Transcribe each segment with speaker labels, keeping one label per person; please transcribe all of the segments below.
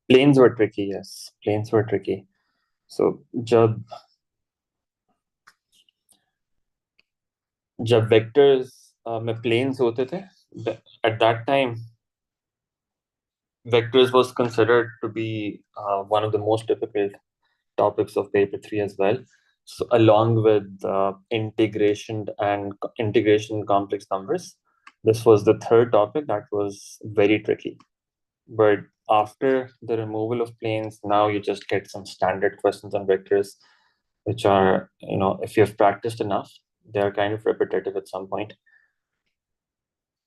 Speaker 1: Planes were tricky, yes. Planes were tricky. So जब vectors में planes होते थे, at that time vectors was considered to be one of the most difficult topics of paper 3 as well. So along with integration complex numbers, this was the third topic that was very tricky. But after the removal of planes, now you just get some standard questions on vectors, which are, if you've practiced enough, they're kind of repetitive at some point.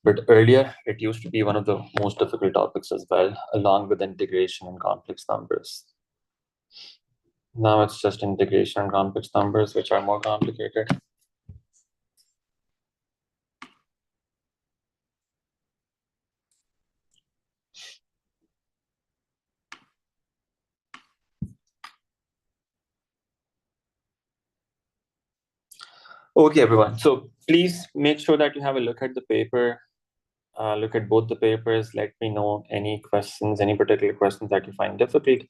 Speaker 1: But earlier, it used to be one of the most difficult topics as well, along with integration and complex numbers. Now it's just integration and complex numbers, which are more complicated. Okay, everyone. So please make sure that you have a look at the paper. Look at both the papers. Let me know any questions, any particular questions that you find difficult,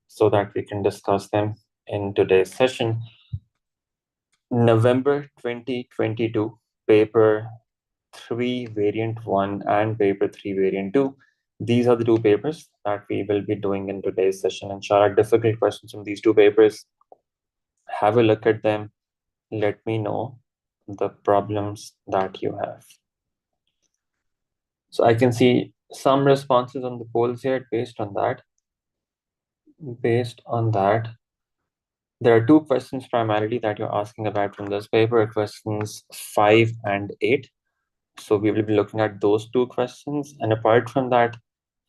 Speaker 1: so that we can discuss them in today's session. November 2022, paper 3 variant 1 and paper 3 variant 2. These are the two papers that we will be doing in today's session. Inshallah, difficult questions from these two papers. Have a look at them. Let me know the problems that you have. So I can see some responses on the polls here. Based on that, there are two questions primarily that you're asking about from this paper, questions 5 and 8. So we will be looking at those two questions. And apart from that,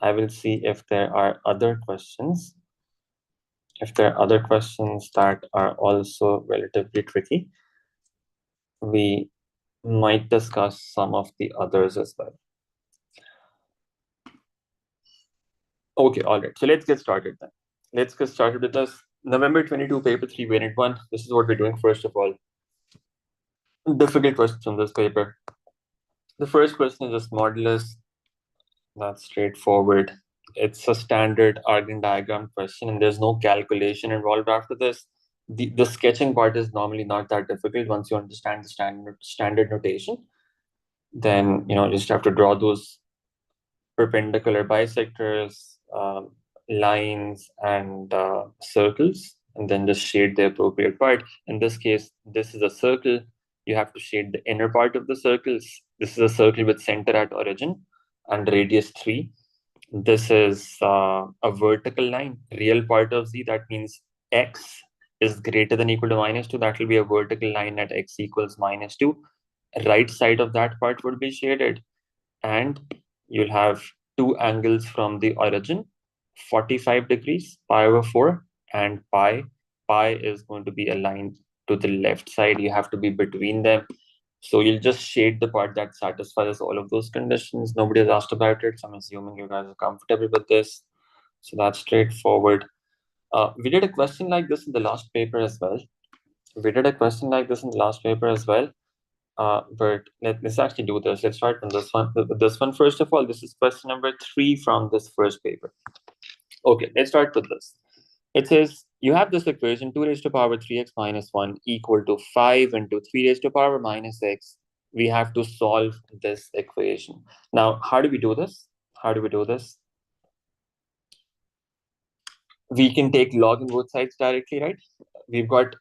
Speaker 1: I will see if there are other questions. If there are other questions that are also relatively tricky, we might discuss some of the others as well. Okay, all right. So let's get started then. Let's get started with this. November 22, paper 3, variant 1. This is what we're doing first of all. Difficult questions on this paper. The first question is just modulus. That's straightforward. It's a standard Argand diagram question, and there's no calculation involved after this. The sketching part is normally not that difficult once you understand the standard notation. Then you just have to draw those perpendicular bisectors, lines, and circles, and then just shade the appropriate part. In this case, this is a circle. You have to shade the inner part of the circles. This is a circle with center at origin and radius 3. This is a vertical line, real part of z. That means x is greater than equal to -2. That will be a vertical line at x equals -2. Right side of that part would be shaded, and you'll have two angles from the origin, 45 degrees, pi/4, and pi. Pi is going to be aligned to the left side. You have to be between them. So you'll just shade the part that satisfies all of those conditions. Nobody has asked about it, so I'm assuming you guys are comfortable with this. So that's straightforward. We did a question like this in the last paper as well. But let's actually do this. Let's start from this one. This one, first of all, this is question number 3 from this first paper. Okay, let's start with this. It says, you have this equation 2 raised to the power 3x minus 1 equal to 5 into 3 raised to the power minus x. We have to solve this equation. Now, how do we do this? We can take log on both sides directly, right? We've got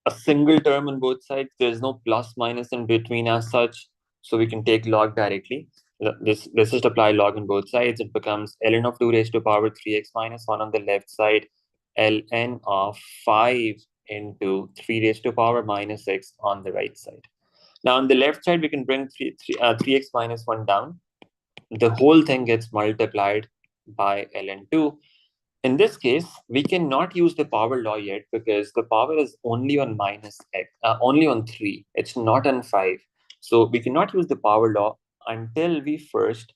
Speaker 1: a single term on both sides. There's no plus minus in between as such. So we can take log directly. Let's just apply log on both sides. It becomes ln of 2 raised to the power 3x minus 1 on the left side, ln of 5 into 3 raised to the power minus x on the right side. Now on the left side, we can bring 3x minus 1 down. The whole thing gets multiplied by ln 2. In this case, we cannot use the power law yet because the power is only on minus x, only on 3. It's not on 5. So we cannot use the power law until we first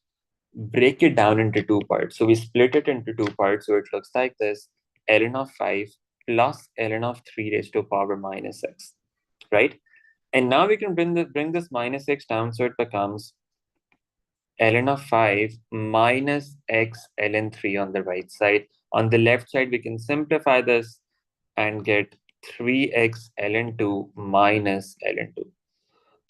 Speaker 1: break it down into two parts. So we split it into two parts. So it looks like this: ln of 5 plus ln of 3 raised to the power minus x, right? And now we can bring this minus x down. So it becomes ln of 5 minus x ln 3 on the right side. On the left side, we can simplify this and get 3x ln 2 minus ln 2.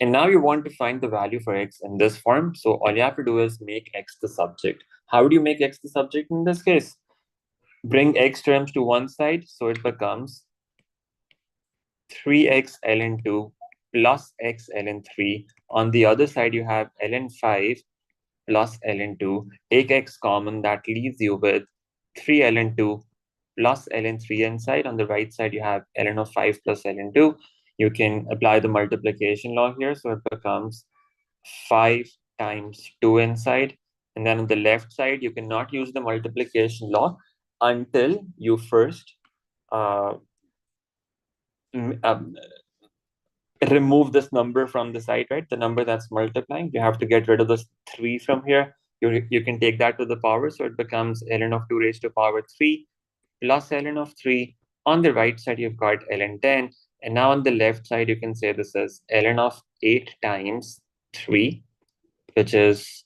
Speaker 1: And now you want to find the value for x in this form. So all you have to do is make x the subject. How do you make x the subject in this case? Bring x terms to one side, so it becomes 3x ln 2 plus x ln 3. On the other side, you have ln 5 plus ln 2. Take x common, that leaves you with 3 ln 2 plus ln 3 inside. On the right side, you have ln of 5 plus ln 2. You can apply the multiplication law here, so it becomes 5 times 2 inside. And then on the left side, you cannot use the multiplication law until you first remove this number from the side, right? The number that's multiplying, you have to get rid of this 3 from here. You can take that to the power, so it becomes ln of 2 raised to power 3 plus ln of 3. On the right side, you've got ln 10. And now on the left side, you can say this is ln of 8 times 3, which is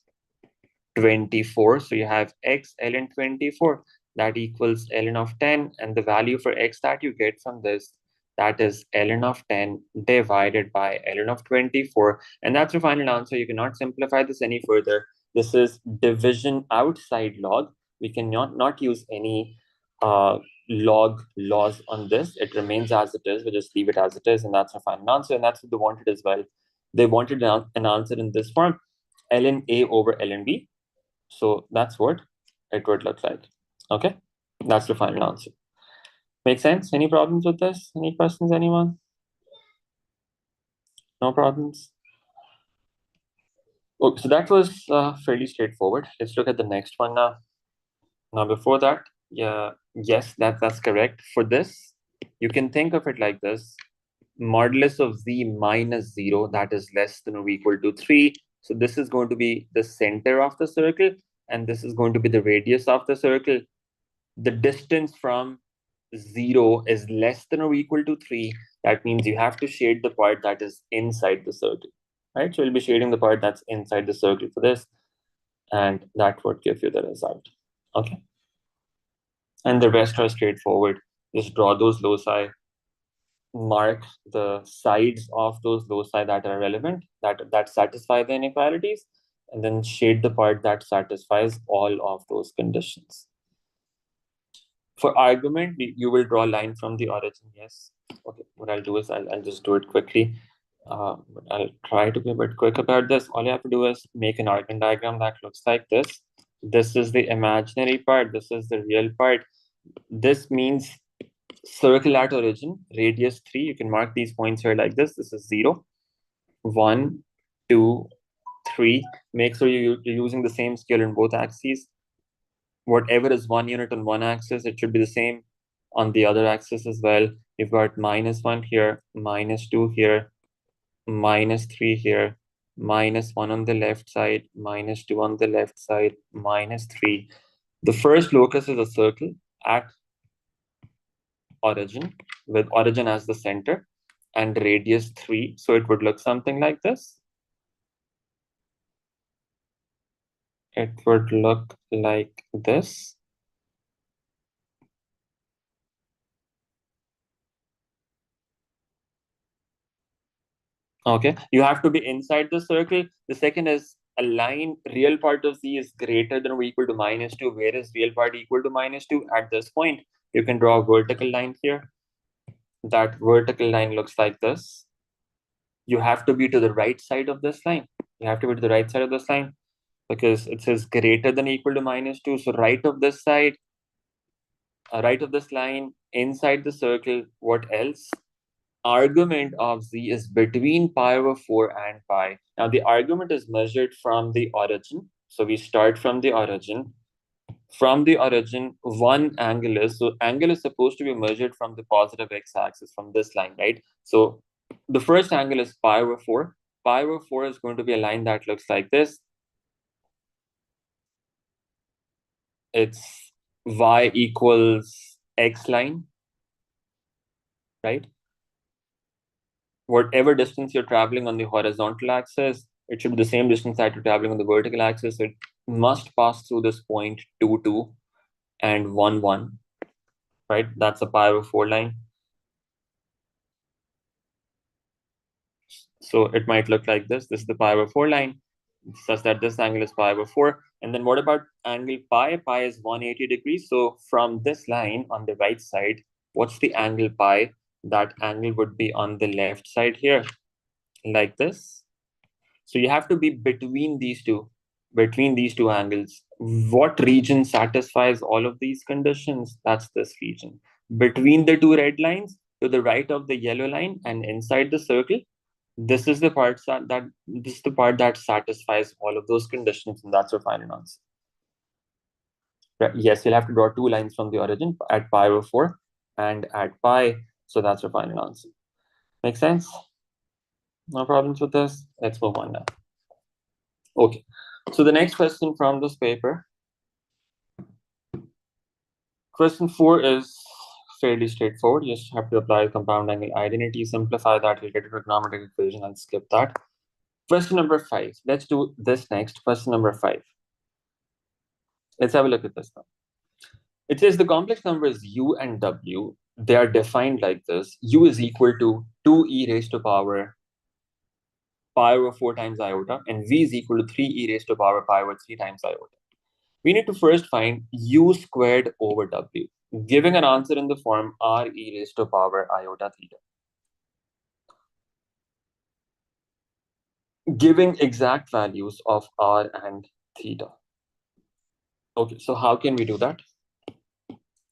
Speaker 1: 24. So you have x ln 24, that equals ln of 10. And the value for x that you get from this, that is ln of 10 divided by ln of 24. And that's your final answer. You cannot simplify this any further. This is division outside log. We cannot not use any log laws on this. It remains as it is. We just leave it as it is. And that's our final answer. And that's what they wanted as well. They wanted an answer in this form, ln A over ln B. So that's what it would look like. Okay, that's the final answer. Make sense? Any problems with this? Any questions, anyone? No problems? Okay, so that was fairly straightforward. Let's look at the next one now. Now, before that, yes, that's correct. For this, you can think of it like this. Modulus of z minus 0, that is less than or equal to 3. So this is going to be the center of the circle, and this is going to be the radius of the circle. The distance from 0 is less than or equal to 3. That means you have to shade the part that is inside the circle, right? So we'll be shading the part that's inside the circle for this, and that would give you the result. Okay. And the rest are straightforward. Just draw those loci, mark the sides of those loci that are relevant, that satisfy the inequalities, and then shade the part that satisfies all of those conditions. For argument, you will draw a line from the origin, yes. Okay, what I'll do is I'll just do it quickly. But I'll try to be a bit quick about this. All you have to do is make an argument diagram that looks like this. This is the imaginary part. This is the real part. This means circle at origin, radius 3. You can mark these points here like this. This is 0, 1, 2, 3. Make sure you're using the same scale in both axes. Whatever is 1 unit on one axis, it should be the same on the other axis as well. You've got -1 here, -2 here, -3 here, -1 on the left side, -2 on the left side, -3. The first locus is a circle at origin, with origin as the center and radius 3. So it would look something like this. It would look like this. Okay, you have to be inside the circle. The second is a line, real part of z is greater than or equal to -2. Where is real part equal to -2? At this point, you can draw a vertical line here. That vertical line looks like this. You have to be to the right side of this line. You have to be to the right side of this line because it says greater than or equal to -2. So right of this side, right of this line, inside the circle, what else? Argument of z is between 𝝅/4 and pi. Now the argument is measured from the origin. So we start from the origin. From the origin, one angle is, so angle is supposed to be measured from the positive x-axis, from this line, right? So the first angle is 𝝅/4. 𝝅/4 is going to be a line that looks like this. It's y equals x line, right? Whatever distance you're traveling on the horizontal axis, It should be the same distance that you're traveling on the vertical axis. So it must pass through this point 2, 2 and 1, 1, right? That's a 𝗨/4 line. So it might look like this. This is the 𝗨/4 line, such that this angle is 𝗨/4. And then what about angle pi? Pi is 180 degrees. So from this line on the right side, what's the angle pi? That angle would be on the left side here, like this. So you have to be between these two angles. What region satisfies all of these conditions? That's this region. Between the two red lines, to the right of the yellow line and inside the circle, this is the part that satisfies all of those conditions, and that's your final answer. Yes, you'll have to draw two lines from the origin at 𝗨/4 and at pi. So that's your final answer. Make sense? No problems with this? Let's move on now. Okay. So the next question from this paper. Question 4 is fairly straightforward. You just have to apply compound angle identity, simplify that, you'll get a trigonometric equation. I'll skip that. Question number 5. Let's do this next. Question number 5. Let's have a look at this now. It says the complex numbers u and w, they are defined like this. U is equal to 2e raised to power pi/4 times iota, and v is equal to 3e raised to power pi/3 times iota. We need to first find u squared over w, giving an answer in the form re raised to power iota theta. Giving exact values of r and theta. Okay, so how can we do that?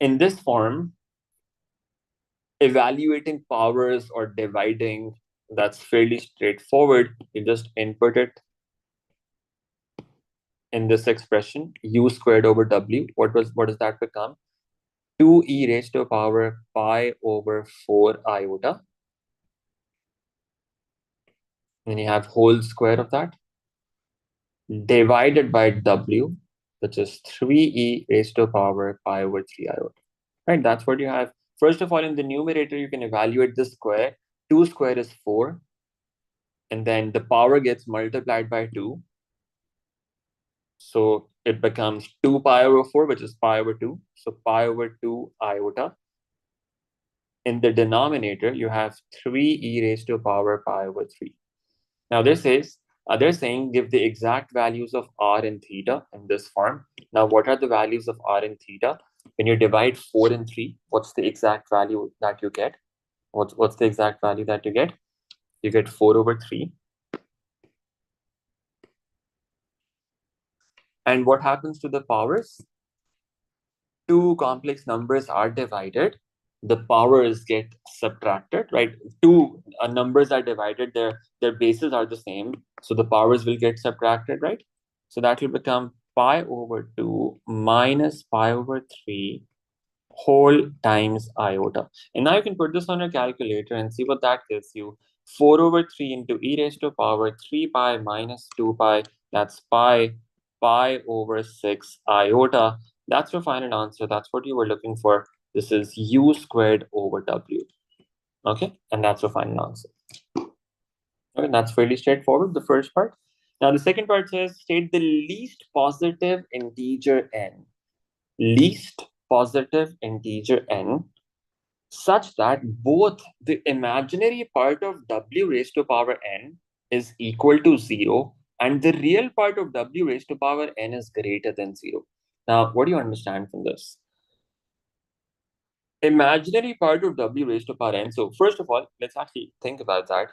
Speaker 1: In this form, evaluating powers or dividing, that's fairly straightforward. You just input it in this expression, u squared over w. What does that become? 2e raised to power pi/4 iota. Then you have whole square of that divided by w, which is 3e raised to power pi/3 iota. Right, that's what you have. First of all, in the numerator, you can evaluate the square. 2 square is 4. And then the power gets multiplied by 2. So it becomes 2 pi/4, which is pi/2. So pi/2 iota. In the denominator, you have 3e raised to power pi/3. Now they're saying give the exact values of r and theta in this form. Now, what are the values of r and theta? When you divide 4 and 3, what's the exact value that you get? What's the exact value that you get? You get 4/3. And what happens to the powers? Two complex numbers are divided. The powers get subtracted, right? Two numbers are divided, their bases are the same. So the powers will get subtracted, right? So that will become pi/2 minus pi/3 whole times iota. And now you can put this on your calculator and see what that gives you. 4/3 into e raised to power 3 pi minus 2 pi. That's pi/6 iota. That's your final answer. That's what you were looking for. This is u squared over w. Okay, and that's your final answer. Okay, that's fairly straightforward, the first part. Now the second part says state the least positive integer n. Least positive integer n such that both the imaginary part of w raised to power n is equal to 0 and the real part of w raised to power n is greater than 0. Now, what do you understand from this? Imaginary part of w raised to power n. So first of all, let's actually think about that.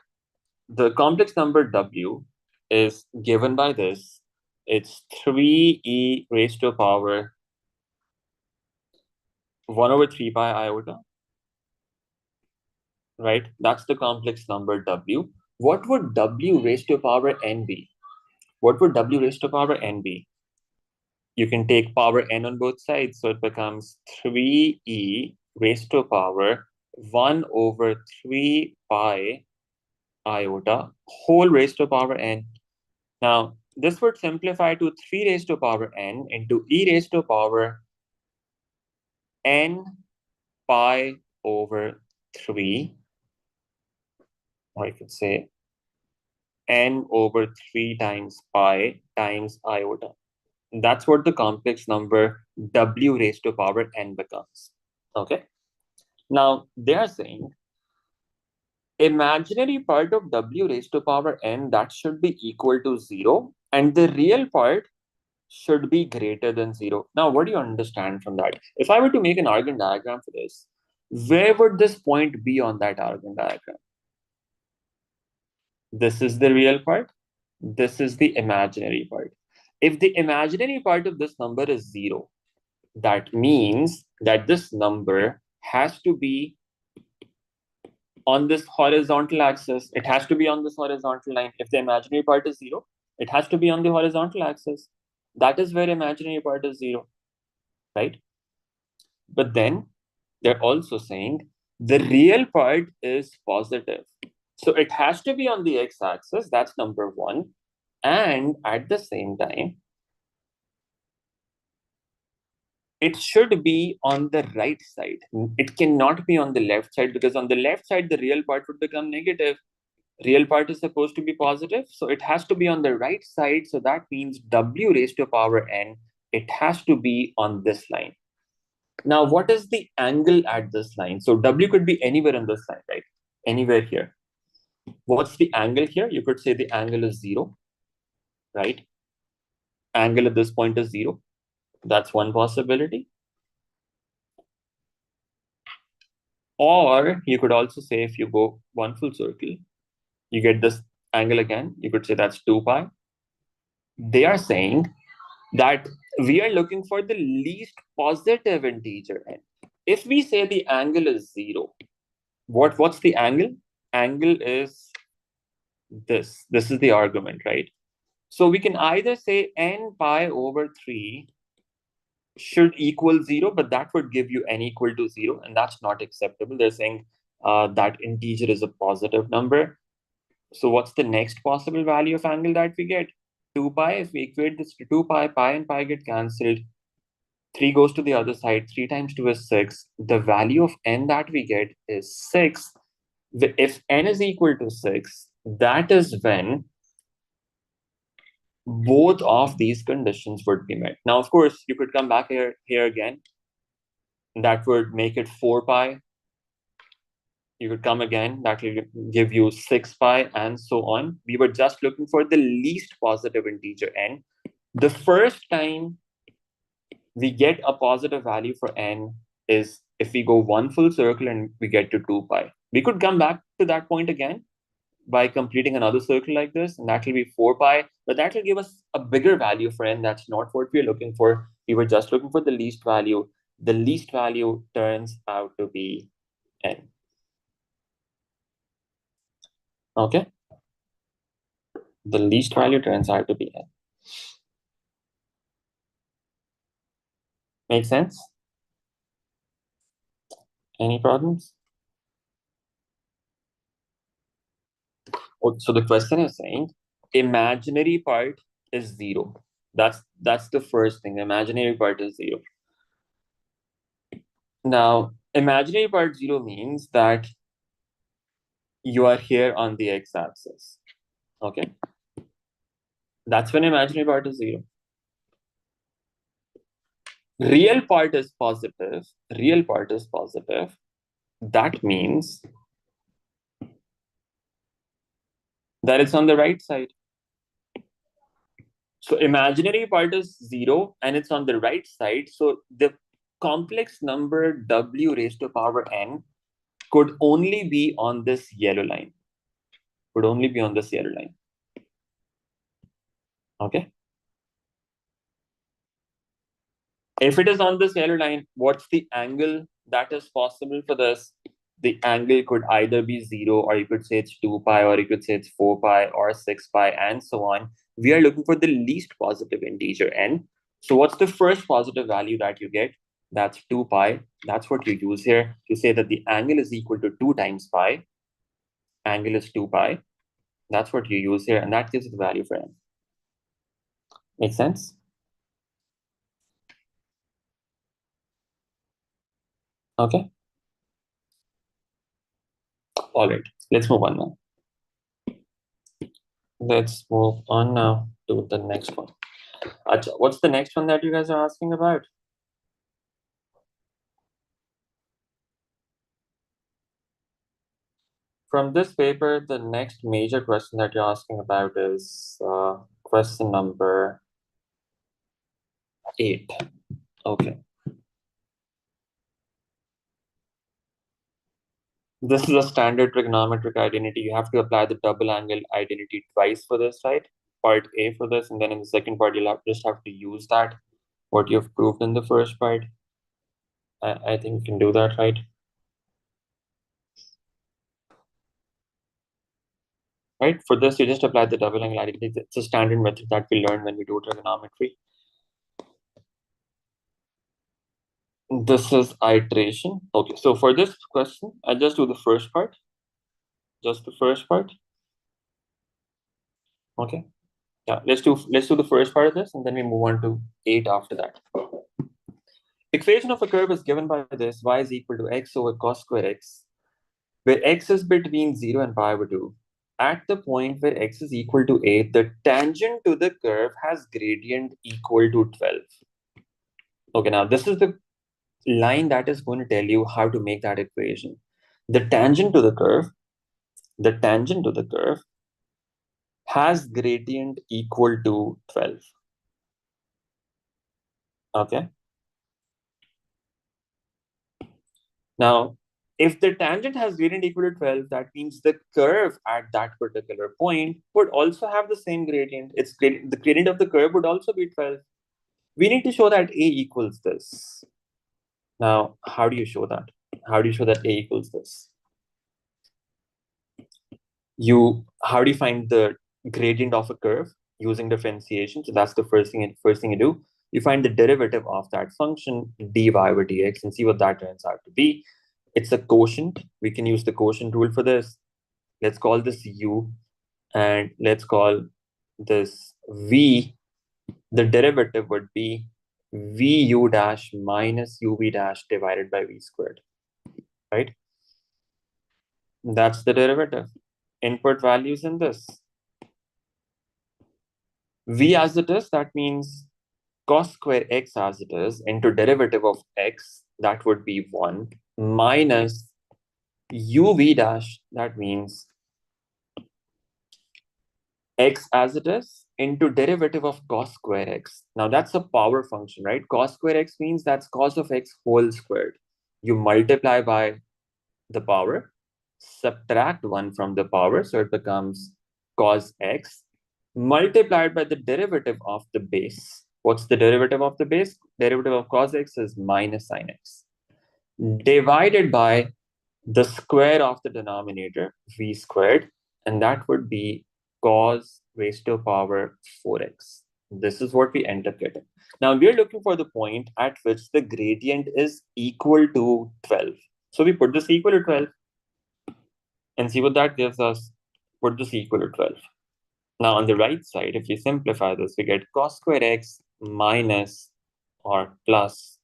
Speaker 1: The complex number w is given by this. It's 3e raised to power 1/3 pi iota. Right? That's the complex number w. What would w raised to power n be? What would w raised to power n be? You can take power n on both sides. So it becomes 3e raised to power 1/3 pi iota whole raised to power n. Now, this would simplify to 3 raised to power n into e raised to power n pi/3. Or you could say n over 3 times pi times iota. That's what the complex number w raised to power n becomes. Okay. Now they are saying imaginary part of w raised to power n, that should be equal to 0, and the real part should be greater than 0. Now, what do you understand from that? If I were to make an Argand diagram for this, where would this point be on that Argand diagram? This is the real part. This is the imaginary part. If the imaginary part of this number is 0, that means that this number has to be on this horizontal axis. It has to be on this horizontal line. If the imaginary part is 0, it has to be on the horizontal axis. That is where imaginary part is 0, right? But then they're also saying the real part is positive. So it has to be on the x-axis. That's number one. And at the same time, it should be on the right side. It cannot be on the left side, because on the left side, the real part would become negative. Real part is supposed to be positive. So it has to be on the right side. So that means w raised to power n, it has to be on this line. Now, what is the angle at this line? So w could be anywhere on this line, right? Anywhere here. What's the angle here? You could say the angle is 0, right? Angle at this point is 0. That's one possibility. Or you could also say, if you go one full circle, you get this angle again. You could say that's 2 pi. They are saying that we are looking for the least positive integer n. If we say the angle is 0, what's the angle? Angle is this. This is the argument, right? So we can either say n pi over 3 should equal 0, but that would give you n equal to 0, and that's not acceptable. They're saying that integer is a positive number. So what's the next possible value of angle that we get? 2 pi. If we equate this to 2 pi, pi and pi get cancelled. 3 goes to the other side. 3 times 2 is 6. The value of n that we get is 6. If n is equal to 6, that is when both of these conditions would be met. Now, of course, you could come back here again. That would make it 4 pi. You could come again. That will give you 6 pi and so on. We were just looking for the least positive integer n. The first time we get a positive value for n is if we go one full circle and we get to 2 pi. We could come back to that point again by completing another circle like this, and that will be 4 pi, but that will give us a bigger value for n. That's not what we're looking for. We were just looking for the least value. The least value turns out to be n. Okay? The least value turns out to be n. Make sense? Any problems? So the question is saying imaginary part is 0. That's the first thing. Imaginary part is 0. Now, imaginary part 0 means that you are here on the x-axis. Okay? That's when imaginary part is 0. Real part is positive. Real part is positive. That means that it's on the right side. So imaginary part is 0 and it's on the right side. So the complex number w raised to power n could only be on this yellow line. Could only be on this yellow line. Okay? If it is on this yellow line, what's the angle that is possible for this? The angle could either be 0, or you could say it's 2 pi, or you could say it's 4 pi, or 6 pi, and so on. We are looking for the least positive integer n. So what's the first positive value that you get? That's 2 pi. That's what you use here to say that the angle is equal to 2 times pi. Angle is 2 pi. That's what you use here, and that gives the value for n. Make sense? Okay. All right. Let's move on now. Let's move on now to the next one. Acha, what's the next one that you guys are asking about? From this paper, the next major question that you're asking about is question number 8. Okay. This is a standard trigonometric identity. You have to apply the double angle identity twice for this, right? Part A for this, and then in the second part, you'll just have to use that, what you've proved in the first part. I think you can do that, right? Right? For this, you just apply the double angle identity. It's a standard method that we learn when we do trigonometry. This is iteration. Okay, so for this question, I just do the first part. Just the first part. Okay. Yeah, let's do the first part of this, and then we move on to 8 after that. Equation of a curve is given by this: y is equal to x over cos square x, where x is between 0 and 𝗫/2. At the point where x is equal to 8, the tangent to the curve has gradient equal to 12. Okay, now this is the line that is going to tell you how to make that equation. The tangent to the curve has gradient equal to 12. Okay. Now, if the tangent has gradient equal to 12, that means the curve at that particular point would also have the same gradient. The gradient of the curve would also be 12. We need to show that A equals this. Now, how do you show that? How do you show that A equals this? How do you find the gradient of a curve? Using differentiation. So that's the first thing you do. You find the derivative of that function dy over dx and see what that turns out to be. It's a quotient. We can use the quotient rule for this. Let's call this u, and let's call this v. The derivative would be vu dash minus uv dash divided by v squared, right? That's the derivative. Input values in this. V as it is, that means cos square x as it is into derivative of x, that would be 1, minus uv dash, that means x as it is into derivative of cos square x. Now that's a power function, right? Cos square x means that's cos of x whole squared. You multiply by the power, subtract 1 from the power, so it becomes cos x multiplied by the derivative of the base. What's the derivative of the base? Derivative of cos x is minus sin x, divided by the square of the denominator, v squared, and that would be cos raised to power 4x. This is what we end up getting. Now we're looking for the point at which the gradient is equal to 12. So we put this equal to 12 and see what that gives us. Put this equal to 12. Now on the right side, if you simplify this, we get cos square x minus or plus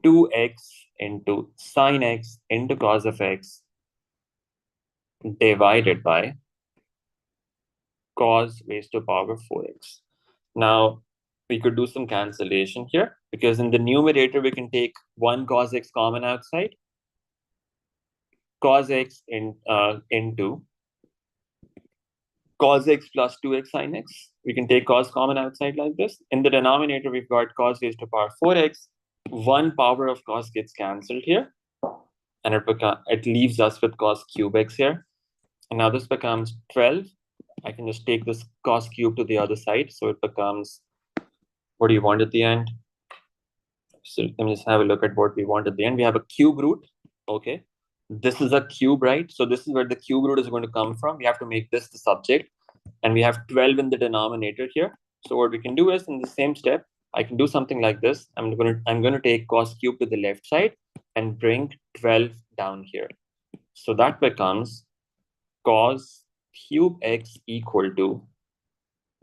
Speaker 1: 2x into sin x into cos of x divided by cos raised to power 4x. Now we could do some cancellation here, because in the numerator we can take 1 cos x common outside, cos x into cos x plus 2x sin x. We can take cos common outside like this. In the denominator, we've got cos raised to power 4x. 1 power of cos gets cancelled here, and it leaves us with cos cube x here. And now this becomes 12. I can just take this cos cube to the other side, so it becomes, what do you want at the end? So let me just have a look at what we want at the end. We have a cube root. Okay, this is a cube, right? So this is where the cube root is going to come from. We have to make this the subject, and we have 12 in the denominator here. So what we can do is, in the same step, I can do something like this. I'm going to take cos cube to the left side and bring 12 down here. So that becomes cos cube x equal to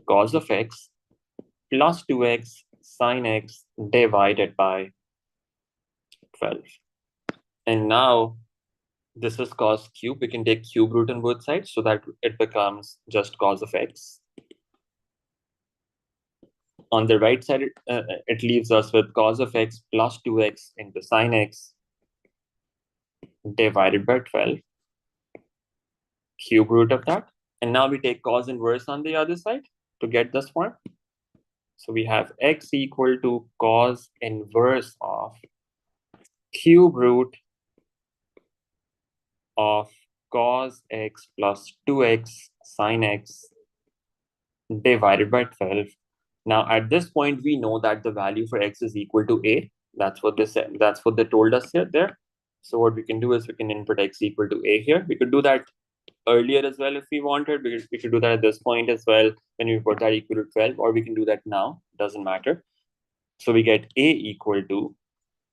Speaker 1: cos of x plus 2x sin x divided by 12. And now This is cos cube. We can take cube root on both sides so that it becomes just cos of x. On the right side, it leaves us with cos of x plus 2x into sine x divided by 12, cube root of that. And now we take cos inverse on the other side to get this form. So we have x equal to cos inverse of cube root of cos x plus 2x sine x divided by 12. Now at this point, we know that the value for x is equal to a. That's what they told us there. So what we can do is we can input x equal to a here. We could do that earlier as well if we wanted, because we could do that at this point as well when we put that equal to 12, or we can do that now, doesn't matter. So we get a equal to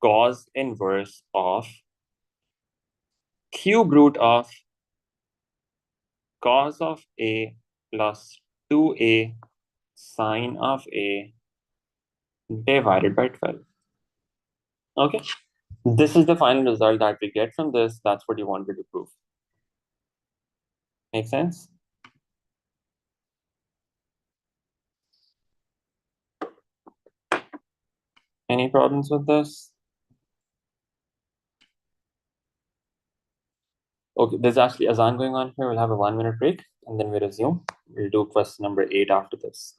Speaker 1: cos inverse of cube root of cos of a plus 2a sine of a divided by 12. Okay, this is the final result that we get from this. That's what you wanted to prove. Make sense? Any problems with this? Okay, there's actually Azan going on here. We'll have a 1-minute break and then we resume. We'll do question number 8 after this.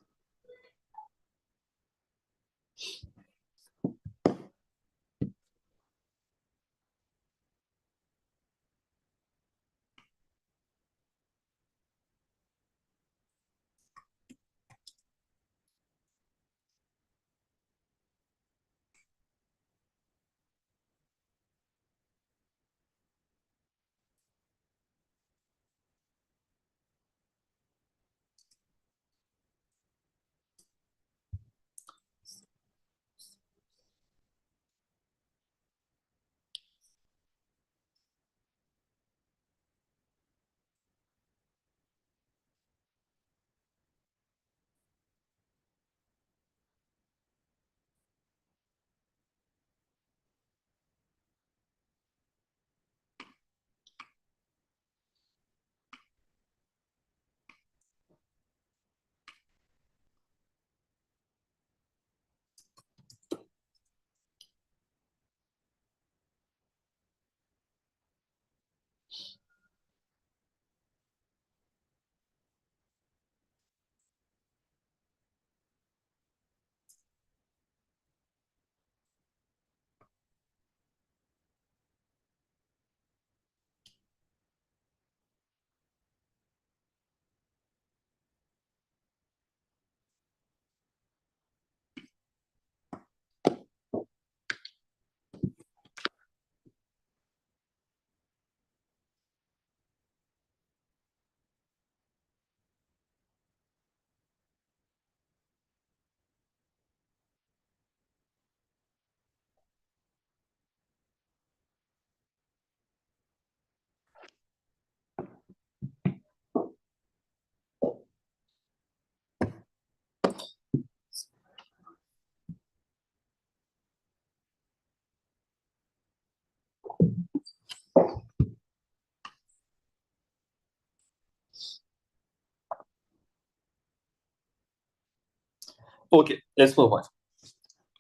Speaker 1: Okay, let's move on.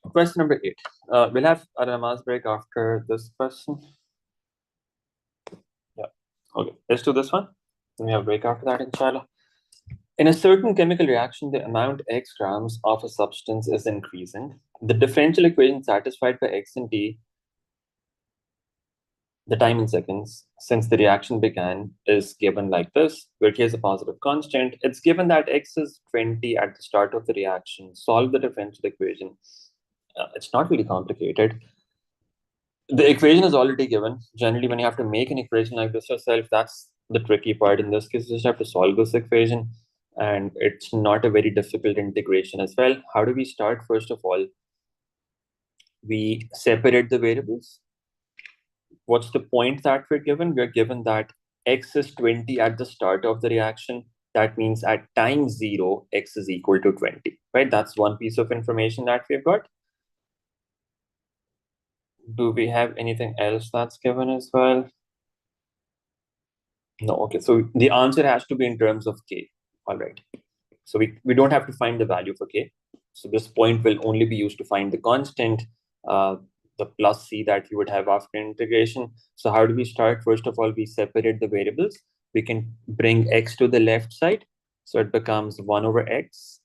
Speaker 1: Question number 8. We'll have a namaz break after this question. Yeah. Okay, let's do this one. Then we have a break after that, inshallah. In a certain chemical reaction, the amount x grams of a substance is increasing. The differential equation satisfied by x and t, the time in seconds since the reaction began, is given like this, where k is a positive constant. It's given that x is 20 at the start of the reaction. Solve the differential equation. It's not really complicated. The equation is already given. Generally, when you have to make an equation like this yourself, that's the tricky part. In this case, you just have to solve this equation. And it's not a very difficult integration as well. How do we start? First of all, we separate the variables. What's the point that we're given? We're given that x is 20 at the start of the reaction. That means at time 0, x is equal to 20, right? That's one piece of information that we've got. Do we have anything else that's given as well? No, okay. So the answer has to be in terms of k. All right. So we don't have to find the value for k. So this point will only be used to find the constant, the plus c that you would have after integration. So how do we start? First of all, we separate the variables. We can bring x to the left side. So it becomes 1 over x.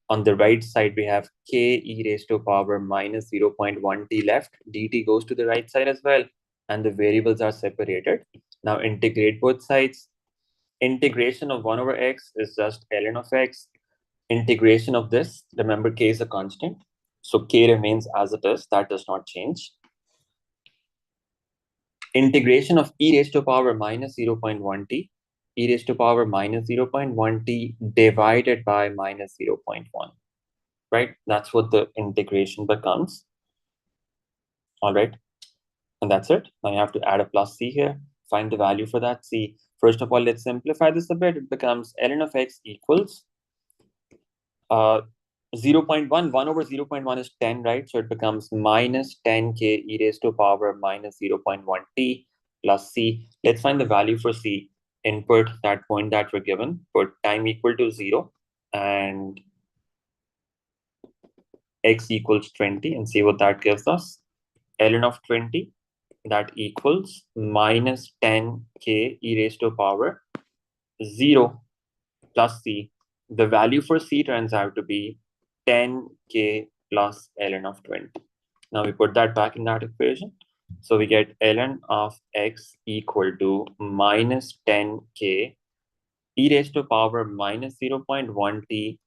Speaker 1: On the right side, we have k e raised to power minus 0.1 t left. dt goes to the right side as well. And the variables are separated. Now integrate both sides. Integration of 1 over x is just ln of x. Integration of this, remember k is a constant. So k remains as it is. That does not change. Integration of e raised to power minus 0.1 t. E raised to power minus 0.1 t divided by minus 0.1. Right? That's what the integration becomes. All right. And that's it. Now you have to add a plus c here. Find the value for that c. First of all, let's simplify this a bit. It becomes ln of x equals 0.1. 1 over 0.1 is 10, right? So it becomes minus 10k e raised to power minus 0.1 t plus c. Let's find the value for c. Input that point that we're given. Put time equal to 0 and x equals 20 and see what that gives us. ln of 20, that equals minus 10k e raised to power 0 plus c. The value for c turns out to be 10k plus ln of 20. Now we put that back in that equation. So we get ln of x equal to minus 10k e raised to power minus 0.1 t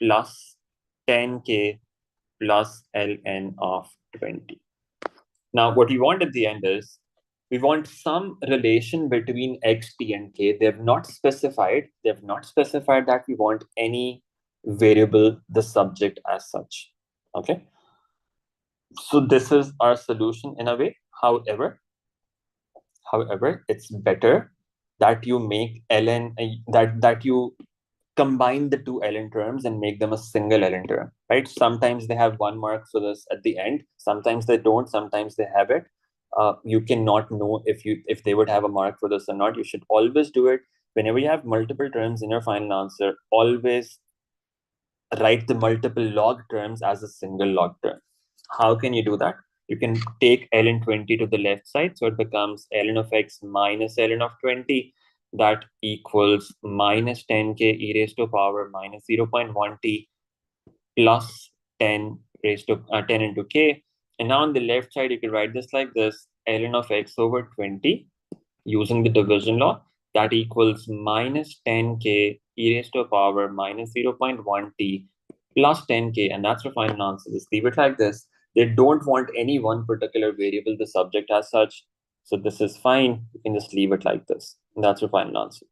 Speaker 1: plus 10k plus ln of 20. Now what we want at the end is, we want some relation between x, t, and k. They've not specified that we want any variable, the subject as such. Okay. So this is our solution in a way. However, it's better that you make ln, that you combine the two ln terms and make them a single ln term, right? Sometimes they have 1 mark for this at the end. Sometimes they don't. Sometimes they have it. You cannot know if they would have a mark for this or not. You should always do it whenever you have multiple terms in your final answer. Always write the multiple log terms as a single log term. How can you do that? You can take ln 20 to the left side, so it becomes ln of x minus ln of 20. That equals minus 10k e raised to power minus 0.1 t plus 10 raised to 10 into k. And now on the left side, you can write this like this: ln of x over 20 using the division law. That equals minus 10k e raised to power minus 0.1 t plus 10k. And that's your final answer. Just leave it like this. They don't want any one particular variable, the subject as such. So this is fine. You can just leave it like this. And that's your final answer.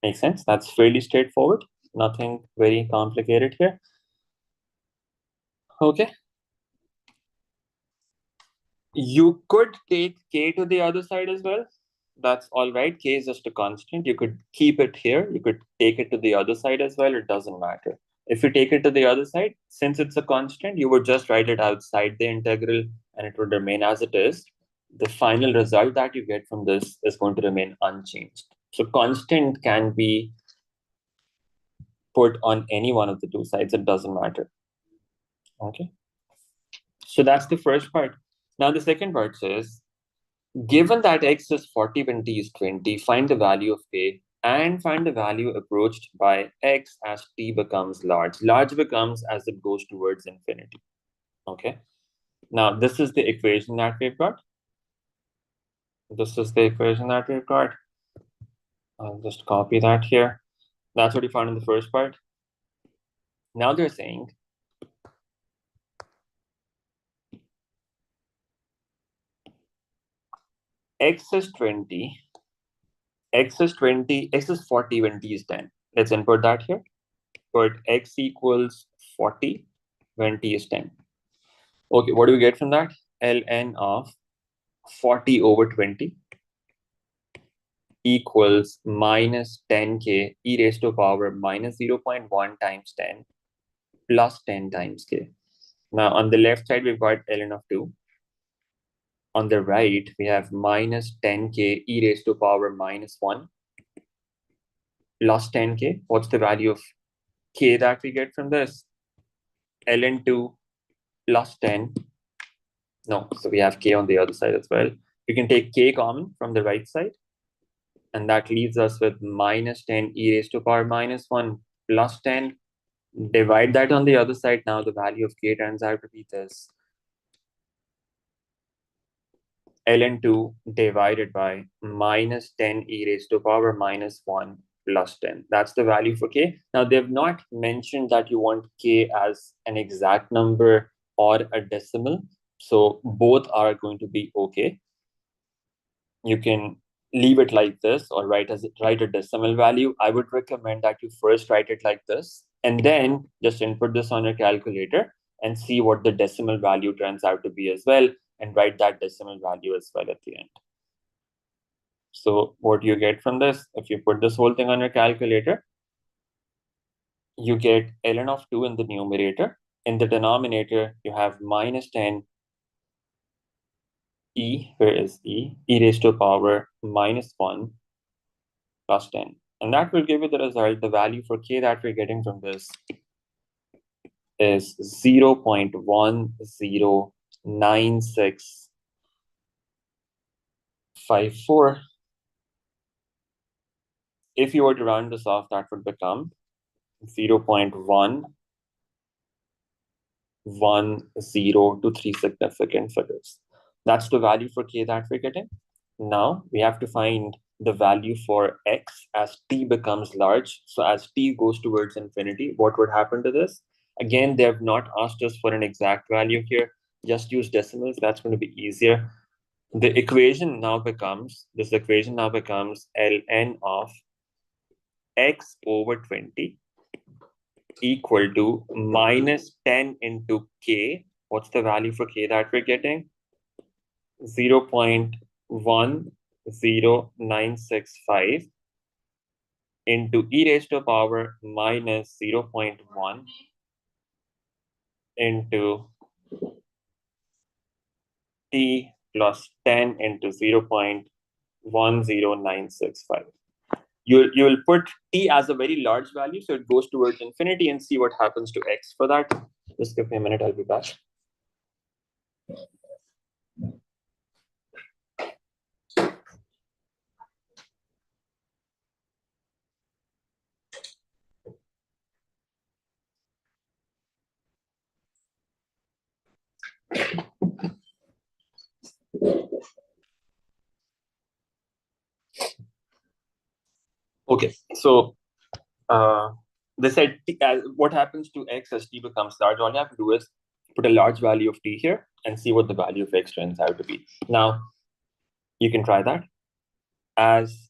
Speaker 1: Makes sense? That's fairly straightforward. Nothing very complicated here. Okay. You could take k to the other side as well. That's all right. K is just a constant. You could keep it here. You could take it to the other side as well. It doesn't matter. If you take it to the other side, since it's a constant, you would just write it outside the integral and it would remain as it is. The final result that you get from this is going to remain unchanged. So constant can be put on any one of the two sides. It doesn't matter. Okay. So that's the first part. Now the second part says, given that x is 40 when t is 20, find the value of k and find the value approached by x as t becomes large. Large becomes as it goes towards infinity. Okay. Now, this is the equation that we've got. This is the equation that we've got. I'll just copy that here. That's what we found in the first part. Now they're saying x is 20, x is 20, x is 40 when t is 10. Let's input that here. Put x equals 40 when t is 10. Okay, what do we get from that? ln of 40 over 20 equals minus 10k e raised to power minus 0.1 times 10 plus 10 times k. Now on the left side, we've got ln of 2. On the right, we have minus 10k e raised to power minus 1 plus 10k. What's the value of k that we get from this? ln2 plus 10. No, so we have k on the other side as well. We can take k common from the right side, and that leaves us with minus 10 e raised to power minus 1 plus 10. Divide that on the other side. Now the value of k turns out to be this. ln2 divided by minus 10 e raised to power minus 1 plus 10. That's the value for k. Now, they've not mentioned that you want k as an exact number or a decimal. So both are going to be okay. You can leave it like this or write a decimal value. I would recommend that you first write it like this and then just input this on your calculator and see what the decimal value turns out to be as well, and write that decimal value as well at the end. So what do you get from this? If you put this whole thing on your calculator, you get ln of 2 in the numerator. In the denominator, you have minus 10 e, where is e raised to power minus 1 plus 10. And that will give you the result. The value for k that we're getting from this is 0.109654. If you were to round this off, that would become 0.11023 significant figures. That's the value for k that we're getting. Now we have to find the value for x as t becomes large. So as t goes towards infinity, what would happen to this? Again, they have not asked us for an exact value here. Just use decimals. That's going to be easier. This equation now becomes ln of x over 20 equal to minus 10 into k. What's the value for k that we're getting? 0.10965 into e raised to power minus 0.1 into t plus 10 into 0.10965. You will put t as a very large value, so it goes towards infinity, and see what happens to x for that. Just give me a minute, I'll be back. Okay, so they said what happens to x as t becomes large. All you have to do is put a large value of t here and see what the value of x turns out to be. Now, you can try that. As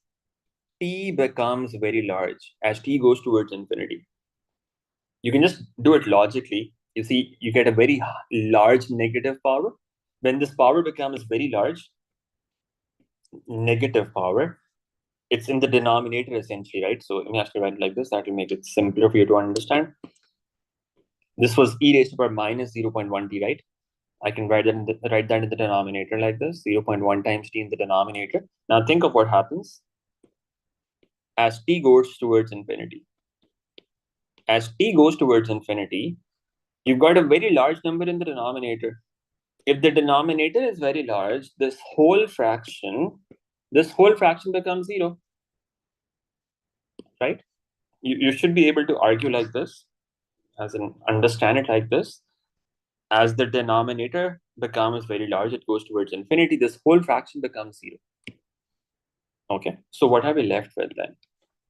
Speaker 1: t becomes very large, as t goes towards infinity, you can just do it logically. You see, you get a very large negative power. When this power becomes very large, negative power, it's in the denominator essentially, right? So let me actually write it like this. That will make it simpler for you to understand. This was e raised to power minus 0.1 t, right? I can write that in the denominator like this, 0.1 times t in the denominator. Now think of what happens as t goes towards infinity. As t goes towards infinity, you've got a very large number in the denominator. If the denominator is very large, this whole fraction becomes 0, right? You should be able to argue like this, as in understand it like this. As the denominator becomes very large, it goes towards infinity, this whole fraction becomes 0. Okay, so what are we left with then?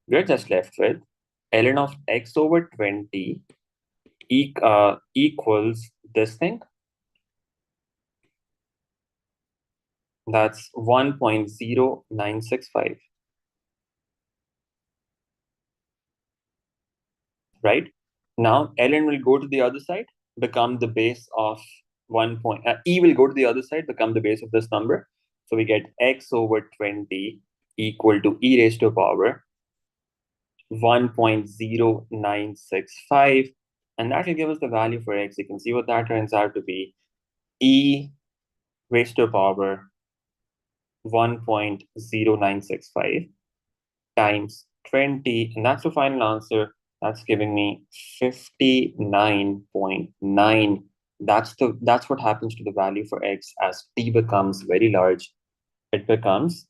Speaker 1: We're just left with ln of x over 20 equals this thing. That's 1.0965. Right? Now, ln will go to the other side, become the base of e will go to the other side, become the base of this number. So we get x over 20 equal to e raised to power 1.0965. And that will give us the value for x. You can see what that turns out to be. E raised to the power 1.0965 times 20, and that's the final answer. That's giving me 59.9. That's what happens to the value for x as t becomes very large. It becomes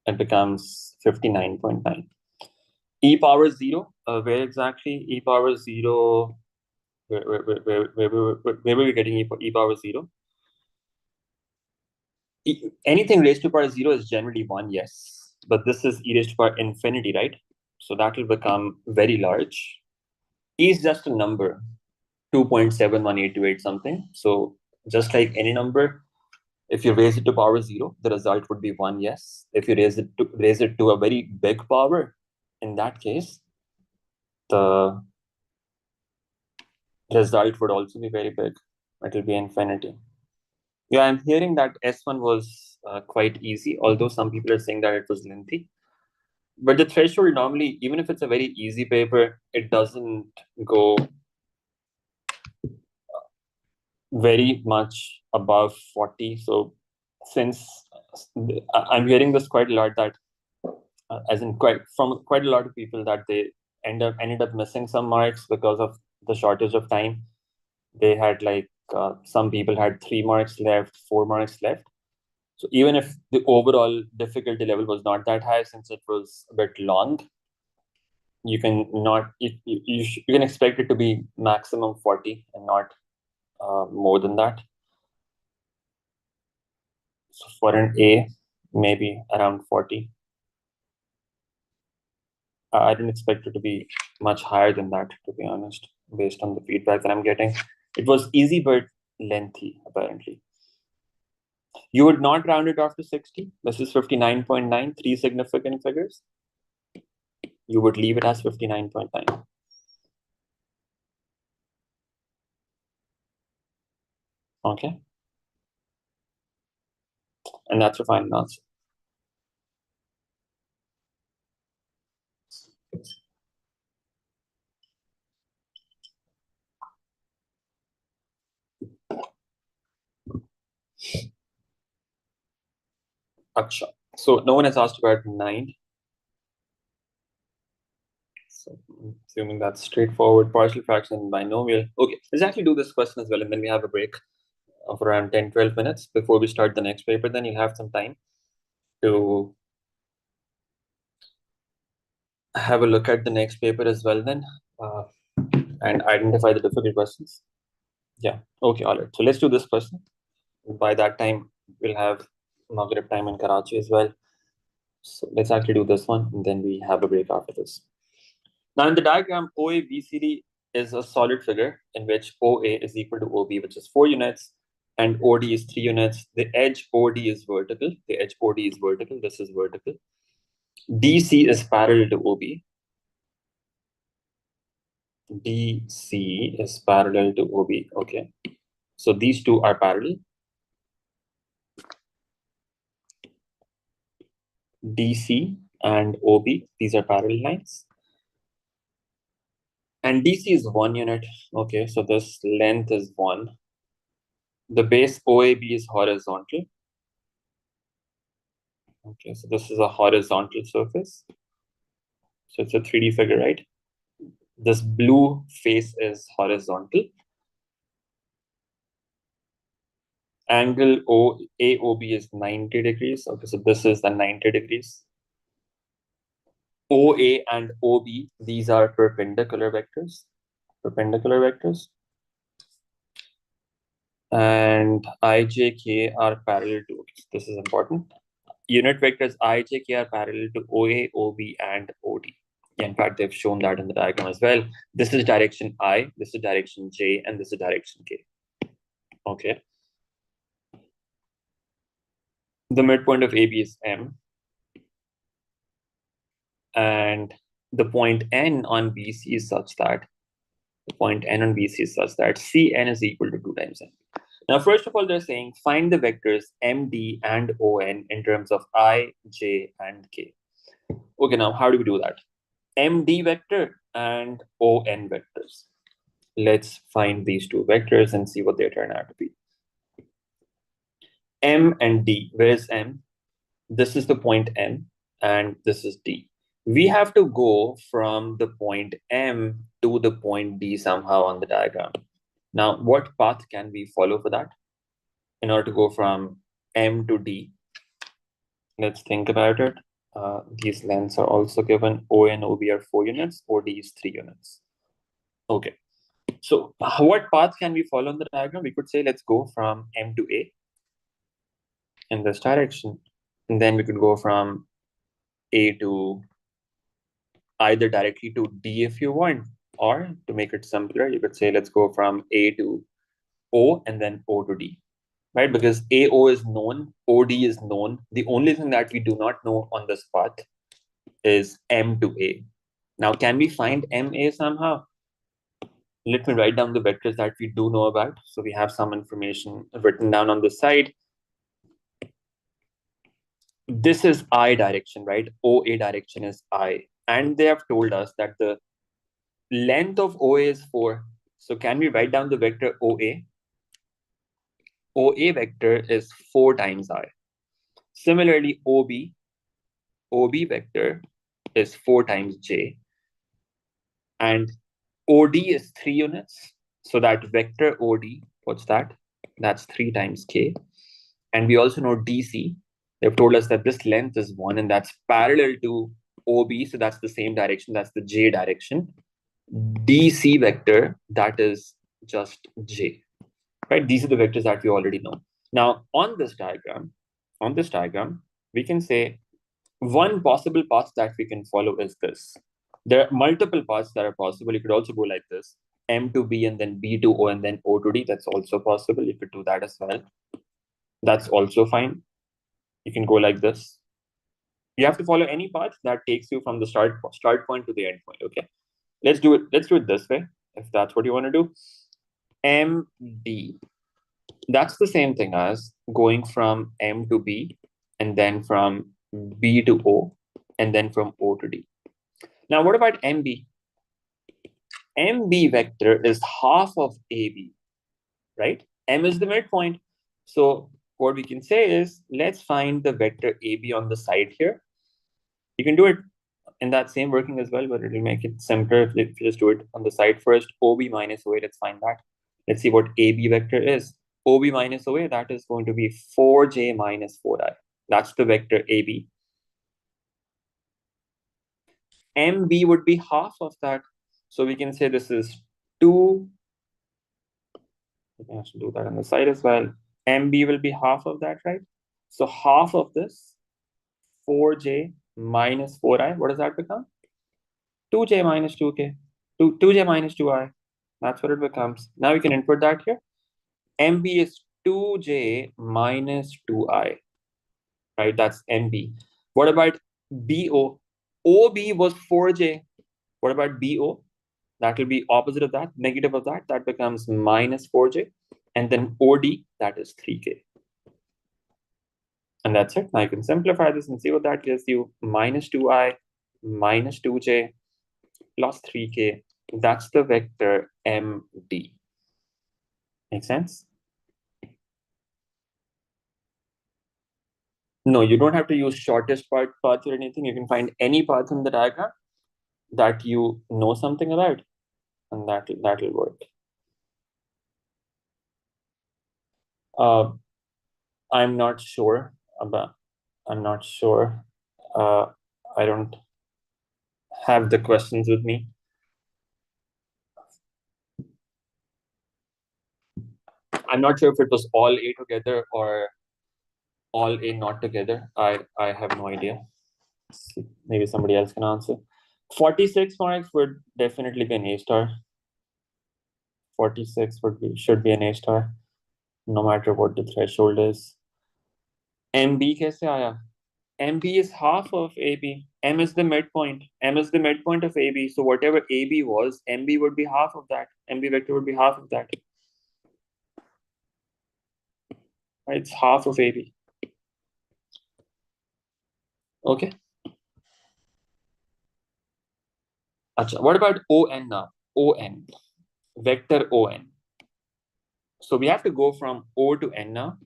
Speaker 1: 59.9. E power 0, where exactly e power 0, where were we getting e power 0? Anything raised to power 0 is generally 1, yes. But this is e raised to power infinity, right? So that will become very large. E is just a number, 2.71828 something. So just like any number, if you raise it to power 0, the result would be 1, yes. If you raise it to a very big power, in that case, the result would also be very big. It will be infinity. Yeah, I'm hearing that S1 was quite easy, although some people are saying that it was lengthy. But the threshold normally, even if it's a very easy paper, it doesn't go very much above 40. So since I'm hearing this quite a lot, that as in from quite a lot of people, that they ended up missing some marks because of the shortage of time. They had like some people had 3 marks left, 4 marks left. So even if the overall difficulty level was not that high, since it was a bit long, you can expect it to be maximum 40 and not more than that. So for an A, maybe around 40. I didn't expect it to be much higher than that, to be honest, based on the feedback that I'm getting. It was easy, but lengthy, apparently. You would not round it off to 60. This is 59.9, 3 significant figures. You would leave it as 59.9. Okay. And that's your final answer. Aksha. So no one has asked about 9. So assuming that's straightforward, partial fraction and binomial. Okay, let's actually do this question as well, and then we have a break of around 10-12 minutes before we start the next paper. Then you'll have some time to have a look at the next paper as well then, and identify the difficult questions. Yeah, okay, all right. So let's do this question. By that time, we'll have Maghrib time in Karachi as well. So let's actually do this one, and then we have a break after this. Now in the diagram, OABCD is a solid figure in which OA is equal to OB, which is 4 units, and OD is 3 units. The edge OD is vertical. The edge OD is vertical. This is vertical. DC is parallel to OB. DC is parallel to OB. Okay. So these two are parallel. DC and OB, these are parallel lines. And DC is 1 unit. Okay, so this length is 1. The base OAB is horizontal. Okay, so this is a horizontal surface. So it's a 3D figure, right? This blue face is horizontal. Angle AOB is 90 degrees. Okay, so this is the 90 degrees. OA and OB, these are perpendicular vectors. Perpendicular vectors. And IJK are parallel to, okay, this is important. Unit vectors IJK are parallel to OA, OB, and OD. In fact, they've shown that in the diagram as well. This is direction I, this is direction J, and this is direction K. Okay. The midpoint of AB is M. And the point N on BC is such that Cn is equal to 2 times N. Now, first of all, they're saying find the vectors MD and ON in terms of I, J, and K. Okay, now how do we do that? MD vector and ON vectors. Let's find these two vectors and see what they turn out to be. M and D. Where is M? This is the point M, and this is D. We have to go from the point M to the point D somehow on the diagram. Now, what path can we follow for that in order to go from M to D? Let's think about it. These lengths are also given. O and OB are 4 units, OD is 3 units. Okay. So what path can we follow in the diagram? We could say, let's go from M to A in this direction. And then we could go from A to either directly to D if you want, or to make it simpler, you could say, let's go from A to O and then O to D, right? Because AO is known, OD is known. The only thing that we do not know on this path is M to A. Now, can we find MA somehow? Let me write down the vectors that we do know about. So we have some information written down on the side. This is I direction, right? OA direction is I. And they have told us that the length of OA is 4. So can we write down the vector OA? OA vector is 4 times I. Similarly, OB vector is 4 times J. And OD is 3 units. So that vector OD, what's that? That's 3 times K. And we also know DC. They've told us that this length is 1 and that's parallel to OB. So that's the same direction. That's the J direction. DC vector, that is just J, right? These are the vectors that we already know. Now, on this diagram, we can say one possible path that we can follow is this. There are multiple paths that are possible. You could also go like this, M to B and then B to O and then O to D. That's also possible. You could do that as well. That's also fine. You can go like this. You have to follow any path that takes you from the start point to the end point, okay? Let's do it this way, if that's what you want to do. MD. That's the same thing as going from M to B and then from B to O and then from O to D. Now, what about MB? MB vector is half of AB, right? M is the midpoint. So what we can say is, let's find the vector AB on the side here. You can do it in that same working as well, but it will make it simpler if you just do it on the side first. OB minus OA, let's find that. Let's see what AB vector is. OB minus OA, that is going to be 4J minus 4I. That's the vector AB. MB would be half of that. So we can say this is 2. We can actually do that on the side as well. MB will be half of that, right? So half of this, 4J minus 4I, what does that become? 2J minus 2K, 2J minus 2I. That's what it becomes. Now we can input that here. MB is 2J minus 2I, right? That's MB. What about BO? OB was 4J. What about BO? That will be opposite of that, negative of that. That becomes minus 4J. And then OD, that is 3K. And that's it. Now you can simplify this and see what that gives you. Minus 2I minus 2J plus 3K. That's the vector MD. Make sense? No, you don't have to use shortest path or anything. You can find any path in the diagram that you know something about, and that'll work. I'm not sure. I don't have the questions with me. I'm not sure if it was all A together or all A not together. I have no idea. Maybe somebody else can answer. 46 marks would definitely be an A star. 46 should be an A star, no matter what the threshold is. MB कैसे आया? MB is half of AB. M is the midpoint. M is the midpoint of AB. So whatever AB was, MB would be half of that. MB vector would be half of that. Right? It's half of AB. Okay. Achha, what about ON now? ON. Vector ON. So we have to go from O to N now.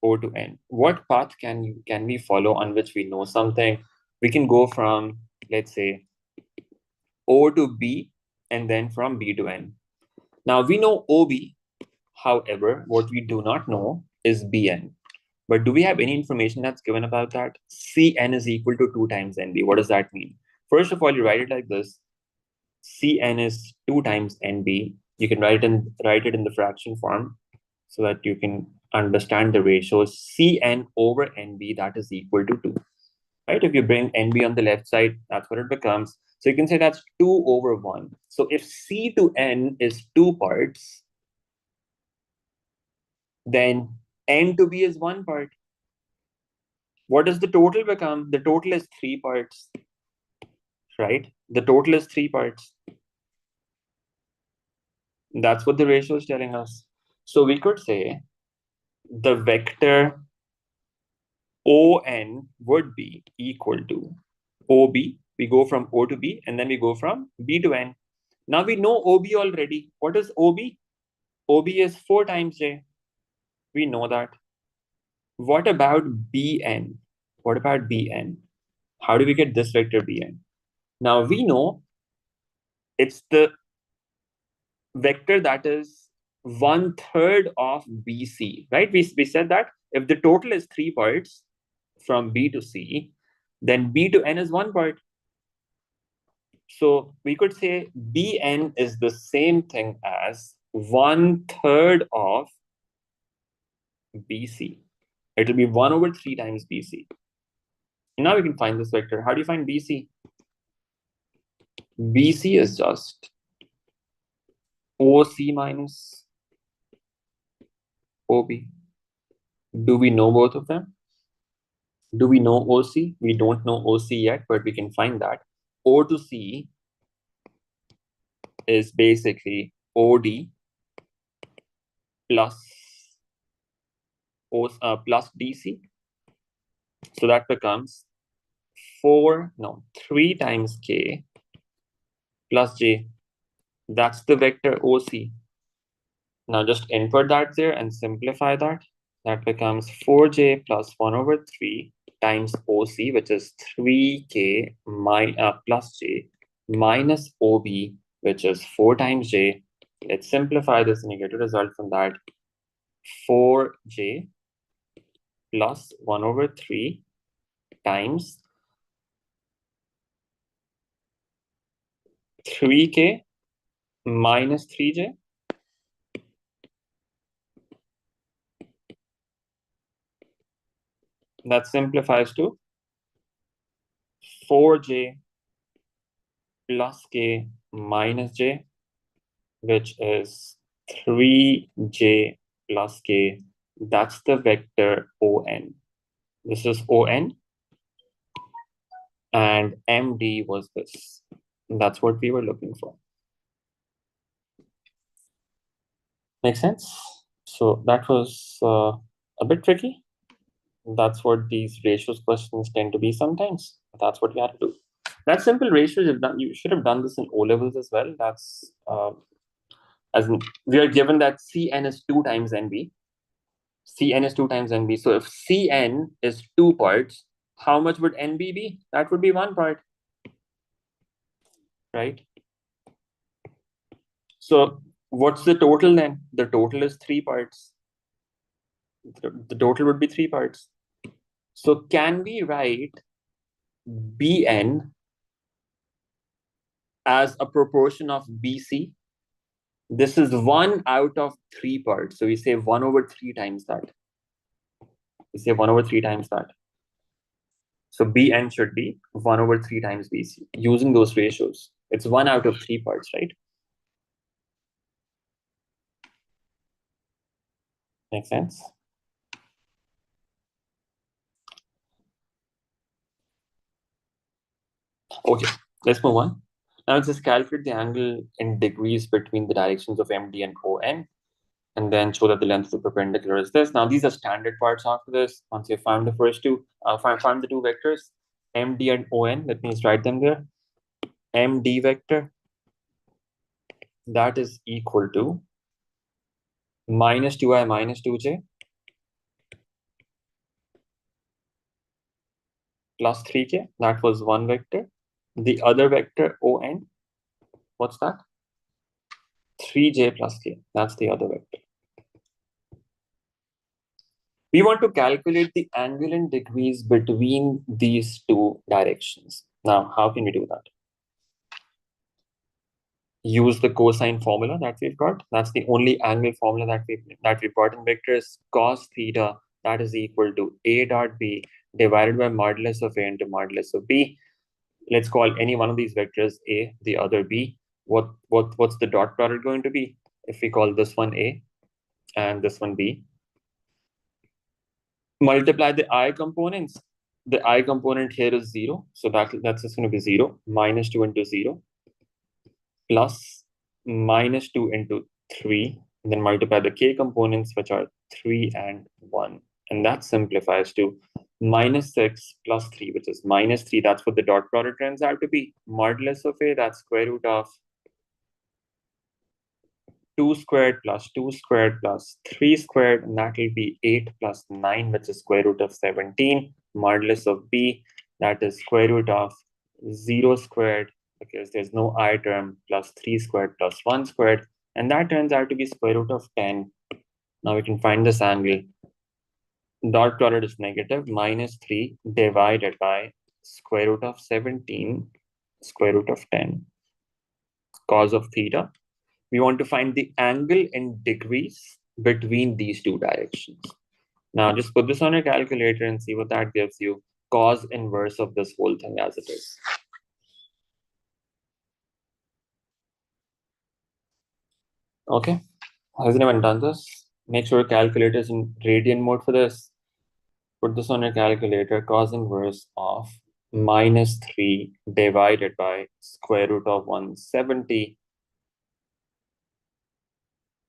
Speaker 1: O to N. What path can we follow on which we know something? We can go from, let's say, O to B and then from B to N. Now we know OB. However, what we do not know is BN. But do we have any information that's given about that? Cn is equal to 2 times NB. What does that mean? First of all, you write it like this. Cn is 2 times NB. You can write it in the fraction form so that you can understand the ratio. Cn over NB, that is equal to 2. Right? If you bring NB on the left side, that's what it becomes. So you can say that's 2 over 1. So if C to N is 2 parts, then N to B is 1 part. What does the total become? The total is 3 parts, right? The total is 3 parts. That's what the ratio is telling us. So we could say the vector ON would be equal to OB. We go from O to B and then we go from B to N. Now we know OB already. What is OB? OB is 4 times J. We know that. What about BN? What about BN? How do we get this vector BN? Now we know it's the vector that is 1/3 of BC, right? We said that if the total is 3 parts from B to C, then B to N is 1 part. So we could say BN is the same thing as 1/3 of BC. It will be 1 over 3 times BC. Now we can find this vector. How do you find BC? BC is just OC minus OB. Do we know both of them? Do we know OC? We don't know OC yet, but we can find that. O to C is basically OD plus DC. So that becomes 3 times K plus J. That's the vector OC. Now just input that there and simplify that. That becomes 4J plus 1 over 3 times OC, which is 3K plus J minus OB, which is 4 times J. Let's simplify this and you get a result from that. 4J plus 1 over 3 times 3K minus 3J. That simplifies to 4J plus K minus J, which is 3J plus K. That's the vector ON. This is ON. And MD was this. That's what we were looking for. Make sense? So that was a bit tricky. That's what these ratios questions tend to be sometimes. That's what you have to do. That simple ratios, you should have done this in O levels as well. That's as we are given that Cn is 2 times NB. Cn is 2 times NB. So if Cn is 2 parts, how much would NB be? That would be 1 part, right? So what's the total then? The total is 3 parts. The total would be 3 parts. So can we write Bn as a proportion of BC? This is 1 out of 3 parts. So we say 1 over 3 times that. We say 1 over 3 times that. So Bn should be 1 over 3 times BC using those ratios. It's 1 out of 3 parts, right? Make sense? Okay, let's move on. Now let's just calculate the angle in degrees between the directions of MD and ON, and then show that the length of the perpendicular is this. Now these are standard parts after this. Once you find the first two, find the 2 vectors, MD and ON. Let me just write them there. MD vector, that is equal to minus 2i minus 2j plus 3k, that was one vector. The other vector ON, what's that? 3j plus k, that's the other vector. We want to calculate the angle in degrees between these two directions. Now, how can we do that? Use the cosine formula that we've got. That's the only angle formula that we've got in vectors. Cos theta, that is equal to A dot B divided by modulus of A into modulus of B. Let's call any one of these vectors A, the other B. What's the dot product going to be? If we call this one A and this one B, multiply the I components. The I component here is 0, so that's just going to be 0, minus 2 into 0, plus minus 2 into 3, and then multiply the k components, which are 3 and 1. And that simplifies to minus 6 plus 3, which is minus 3. That's what the dot product turns out to be. Modulus of A, that's square root of 2 squared plus 2 squared plus 3 squared, and that will be 8 plus 9, which is square root of 17. Modulus of B, that is square root of 0 squared, because there's no I term, plus 3 squared plus 1 squared, and that turns out to be square root of 10. Now we can find this angle. Dot product is negative, minus 3 divided by square root of 17, square root of 10, cos of theta. We want to find the angle in degrees between these two directions. Now just put this on your calculator and see what that gives you. Cos inverse of this whole thing as it is. Okay, has anyone done this? Make sure your calculator is in radian mode for this. Put this on your calculator. Cos inverse of minus 3 divided by square root of 170.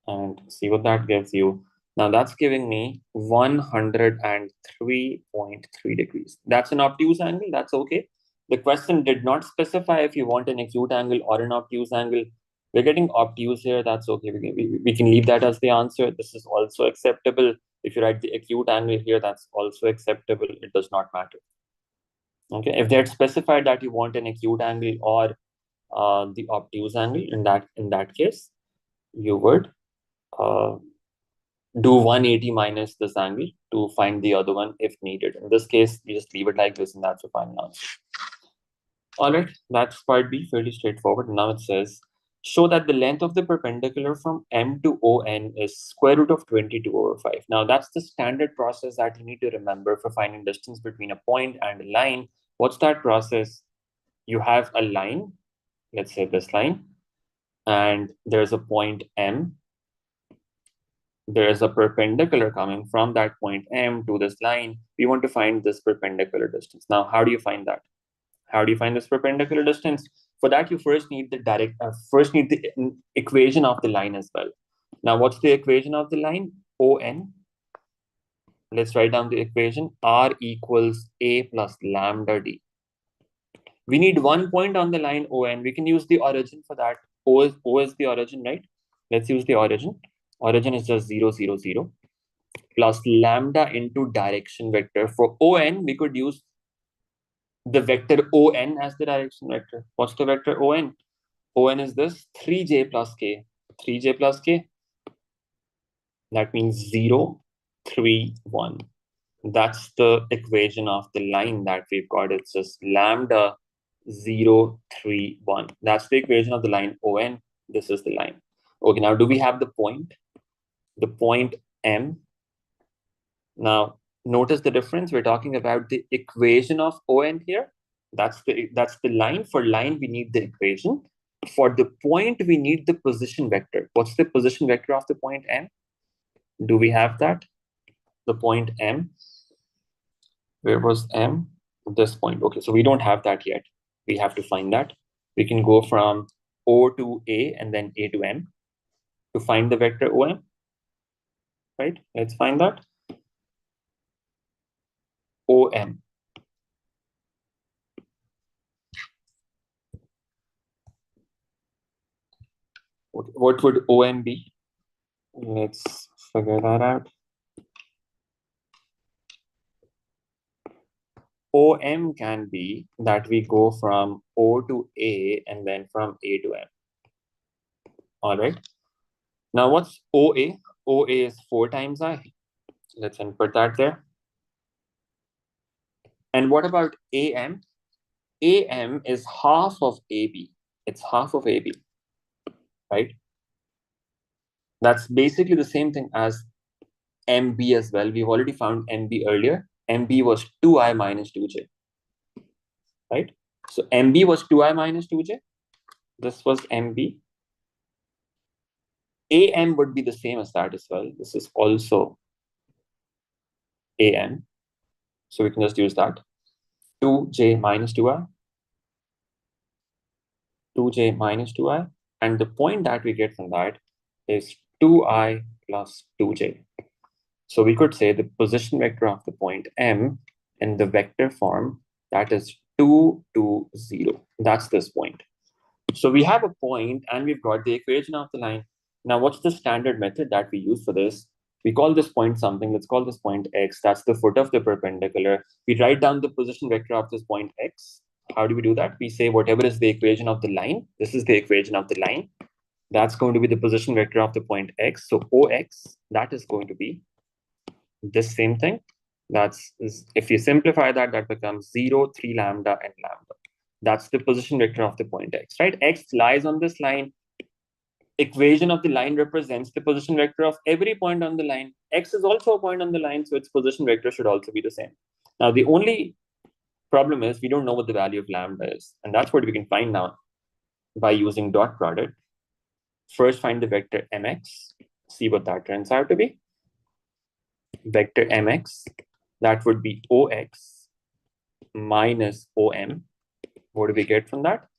Speaker 1: And see what that gives you. Now that's giving me 103.3 degrees. That's an obtuse angle, that's okay. The question did not specify if you want an acute angle or an obtuse angle. We're getting obtuse here, that's okay. We can leave that as the answer. This is also acceptable. If you write the acute angle here, that's also acceptable. It does not matter. Okay, if they had specified that you want an acute angle or the obtuse angle, in that case, you would do 180 minus this angle to find the other one if needed. In this case, you just leave it like this, and that's the final answer. All right, that's part B, fairly straightforward. Now it says, show that the length of the perpendicular from M to ON is square root of 22/5. Now that's the standard process that you need to remember for finding distance between a point and a line. What's that process? You have a line, let's say this line, and there's a point M. There is a perpendicular coming from that point M to this line. We want to find this perpendicular distance. Now, how do you find that? How do you find this perpendicular distance? For that, you first need the equation of the line as well. Now, what's the equation of the line? ON. Let's write down the equation. R equals A plus lambda D. We need one point on the line ON. We can use the origin for that. O is the origin, right? Let's use the origin. Origin is just 0, 0, 0 plus lambda into direction vector. For ON, we could use the vector ON as the direction vector. What's the vector ON? ON is this 3j plus k. 3j plus k. That means 0, 3, 1. That's the equation of the line that we've got. It's just lambda 0, 3, 1. That's the equation of the line ON. This is the line. Okay, now do we have the point? The point M. Now, notice the difference. We're talking about the equation of ON here. That's the line. For line, we need the equation. For the point, we need the position vector. What's the position vector of the point M? Do we have that? The point M. Where was M? This point. Okay, so we don't have that yet. We have to find that. We can go from O to A and then A to M to find the vector OM. Right? Let's find that. OM. What would OM be? Let's figure that out. OM can be that we go from O to A and then from A to M. All right. Now what's OA? OA is 4 times I. Let's input that there. And what about AM? AM is half of AB. It's half of AB, right? That's basically the same thing as MB as well. We've already found MB earlier. MB was 2I minus 2J, right? So MB was 2I minus 2J. This was MB. AM would be the same as that as well. This is also AM. So we can just use that. 2J minus 2I. 2J minus 2I. And the point that we get from that is 2I plus 2J. So we could say the position vector of the point M in the vector form, that is 2, 2, 0. That's this point. So we have a point and we've got the equation of the line. Now, what's the standard method that we use for this? We call this point something. Let's call this point X. That's the foot of the perpendicular. We write down the position vector of this point X. How do we do that? We say whatever is the equation of the line. This is the equation of the line. That's going to be the position vector of the point X. So OX, that is going to be this same thing. That's, if you simplify that, that becomes 0, 3 lambda and lambda. That's the position vector of the point X, right? X lies on this line. Equation of the line represents the position vector of every point on the line. X is also a point on the line, so its position vector should also be the same. Now, the only problem is we don't know what the value of lambda is. And that's what we can find now by using dot product. First, find the vector mx, see what that turns out to be. Vector mx, that would be ox minus om. What do we get from that?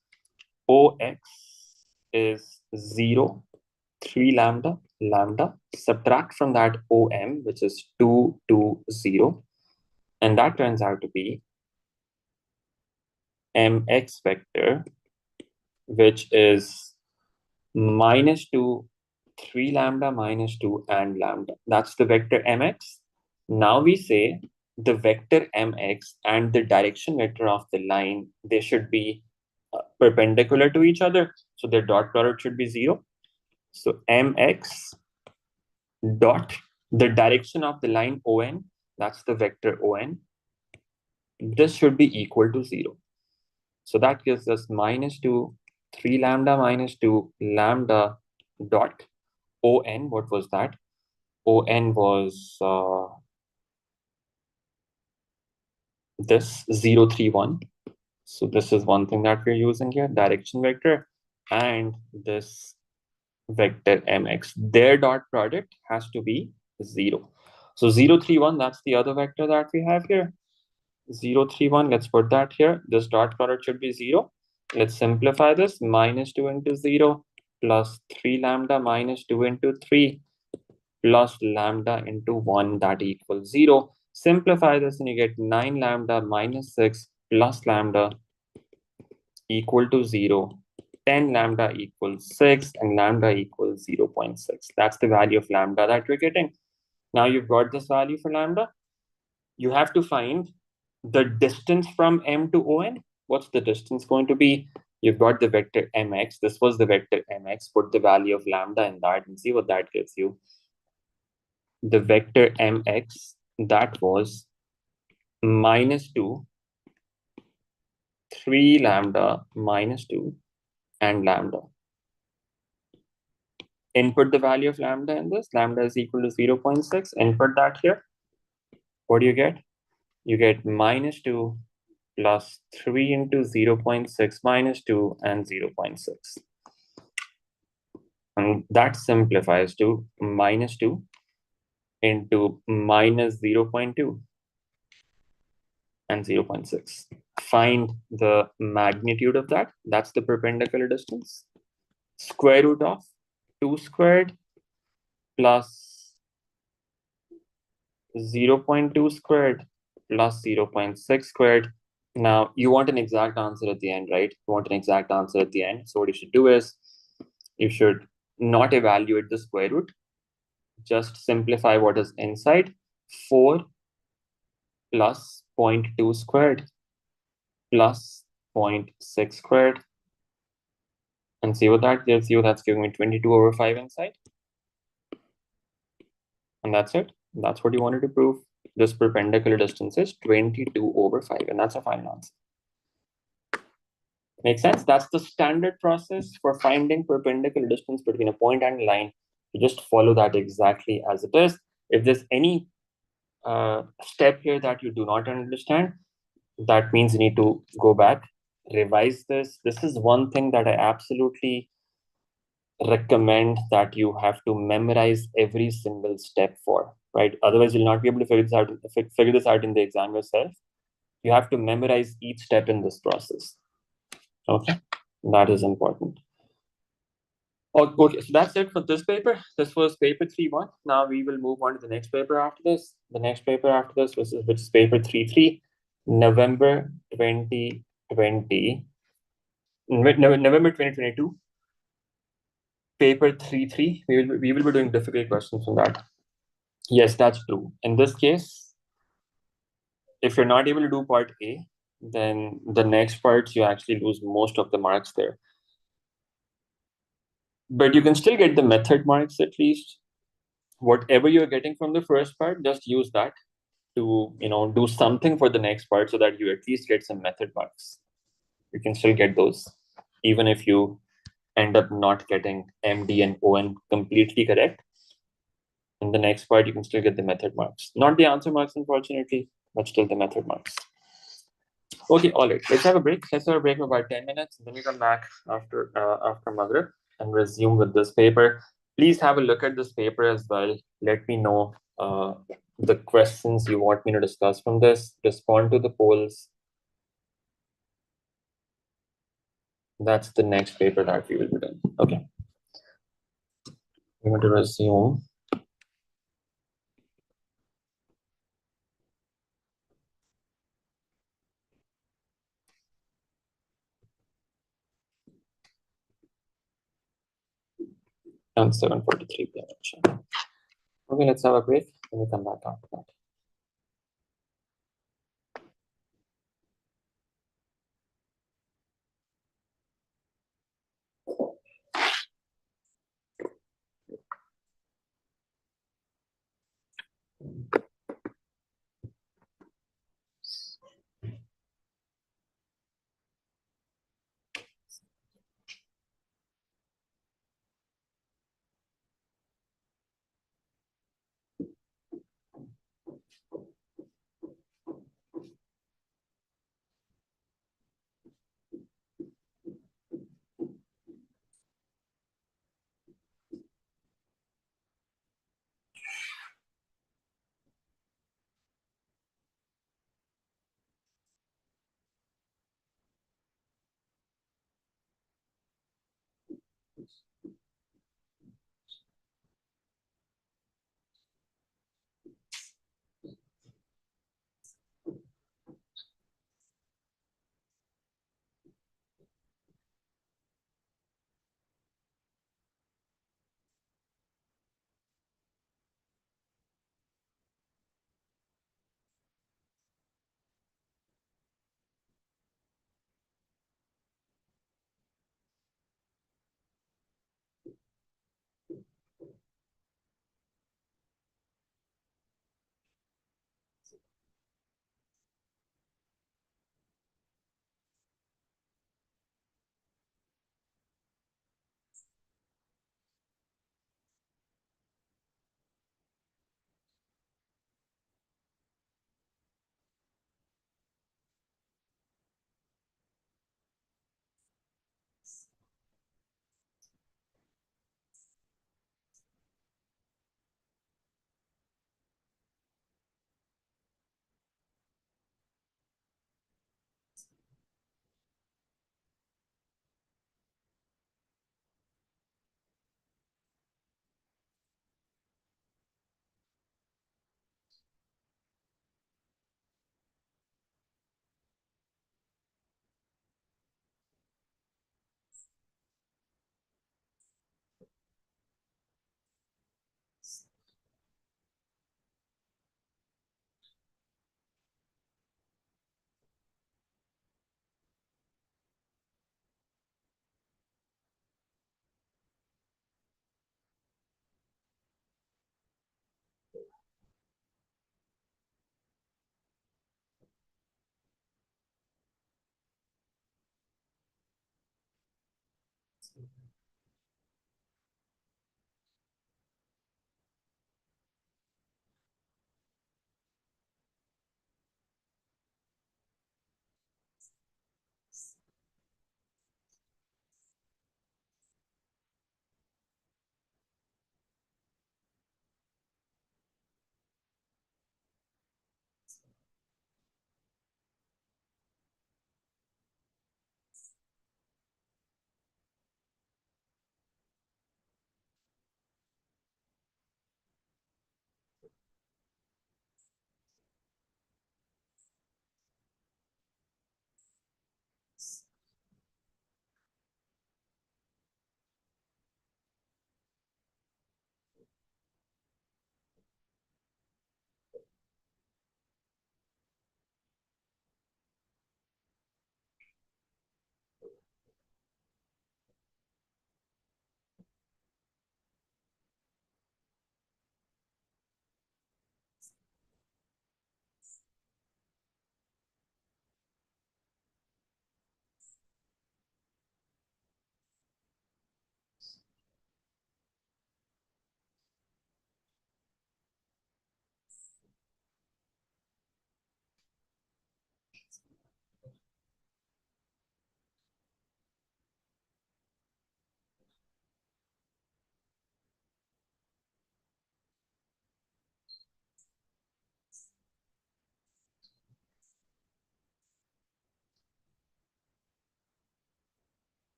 Speaker 1: Ox is 0, 3 lambda, lambda. Subtract from that om, which is 2, 2, 0. And that turns out to be mx vector, which is minus 2, 3 lambda, minus 2, and lambda. That's the vector mx. Now we say the vector mx and the direction vector of the line, they should be perpendicular to each other. So their dot product should be 0. So mx dot the direction of the line on, that's the vector on. This should be equal to 0. So that gives us minus 2, 3 lambda minus 2 lambda dot on. What was that? On was this 0, 3, 1. So this is one thing that we're using here, direction vector, and this vector mx. Their dot product has to be 0. So 0, 3, 1, that's the other vector that we have here. 0, 3, 1, let's put that here. This dot product should be 0. Let's simplify this. Minus 2 into 0 plus 3 lambda minus 2 into 3 plus lambda into 1, that equals 0. Simplify this and you get 9 lambda minus 6 plus lambda equal to 0. 10 lambda equals 6 and lambda equals 0.6. That's the value of lambda that we're getting. Now you've got this value for lambda. You have to find the distance from M to ON. What's the distance going to be? You've got the vector mx. This was the vector mx. Put the value of lambda in that and see what that gives you. The vector mx, that was minus 2, 3 lambda minus 2, and lambda. Input the value of lambda in this. Lambda is equal to 0.6. Input that here. What do you get? You get minus 2 plus 3 into 0.6 minus 2 and 0.6. And that simplifies to minus 2 into minus 0.2 and 0.6. Find the magnitude of that. That's the perpendicular distance. Square root of 2 squared plus 0.2 squared plus 0.6 squared. Now, you want an exact answer at the end, right? You want an exact answer at the end. So what you should do is, you should not evaluate the square root. Just simplify what is inside. 4 plus 0.2 squared plus 0.6 squared. And see what that gives you. That's giving me 22/5 inside. And that's it. That's what you wanted to prove. This perpendicular distance is 22/5. And that's a final answer. Make sense? That's the standard process for finding perpendicular distance between a point and a line. You just follow that exactly as it is. If there's any step here that you do not understand, that means you need to go back, revise this. This is one thing that I absolutely recommend that you have to memorize every single step for, right? Otherwise, you'll not be able to figure this out in the exam yourself. You have to memorize each step in this process. Okay, that is important. Okay, so that's it for this paper. This was paper 3.1. Now we will move on to the next paper after this. The next paper after this, which is paper 3.3, November 2020, November 2022. Paper 3.3, we will be doing difficult questions from that. Yes, that's true. In this case, if you're not able to do part A, then the next parts you actually lose most of the marks there. But you can still get the method marks at least. Whatever you're getting from the first part, just use that to do something for the next part so that you at least get some method marks. You can still get those, even if you end up not getting MD and ON completely correct. In the next part, you can still get the method marks. Not the answer marks, unfortunately, but still the method marks. Okay, all right. Let's have a break. Let's have a break for about 10 minutes. Then we come back after Maghrib and resume with this paper. Please have a look at this paper as well. Let me know the questions you want me to discuss from this. Respond to the polls. That's the next paper that we will be doing. Okay. We're going to resume. On 7:43 p.m. Okay, let's have a break. Then we come back after that.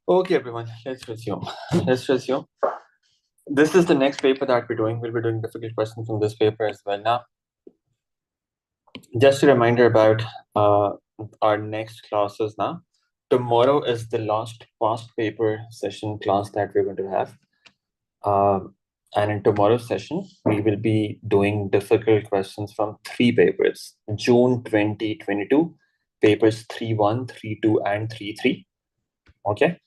Speaker 1: Okay, everyone, let's resume. Let's resume. This is the next paper that we're doing. We'll be doing difficult questions from this paper as well. Now, just a reminder about our next classes now. Tomorrow is the last past paper session class that we're going to have. And in tomorrow's session, we will be doing difficult questions from 3 papers. June 2022, papers 3.1, 3.2, and 3.3. Okay.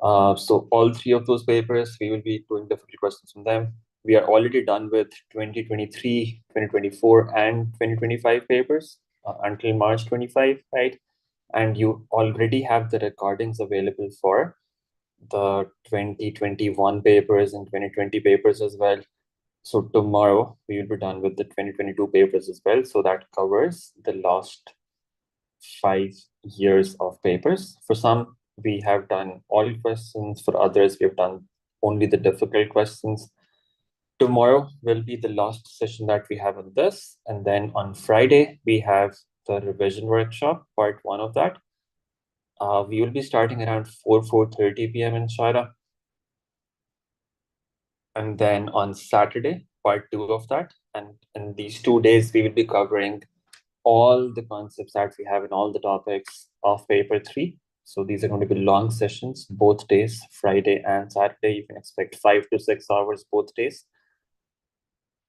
Speaker 1: So all 3 of those papers, we will be doing difficult questions from them. We are already done with 2023, 2024, and 2025 papers until March 25, right? And you already have the recordings available for the 2021 papers and 2020 papers as well. So tomorrow we will be done with the 2022 papers as well. So that covers the last 5 years of papers. For some, we have done all questions. For others, we have done only the difficult questions. Tomorrow will be the last session that we have on this. And then on Friday, we have the revision workshop, part 1 of that. We will be starting around 4:30 p.m. inshallah. And then on Saturday, part 2 of that. And in these 2 days, we will be covering all the concepts that we have in all the topics of paper 3. So these are going to be long sessions, both days, Friday and Saturday. You can expect 5 to 6 hours both days,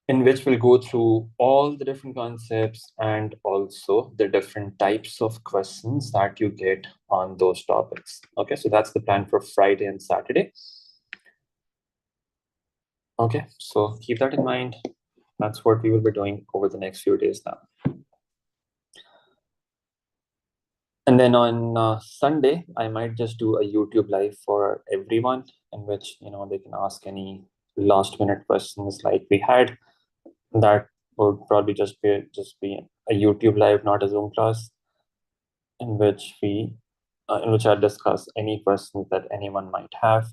Speaker 1: in which we'll go through all the different concepts and also the different types of questions that you get on those topics. Okay, so that's the plan for Friday and Saturday. Okay, so keep that in mind. That's what we will be doing over the next few days now. And then on Sunday, I might just do a YouTube live for everyone, in which they can ask any last-minute questions like we had. That would probably just be a YouTube live, not a Zoom class, in which I'll discuss any questions that anyone might have.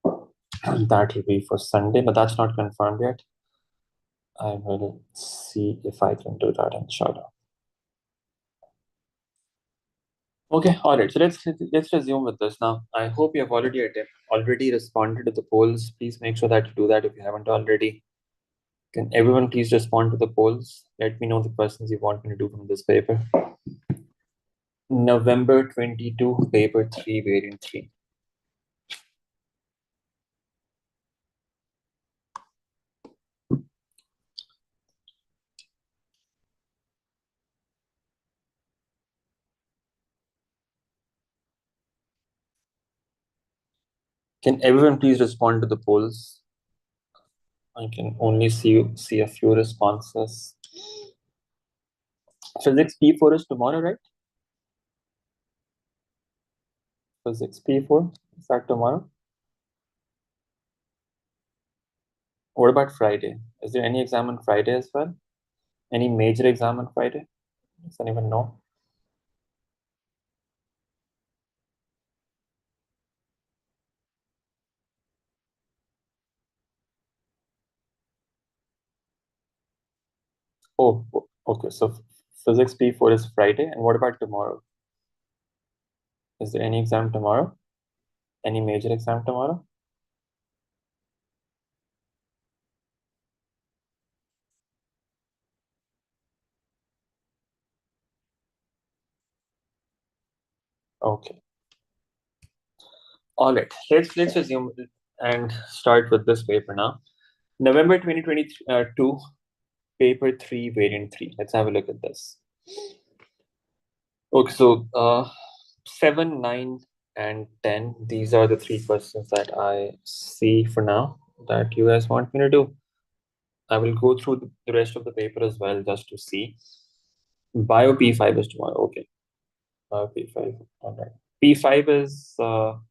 Speaker 1: That will be for Sunday, but that's not confirmed yet. I will see if I can do that, inshallah. Okay, all right. So let's resume with this now. I hope you have already responded to the polls. Please make sure that you do that if you haven't already. Can everyone please respond to the polls? Let me know the questions you want me to do from this paper. November 22, paper 3, variant 3. Can everyone please respond to the polls? I can only see a few responses. Physics P4 is tomorrow, right? Physics P4, is that tomorrow? What about Friday? Is there any exam on Friday as well? Any major exam on Friday? Does anyone know? Oh, okay. So Physics P4 is Friday. And what about tomorrow? Is there any exam tomorrow? Any major exam tomorrow? Okay. All right. Let's resume and start with this paper now. November 2022, paper 3, variant 3. Let's have a look at this. Okay, so 7, 9, and 10. These are the 3 questions that I see for now that you guys want me to do. I will go through the rest of the paper as well just to see. Bio P5 is tomorrow. Okay. Bio P5. All right. P5 is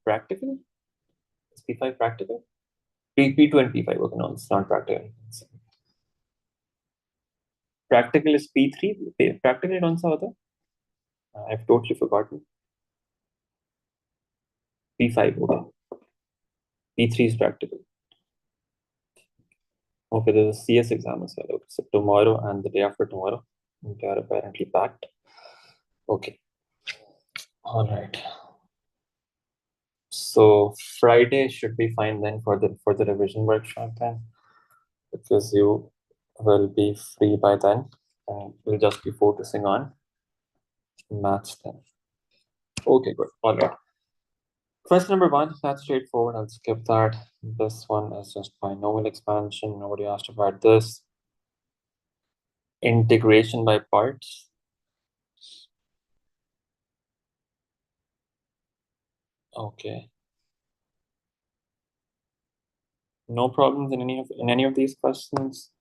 Speaker 1: practical? Is P5 practical? P2 and P5. Okay, no, it's not practical. Practical is P3. Practical कौन सा होता है? I've totally forgotten. P5. Okay. P3 is practical. Okay, there's a CS exam as well. Okay, so tomorrow and the day after tomorrow, they are apparently packed. Okay. All right. So Friday should be fine then for the revision workshop then, because you will be free by then and we'll just be focusing on maths then. Okay, good. All right. Question number 1, that's straightforward. I'll skip that. This one is just binomial expansion. Nobody asked about this. Integration by parts. Okay. No problems in any of these questions.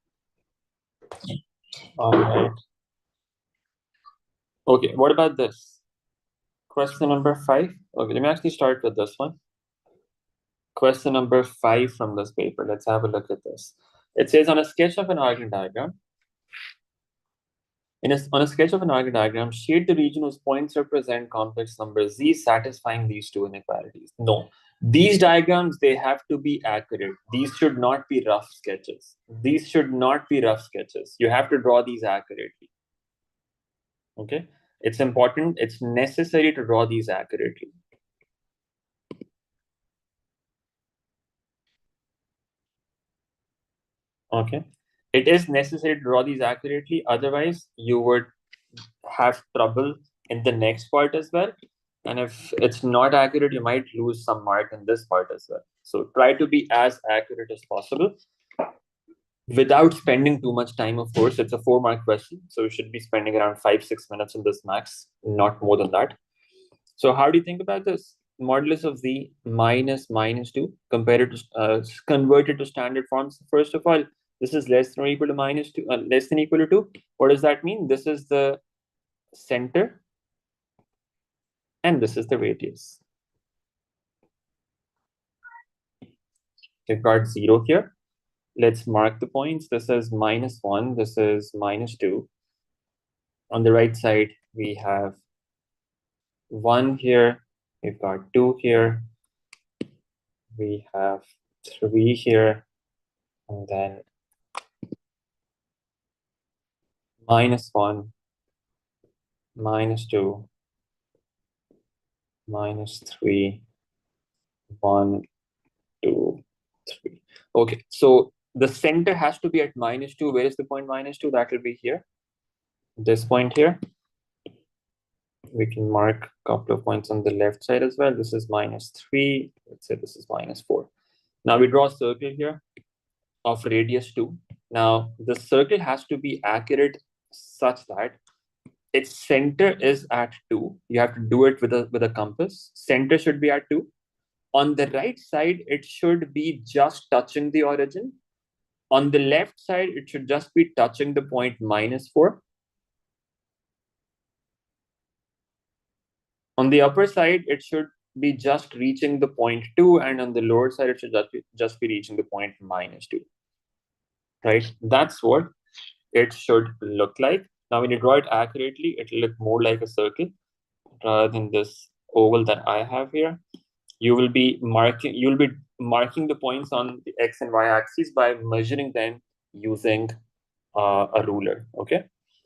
Speaker 1: All right. Okay, what about this? Question number 5. Okay, let me actually start with this one. Question number 5 from this paper. Let's have a look at this. It says on a sketch of an organ diagram. On a sketch of an organ diagram, shade the region whose points represent complex numbers z satisfying these two inequalities. No, these diagrams, they have to be accurate. These should not be rough sketches. These should not be rough sketches. You have to draw these accurately. Okay, it's important. It's necessary to draw these accurately. Okay, it is necessary to draw these accurately. Otherwise, you would have trouble in the next part as well. And if it's not accurate, you might lose some mark in this part as well. So try to be as accurate as possible without spending too much time. Of course, it's a 4-mark question, so you should be spending around 5-6 minutes in this max, not more than that. So how do you think about this? Modulus of z minus -2 compared to converted to standard forms. First of all, this is less than or equal to -2, less than equal to 2. What does that mean? This is the center and this is the radius. We've got 0 here. Let's mark the points. This is -1. This is -2. On the right side, we have 1 here. We've got 2 here. We have 3 here. And then -1, -2, -3, 1, 2, 3. Okay, so the center has to be at -2. Where is the point -2? That will be here. This point here. We can mark a couple of points on the left side as well. This is -3. Let's say this is -4. Now we draw a circle here of radius 2. Now the circle has to be accurate such that its center is at 2. You have to do it with a compass. Center should be at 2. On the right side, it should be just touching the origin. On the left side, it should just be touching the point -4. On the upper side, it should be just reaching the point 2, and on the lower side, it should just be reaching the point -2. Right? That's what it should look like. Now, when you draw it accurately, it will look more like a circle rather than this oval that I have here. You'll be marking the points on the x and y axes by measuring them using a ruler. Okay,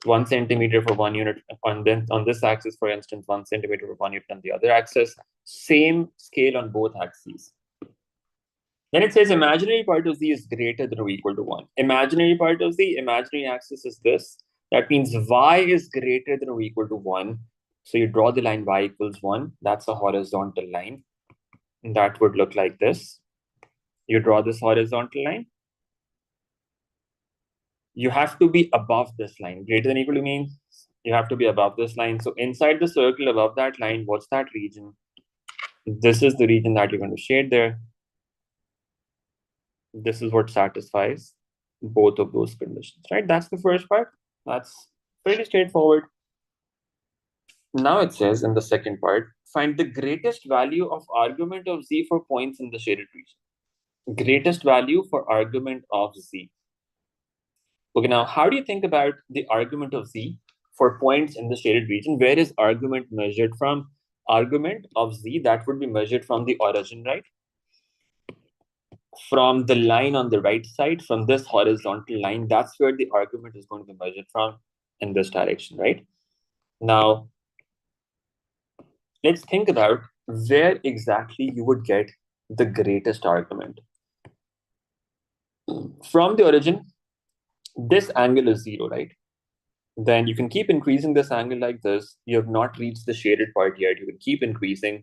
Speaker 1: 1 centimeter for 1 unit on this axis, for instance, 1 centimeter for 1 unit on the other axis. Same scale on both axes. Then it says imaginary part of z is greater than or equal to 1. Imaginary part of z, imaginary axis is this. That means y is greater than or equal to 1. So you draw the line y equals 1. That's a horizontal line. And that would look like this. You draw this horizontal line. You have to be above this line. Greater than or equal to means you have to be above this line. So inside the circle above that line, what's that region? This is the region that you're going to shade there. This is what satisfies both of those conditions, right? That's the first part. That's pretty straightforward. Now it says in the second part, find the greatest value of argument of z for points in the shaded region. Greatest value for argument of z. Okay, now how do you think about the argument of z for points in the shaded region? Where is argument measured from? Argument of z, that would be measured from the origin, right? from the line on the right side, from this horizontal line, that's where the argument is going to be measured from in this direction, right? Now, let's think about where exactly you would get the greatest argument. From the origin, this angle is 0, right? Then you can keep increasing this angle like this. You have not reached the shaded part yet. You can keep increasing.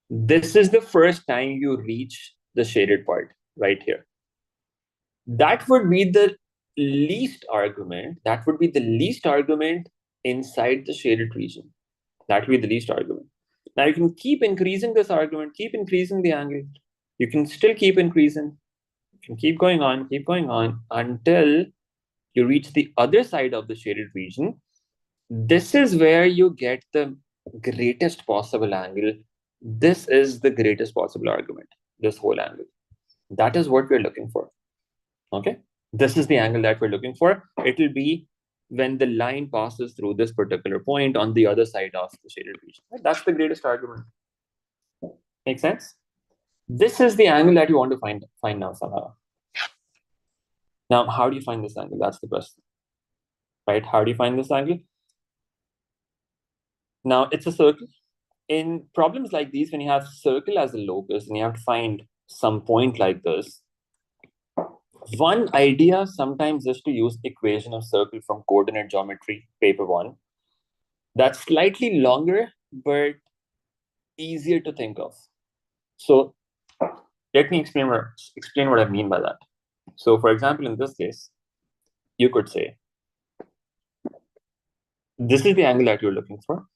Speaker 1: This is the first time you reach the shaded part right here. That would be the least argument. That would be the least argument inside the shaded region. That would be the least argument. Now you can keep increasing this argument, keep increasing the angle. You can still keep increasing. You can keep going on until you reach the other side of the shaded region. This is where you get the greatest possible angle. This is the greatest possible argument, this whole angle. That is what we're looking for. Okay, this is the angle that we're looking for. It will be when the line passes through this particular point on the other side of the shaded region. That's the greatest argument. Make sense? This is the angle that you want to find now somehow. Now, how do you find this angle? That's the question, right? How do you find this angle? Now, it's a circle. In problems like these, when you have circle as a locus and you have to find some point like this, one idea sometimes is to use equation of circle from coordinate geometry, paper 1. That's slightly longer, but easier to think of. So let me explain what I mean by that. So for example, in this case, you could say, this is the angle that you're looking for.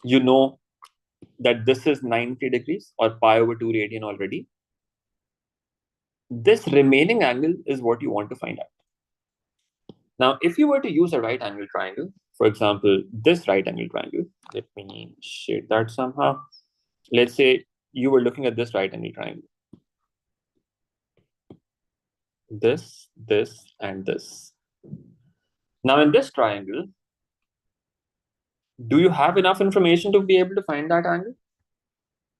Speaker 1: You know that this is 90 degrees or pi/2 radian already. This remaining angle is what you want to find out. Now, if you were to use a right angle triangle, for example, this right angle triangle, let me shade that somehow. Let's say you were looking at this right angle triangle. This, and this. Now, in this triangle, do you have enough information to be able to find that angle?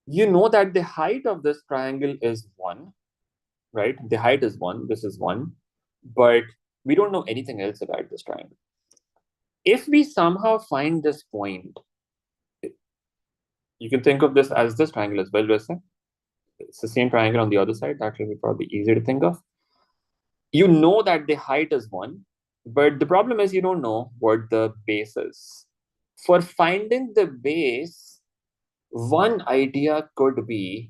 Speaker 1: You know that the height of this triangle is 1, right? The height is 1, this is 1, but we don't know anything else about this triangle. If we somehow find this point, you can think of this as this triangle as well, Rasa. It's the same triangle on the other side. That will be probably easier to think of. You know that the height is 1, but the problem is you don't know what the base is. For finding the base, one idea could be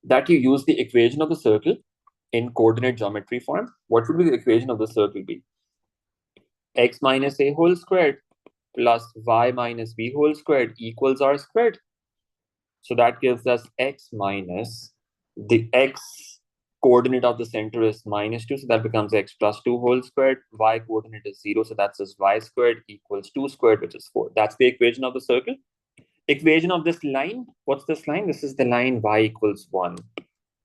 Speaker 1: that you use the equation of the circle in coordinate geometry form. What would be the equation of the circle be? X minus a whole squared plus y minus b whole squared equals r squared. So that gives us x minus the x coordinate of the center is -2, so that becomes x plus 2 whole squared. Y coordinate is 0, so that's just y squared equals 2 squared, which is 4. That's the equation of the circle. Equation of this line, what's this line? This is the line y equals 1.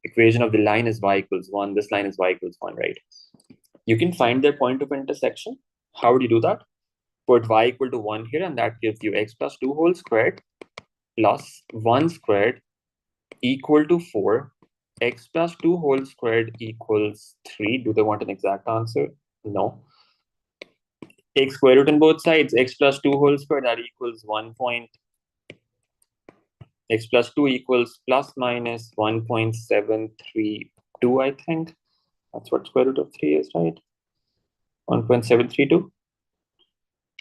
Speaker 1: Equation of the line is y equals 1. This line is y equals 1, right? You can find their point of intersection. How would you do that? Put y equal to 1 here, and that gives you x plus 2 whole squared plus 1 squared equal to 4. X plus 2 whole squared equals 3. Do they want an exact answer? No. Take square root on both sides. X plus 2 whole squared, that equals 1. X plus 2 equals plus minus 1.732, I think. That's what square root of 3 is, right? 1.732.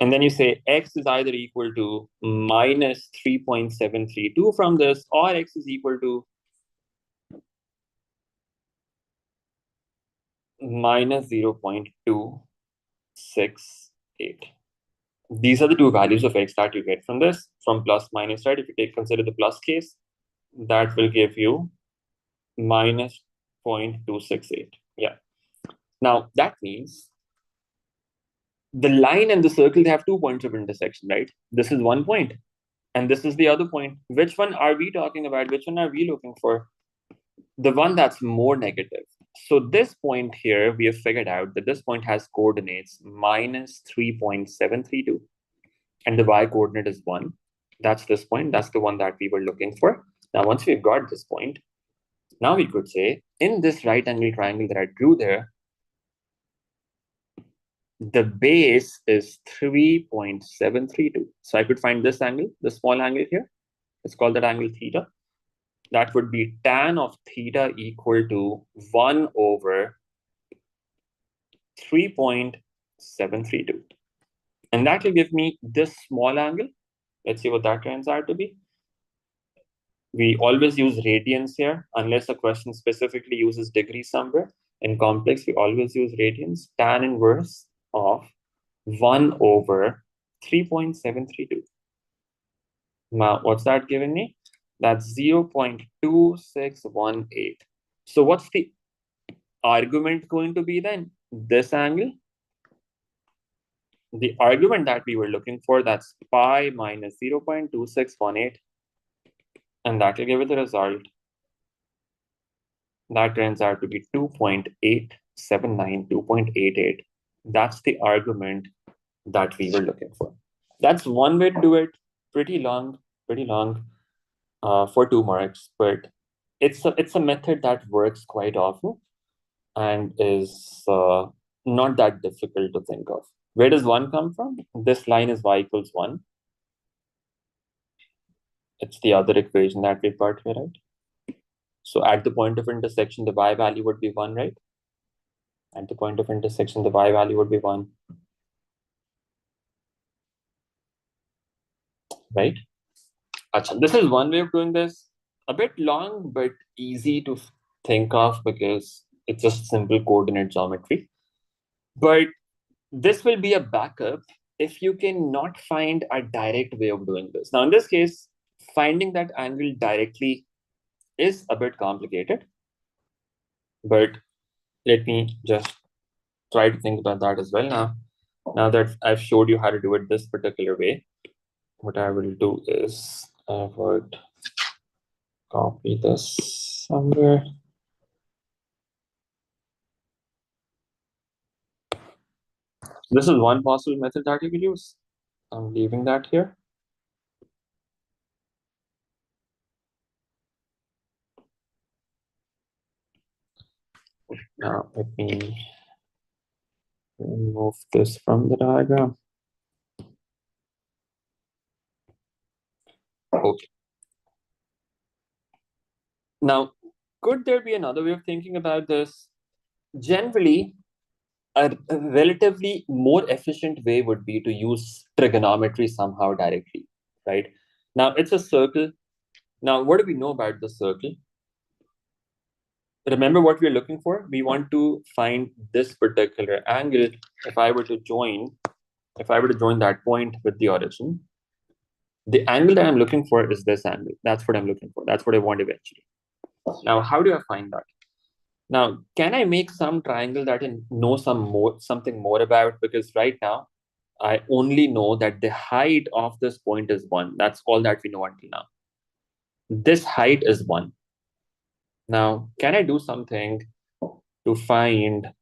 Speaker 1: And then you say x is either equal to minus 3.732 from this, or x is equal to minus 0.268. These are the two values of x that you get from this, from plus minus, right? If you consider the plus case, that will give you minus 0.268. Yeah. Now, that means the line and the circle, they have 2 points of intersection, right? This is 1 point, and this is the other point. Which one are we talking about? Which one are we looking for? The one that's more negative. So this point here, we have figured out that this point has coordinates minus 3.732, and the y coordinate is 1. That's this point. That's the one that we were looking for. Now, once we've got this point, Now we could say, in this right angle triangle that I drew there, the base is 3.732. So I could find this angle, the small angle here. Let's call that angle theta. That would be tan of theta equal to 1 over 3.732. And that will give me this small angle. Let's see what that turns out to be. We always use radians here, unless a question specifically uses degrees somewhere. In complex, we always use radians. Tan inverse of 1 over 3.732. Now, what's that giving me? That's 0.2618. So what's the argument going to be then? This angle. The argument that we were looking for, that's pi minus 0.2618. And that will give it the result. That turns out to be 2.879, 2.88. That's the argument that we were looking for. That's one way to do it. Pretty long for 2 marks, but it's a method that works quite often and is not that difficult to think of. Where does 1 come from? This line is y equals 1. It's the other equation that we've got here, right? So at the point of intersection, the y value would be 1, right? At the point of intersection, the y value would be 1. Right? Achha, this is one way of doing this. A bit long, but easy to think of because it's just simple coordinate geometry. But this will be a backup if you cannot find a direct way of doing this. Now, in this case, finding that angle directly is a bit complicated. But let me just try to think about that as well now. Now that I've showed you how to do it this particular way, what I will do is I would copy this somewhere. This is one possible method that you will use. I'm leaving that here. Now let me remove this from the diagram. Okay. Now, could there be another way of thinking about this? Generally, a relatively more efficient way would be to use trigonometry somehow directly, right? Now, it's a circle. Now, what do we know about the circle? Remember what we're looking for? We want to find this particular angle. If I were to join that point with the origin, the angle that I'm looking for is this angle. That's what I'm looking for. That's what I want eventually. Now, how do I find that? Now, can I make some triangle that I know something more about? Because right now, I only know that the height of this point is 1. That's all that we know until now. This height is 1. Now, can I do something to find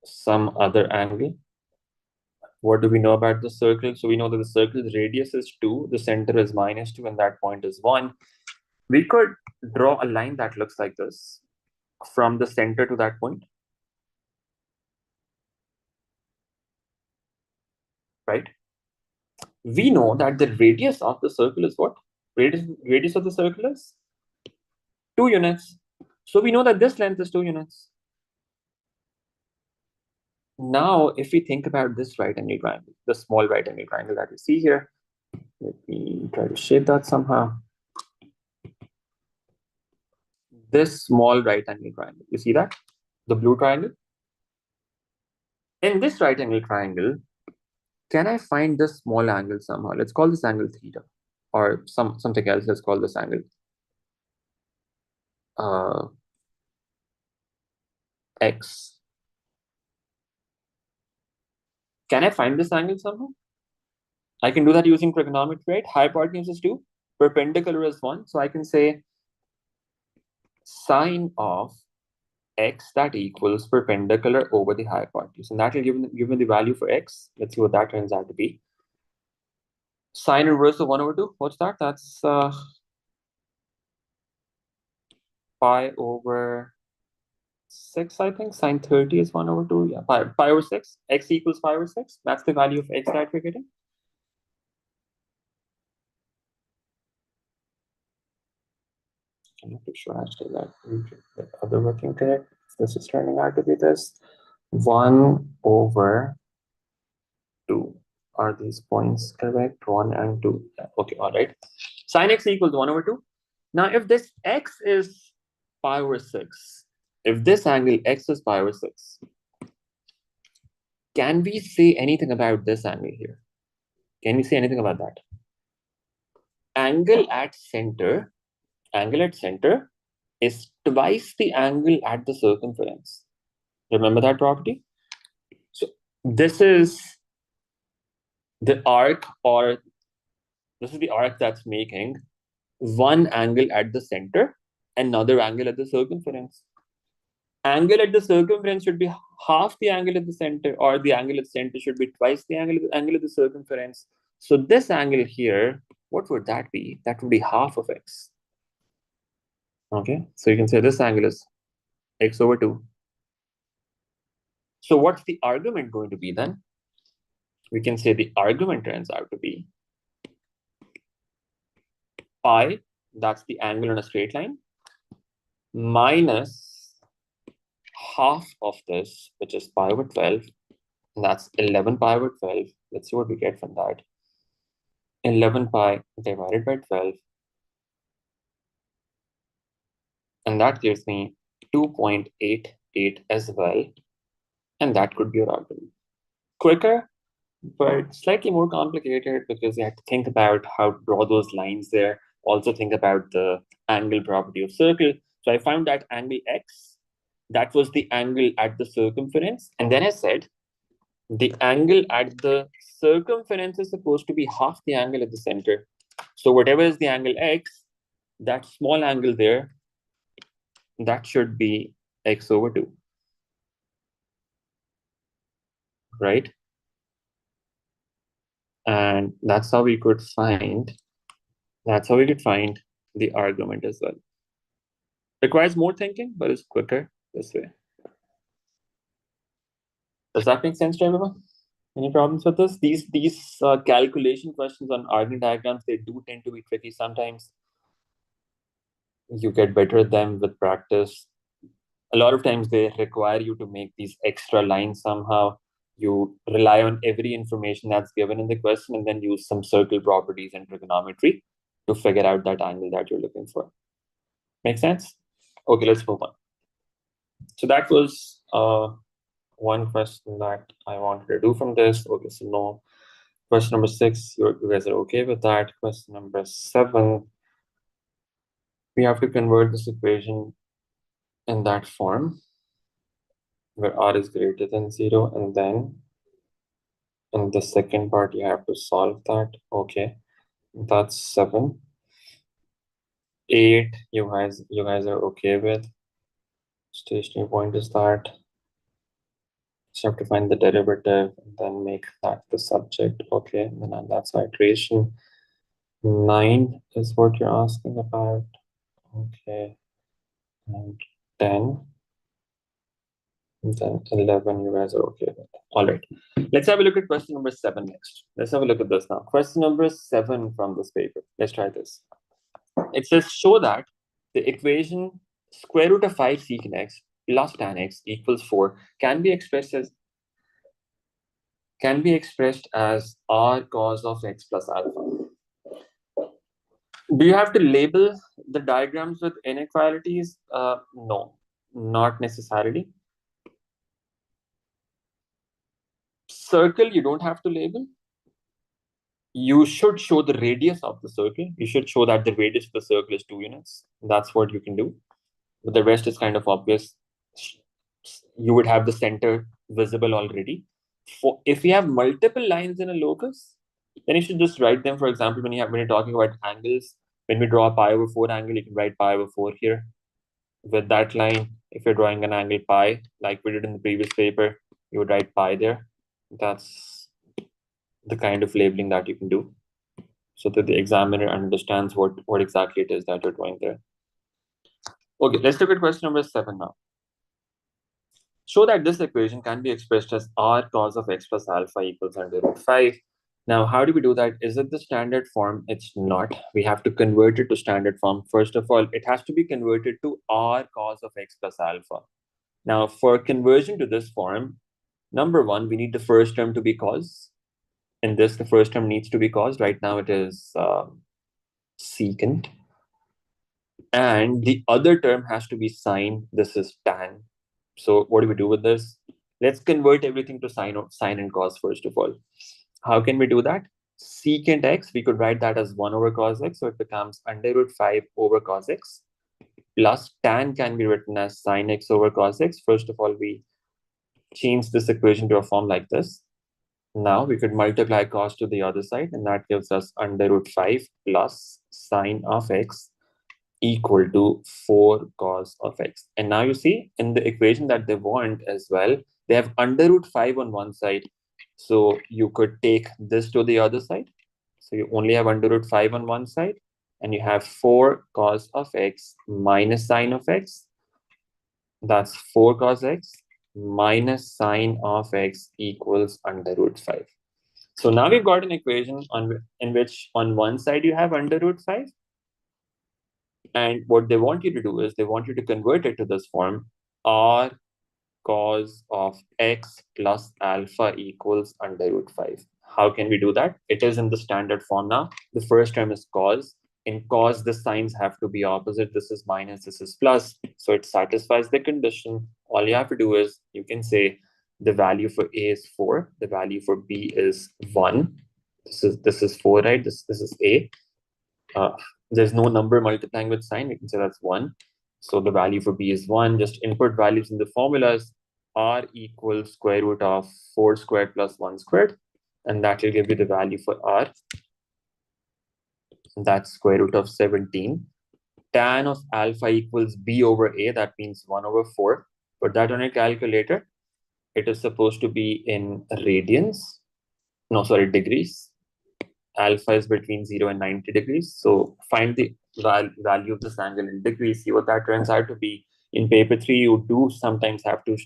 Speaker 1: some other angle? What do we know about the circle? So we know that the circle's radius is 2, the center is -2, and that point is 1. We could draw a line that looks like this from the center to that point. Right? We know that the radius of the circle is what? Radius of the circle is 2 units. So we know that this length is 2 units. Now, if we think about this right angle triangle, the small right angle triangle that you see here, let me try to shape that somehow. This small right angle triangle, you see that? The blue triangle? In this right angle triangle, can I find this small angle somehow? Let's call this angle theta, or something else. Let's call this angle x. Can I find this angle somehow? I can do that using trigonometry, right? Hypotenuse is 2, perpendicular is 1. So I can say sine of x that equals perpendicular over the hypotenuse. And that will give me the value for x. Let's see what that turns out to be. Sine inverse of 1/2. What's that? That's pi over 6, I think. Sine 30 is 1 over 2. Yeah, pi over 6. X equals pi over 6. That's the value of x that we're getting. I'm not too sure actually that the other working correct. This is turning out to be this 1 over 2. Are these points correct? 1 and 2. Yeah. Okay, all right. Sine x equals 1 over 2. Now, if this x is pi over 6, if this angle x is pi over 6, can we say anything about this angle here? Can we say anything about that? Angle at center is twice the angle at the circumference. Remember that property? So this is the arc, or this is the arc that's making one angle at the center, another angle at the circumference. Angle at the circumference should be half the angle at the center, or the angle at the center should be twice the angle at the circumference. So this angle here, what would that be? That would be half of x. Okay, so you can say this angle is x over 2. So what's the argument going to be then? We can say the argument turns out to be pi, that's the angle on a straight line, minus half of this, which is pi over 12, and that's 11 pi over 12. Let's see what we get from that. 11 pi divided by 12, and that gives me 2.88 as well, and that could be your argument. Quicker, but slightly more complicated because you have to think about how to draw those lines there. Also think about the angle property of circle. So I found that angle x, that was the angle at the circumference. And then I said the angle at the circumference is supposed to be half the angle at the center. So whatever is the angle x, that small angle there, that should be x over 2. Right? And that's how we could find the argument as well. Requires more thinking, but it's quicker this way. Does that make sense to everyone? Any problems with this? These calculation questions on argument diagrams, they do tend to be tricky sometimes. You get better at them with practice. A lot of times they require you to make these extra lines somehow. You rely on every information that's given in the question and then use some circle properties and trigonometry to figure out that angle that you're looking for. Make sense? Okay, let's move on. So that was one question that I wanted to do from this. Okay, so no. Question number 6, you guys are okay with that. Question number 7, we have to convert this equation in that form where r is greater than 0, and then in the second part you have to solve that. Okay, that's 7. 8, you guys are okay with. Stationary point is that. Just have to find the derivative and then make that the subject. Okay, and then that's iteration. 9 is what you're asking about. Okay, and 10. And then 11, you guys are okay with it. All right, let's have a look at question number 7 next. Let's have a look at this now. Question number 7 from this paper. Let's try this. It says, show that the equation square root of 5 secant x plus tan x equals 4 can be expressed as r cos of x plus alpha. Do you have to label the diagrams with inequalities? No, not necessarily. Circle, you don't have to label. You should show the radius of the circle. You should show that the radius of the circle is 2 units. That's what you can do. But the rest is kind of obvious. You would have the center visible already. If you have multiple lines in a locus, then you should just write them. For example, when you're talking about angles, when we draw a pi over 4 angle, you can write pi over 4 here. With that line, if you're drawing an angle pi, like we did in the previous paper, you would write pi there. That's the kind of labeling that you can do so that the examiner understands what exactly it is that you're drawing there. Okay, let's look at question number 7 now. Show that this equation can be expressed as r cos of x plus alpha equals under root 5. Now, how do we do that? Is it the standard form? It's not. We have to convert it to standard form. First of all, it has to be converted to r cos of x plus alpha. Now, for conversion to this form, number one, we need the first term to be cos. In this, the first term needs to be cos. Right now, it is secant. And the other term has to be sine. This is tan. So what do we do with this? Let's convert everything to sine and cos first of all. How can we do that? Secant x, we could write that as 1 over cos x. So it becomes under root 5 over cos x. Plus tan can be written as sine x over cos x. First of all, we change this equation to a form like this. Now we could multiply cos to the other side, and that gives us under root 5 plus sine of x equal to 4 cos of x. And now you see in the equation that they want as well, they have under root 5 on one side. So you could take this to the other side. So you only have under root 5 on one side, and you have 4 cos of x minus sine of x. That's 4 cos x minus sine of x equals under root 5. So now we've got an equation in which on one side you have under root 5. And what they want you to do is they want you to convert it to this form, r cos of x plus alpha equals under root 5. How can we do that? It is in the standard form now. The first term is cos. In cos, the signs have to be opposite. This is minus, this is plus. So it satisfies the condition. All you have to do is you can say the value for A is 4. The value for B is 1. This is 4, right? This is A. There's no number multiplying with sign. We can say that's 1. So the value for B is 1. Just input values in the formulas. R equals square root of 4 squared plus 1 squared. And that will give you the value for R. That's square root of 17. Tan of alpha equals B over A. That means 1 over 4. Put that on your calculator. It is supposed to be in radians. No, sorry, degrees. Alpha is between 0 and 90 degrees. So find the value of this angle in degrees, see what that turns out to be. In paper 3, you do sometimes have to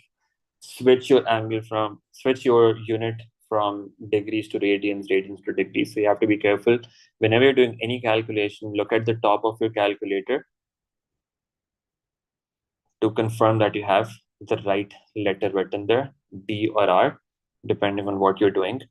Speaker 1: switch your unit from degrees to radians to degrees. So you have to be careful. Whenever you're doing any calculation, look at the top of your calculator to confirm that you have the right letter written there, D or R, depending on what you're doing.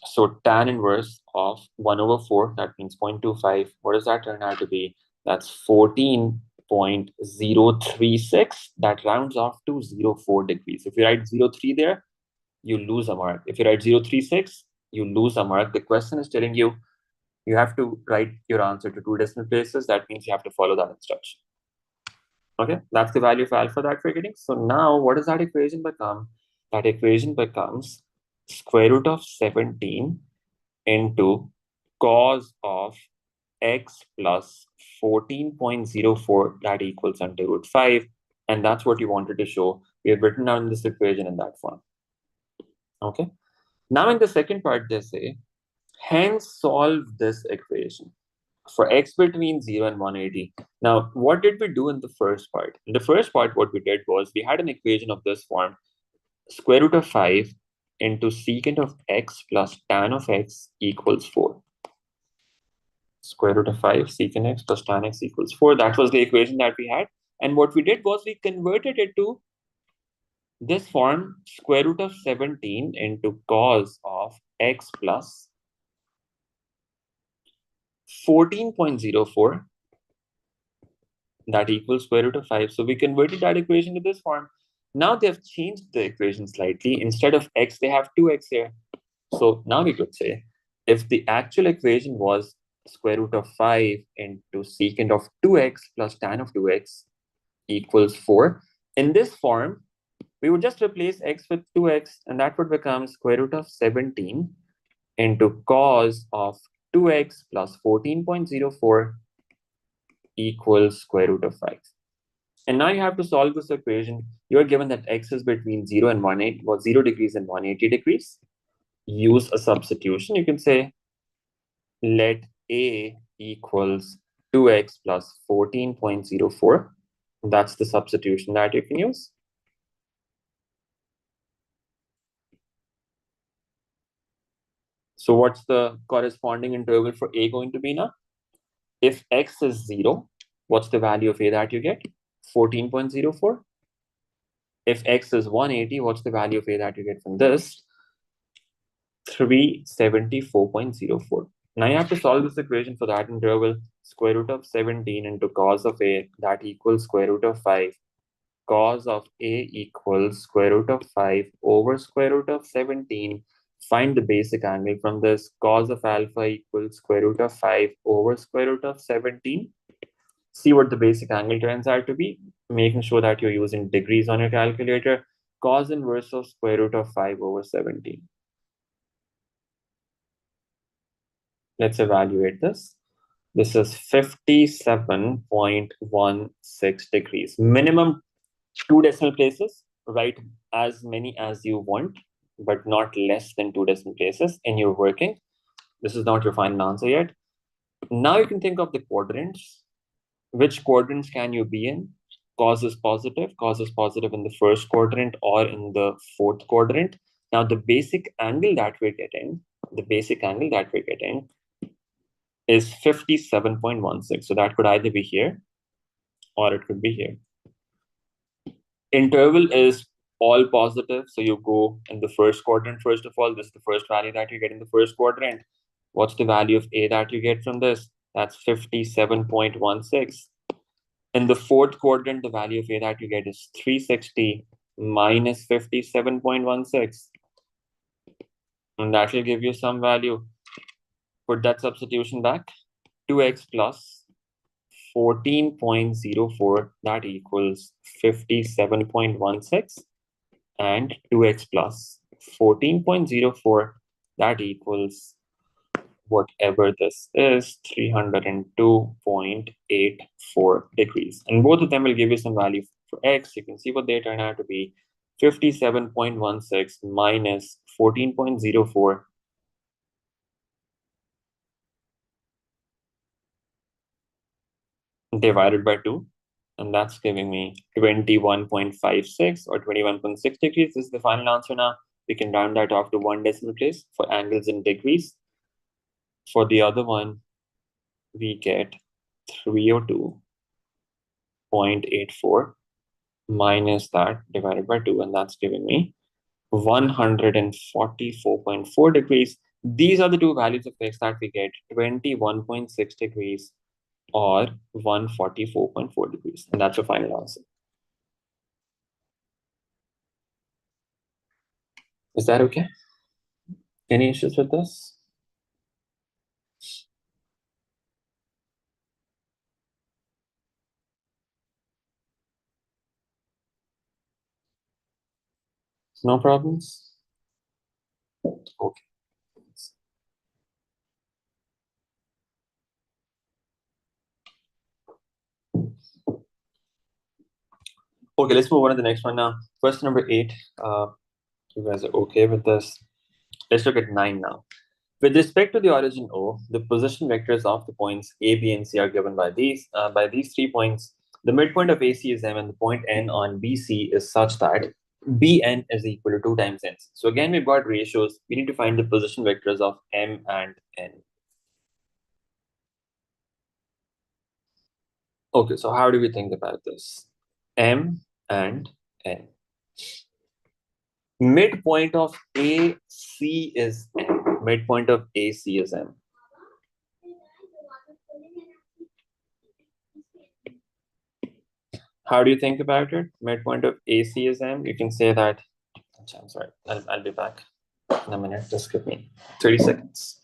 Speaker 1: So tan inverse of 1 over 4, that means 0.25. What does that turn out to be? That's 14.036. That rounds off to 0.4 degrees. If you write 0.3 there, you lose a mark. If you write 0.36, you lose a mark. The question is telling you, you have to write your answer to 2 decimal places. That means you have to follow that instruction. Okay, that's the value of alpha that we're getting. So now what does that equation become? That equation becomes square root of 17 into cos of x plus 14.04, that equals under root 5. And that's what you wanted to show. We have written down this equation in that form. Okay. Now in the second part, they say, hence solve this equation for x between 0 and 180. Now, what did we do in the first part? In the first part, what we did was we had an equation of this form, square root of 5 into secant of x plus tan of x equals 4. Square root of 5 secant x plus tan x equals 4. That was the equation that we had. And what we did was we converted it to this form, square root of 17 into cos of x plus 14.04. That equals square root of 5. So we converted that equation to this form. Now they have changed the equation slightly. Instead of x, they have 2x here. So now we could say, if the actual equation was square root of 5 into secant of 2x plus tan of 2x equals 4, in this form, we would just replace x with 2x, and that would become square root of 17 into cos of 2x plus 14.04 equals square root of 5. And now you have to solve this equation. You are given that x is between 0 and 180, well, 0 degrees and 180 degrees. Use a substitution. You can say, let A equals 2x plus 14.04. That's the substitution that you can use. So what's the corresponding interval for A going to be now? If X is 0, what's the value of A that you get? 14.04. If X is 180, what's the value of A that you get from this? 374.04. Now you have to solve this equation for that interval. Square root of 17 into cos of A, that equals square root of 5. Cos of A equals square root of 5 over square root of 17. Find the basic angle from this. Cos of alpha equals square root of 5 over square root of 17. See what the basic angle turns out to be, making sure that you're using degrees on your calculator. Cos inverse of square root of 5 over 17. Let's evaluate this. This is 57.16 degrees. Minimum 2 decimal places, write as many as you want, but not less than 2 decimal places in your working. This is not your final answer yet. Now you can think of the quadrants. Which quadrants can you be in? Cos is positive in the first quadrant or in the fourth quadrant. Now the basic angle that we're getting, is 57.16. So that could either be here or it could be here. Interval is all positive. So you go in the first quadrant. First of all, this is the first value that you get in the first quadrant. What's the value of A that you get from this? That's 57.16. In the fourth quadrant, the value of A that you get is 360 minus 57.16. And that will give you some value. Put that substitution back. 2x plus 14.04, that equals 57.16. And 2x plus 14.04, that equals whatever this is, 302.84 degrees. And both of them will give you some value for X. You can see what they turn out to be. 57.16 minus 14.04 divided by 2. And that's giving me 21.56 or 21.6 degrees. This is the final answer now. We can round that off to 1 decimal place for angles in degrees. For the other one, we get 302.84 minus that divided by 2, and that's giving me 144.4 degrees. These are the two values of X that we get, 21.6 degrees or 144.4 degrees. And that's your final answer. Is that okay? Any issues with this? No problems? Okay. Okay, let's move on to the next one now. Question number 8. You guys are okay with this? Let's look at 9 now. With respect to the origin O, the position vectors of the points A, B, and C are given by these 3 points. The midpoint of AC is M, and the point N on BC is such that BN is equal to 2 times N. So again, we've got ratios. We need to find the position vectors of M and N. Okay, so how do we think about this? M and N. Midpoint of AC is M. Midpoint of AC is M. How do you think about it? Midpoint of AC is M. You can say that. I'm sorry. I'll be back in a minute. Just give me 30 seconds.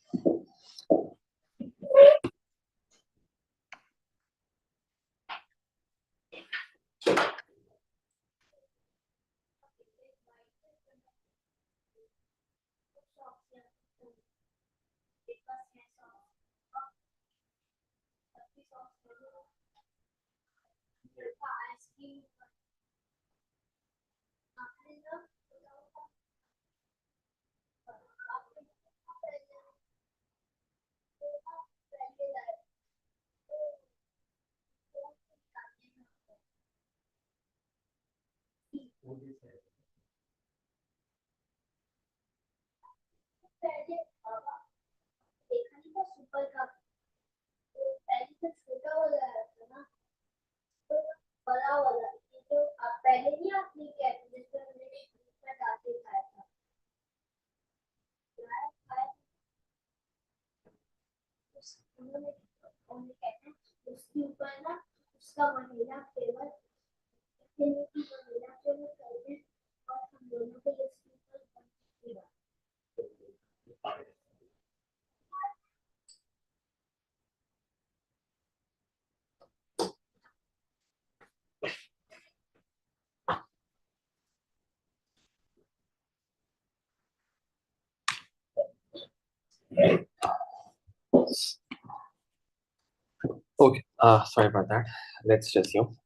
Speaker 1: Okay, sorry about that. Let's resume.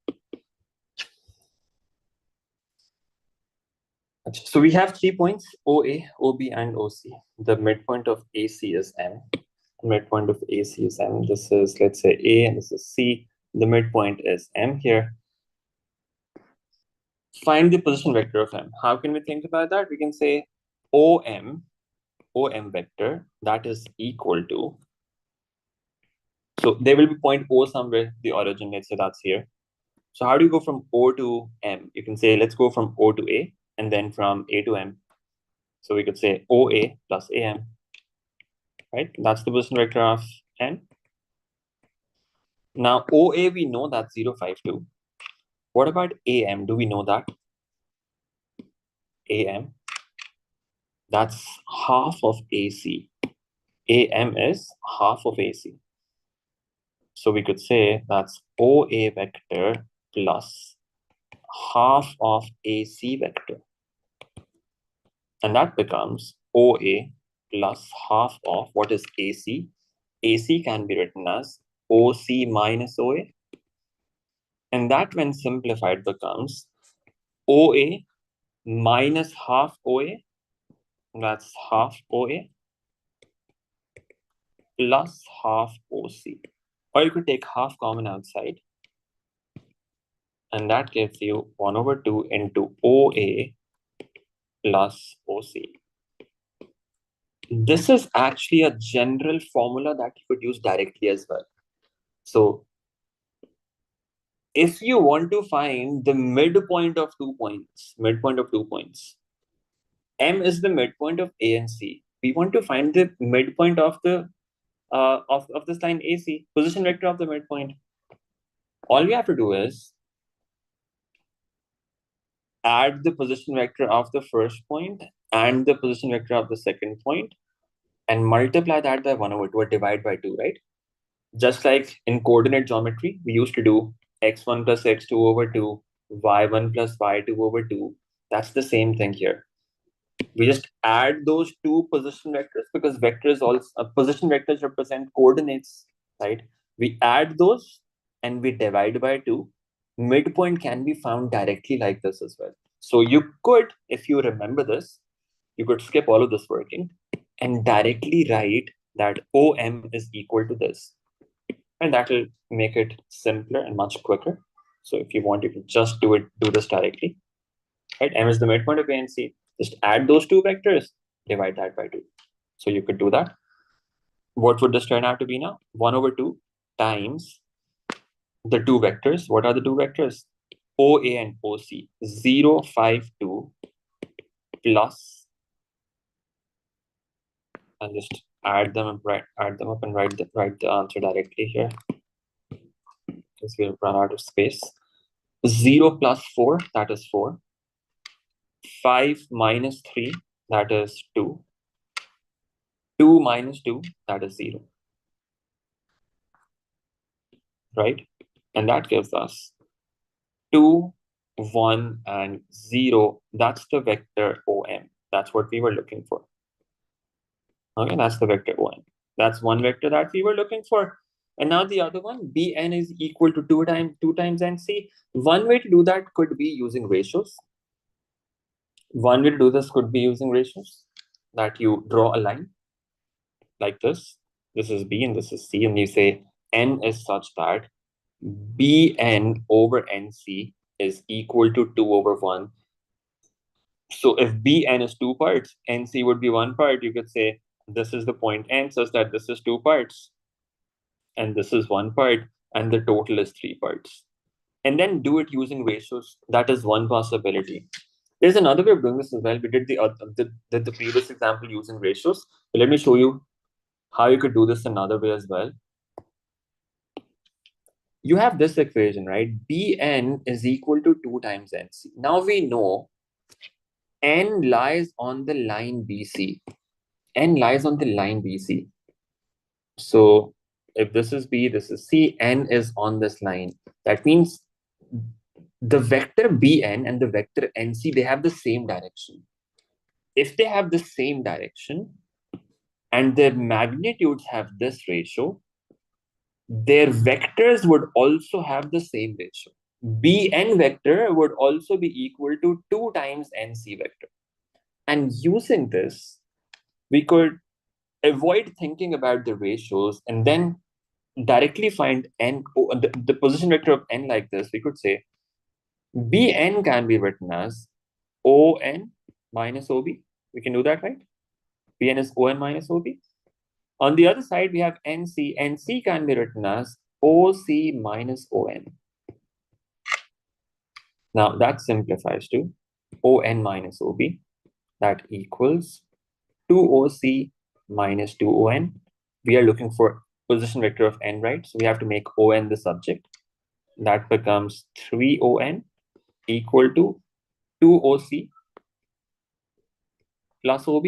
Speaker 1: So we have 3 points, OA, OB, and OC. The midpoint of AC is M. Midpoint of AC is M. This is, let's say, A, and this is C. The midpoint is M here. Find the position vector of M. How can we think about that? We can say OM vector, that is equal to, so there will be point O somewhere, the origin, let's say that's here. So how do you go from O to M? You can say, let's go from O to A, and then from A to M. So we could say OA plus AM, right? That's the position vector of M. Now OA, we know that's 0, 5, 2. What about AM? Do we know that? AM, that's half of AC. AM is half of AC. So we could say that's OA vector plus half of AC vector. And that becomes OA plus half of what is AC. AC can be written as OC minus OA. And that, when simplified, becomes OA minus half OA. That's half OA plus half OC. Or you could take half common outside. And that gives you 1/2 into OA plus OC. This is actually a general formula that you could use directly as well. So if you want to find the midpoint of 2 points, M is the midpoint of A and C. We want to find the midpoint of the of this line AC, position vector of the midpoint. All we have to do is add the position vector of the first point and the position vector of the second point and multiply that by 1/2 or divide by 2, right? Just like in coordinate geometry, we used to do x1 plus x2 over 2, y1 plus y2 over 2. That's the same thing here. We just add those two position vectors because vectors also position vectors represent coordinates, right? We add those and we divide by 2. Midpoint can be found directly like this as well. So you could, if you remember this, you could skip all of this working and directly write that OM is equal to this. And that will make it simpler and much quicker. So if you want, you can just do this directly. Right? M is the midpoint of A and C. Just add those two vectors, divide that by 2. So you could do that. What would this turn out to be now? 1/2 times the two vectors. What are the two vectors? OA and OC. 0, 5, 2 plus, and just add them up and write the answer directly here. Because we'll run out of space. 0 plus 4, that is 4. 5 minus 3, that is 2. 2 minus 2, that is 0. Right? And that gives us 2, 1, and 0. That's the vector OM. That's what we were looking for. Okay, that's the vector OM. That's one vector that we were looking for. And now the other one, BN is equal to 2 times NC. One way to do that could be using ratios. One way to do this could be using ratios, that you draw a line like this. This is B and this is C, and you say N is such that BN over NC is equal to 2 over 1. So if BN is 2 parts, NC would be 1 part. You could say this is the point N such that this is 2 parts and this is 1 part and the total is 3 parts. And then do it using ratios. That is one possibility. There's another way of doing this as well. We did the previous example using ratios. But let me show you how you could do this another way as well. You have this equation, right? Bn is equal to 2 times nc. Now we know n lies on the line BC. N lies on the line BC. So if this is B, this is C, n is on this line. That means the vector Bn and the vector nc, they have the same direction. If they have the same direction and their magnitudes have this ratio, their vectors would also have the same ratio. Bn vector would also be equal to 2 times nc vector. And using this, we could avoid thinking about the ratios and then directly find n, the position vector of n like this. We could say Bn can be written as On minus Ob. We can do that, right? Bn is On minus Ob. On the other side, we have Nc. Nc can be written as Oc minus On. Now that simplifies to On minus Ob. That equals 2Oc minus 2On. We are looking for position vector of n, right? So we have to make On the subject. That becomes 3On equal to 2Oc plus Ob.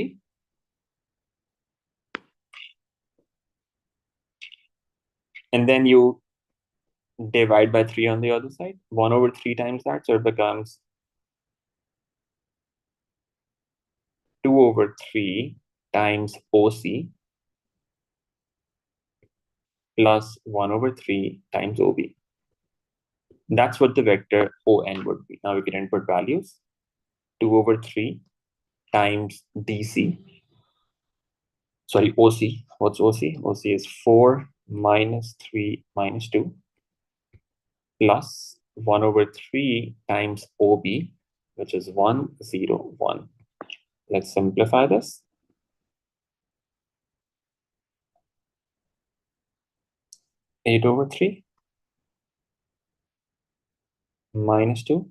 Speaker 1: And then you divide by 3 on the other side, 1 over 3 times that. So it becomes 2 over 3 times OC plus 1 over 3 times OB. That's what the vector ON would be. Now we can input values. 2 over 3 times DC. Sorry, OC. What's OC? OC is 4 minus 3 minus 2 plus 1 over 3 times OB, which is 1, 0, 1. Let's simplify this. 8 over 3 minus 2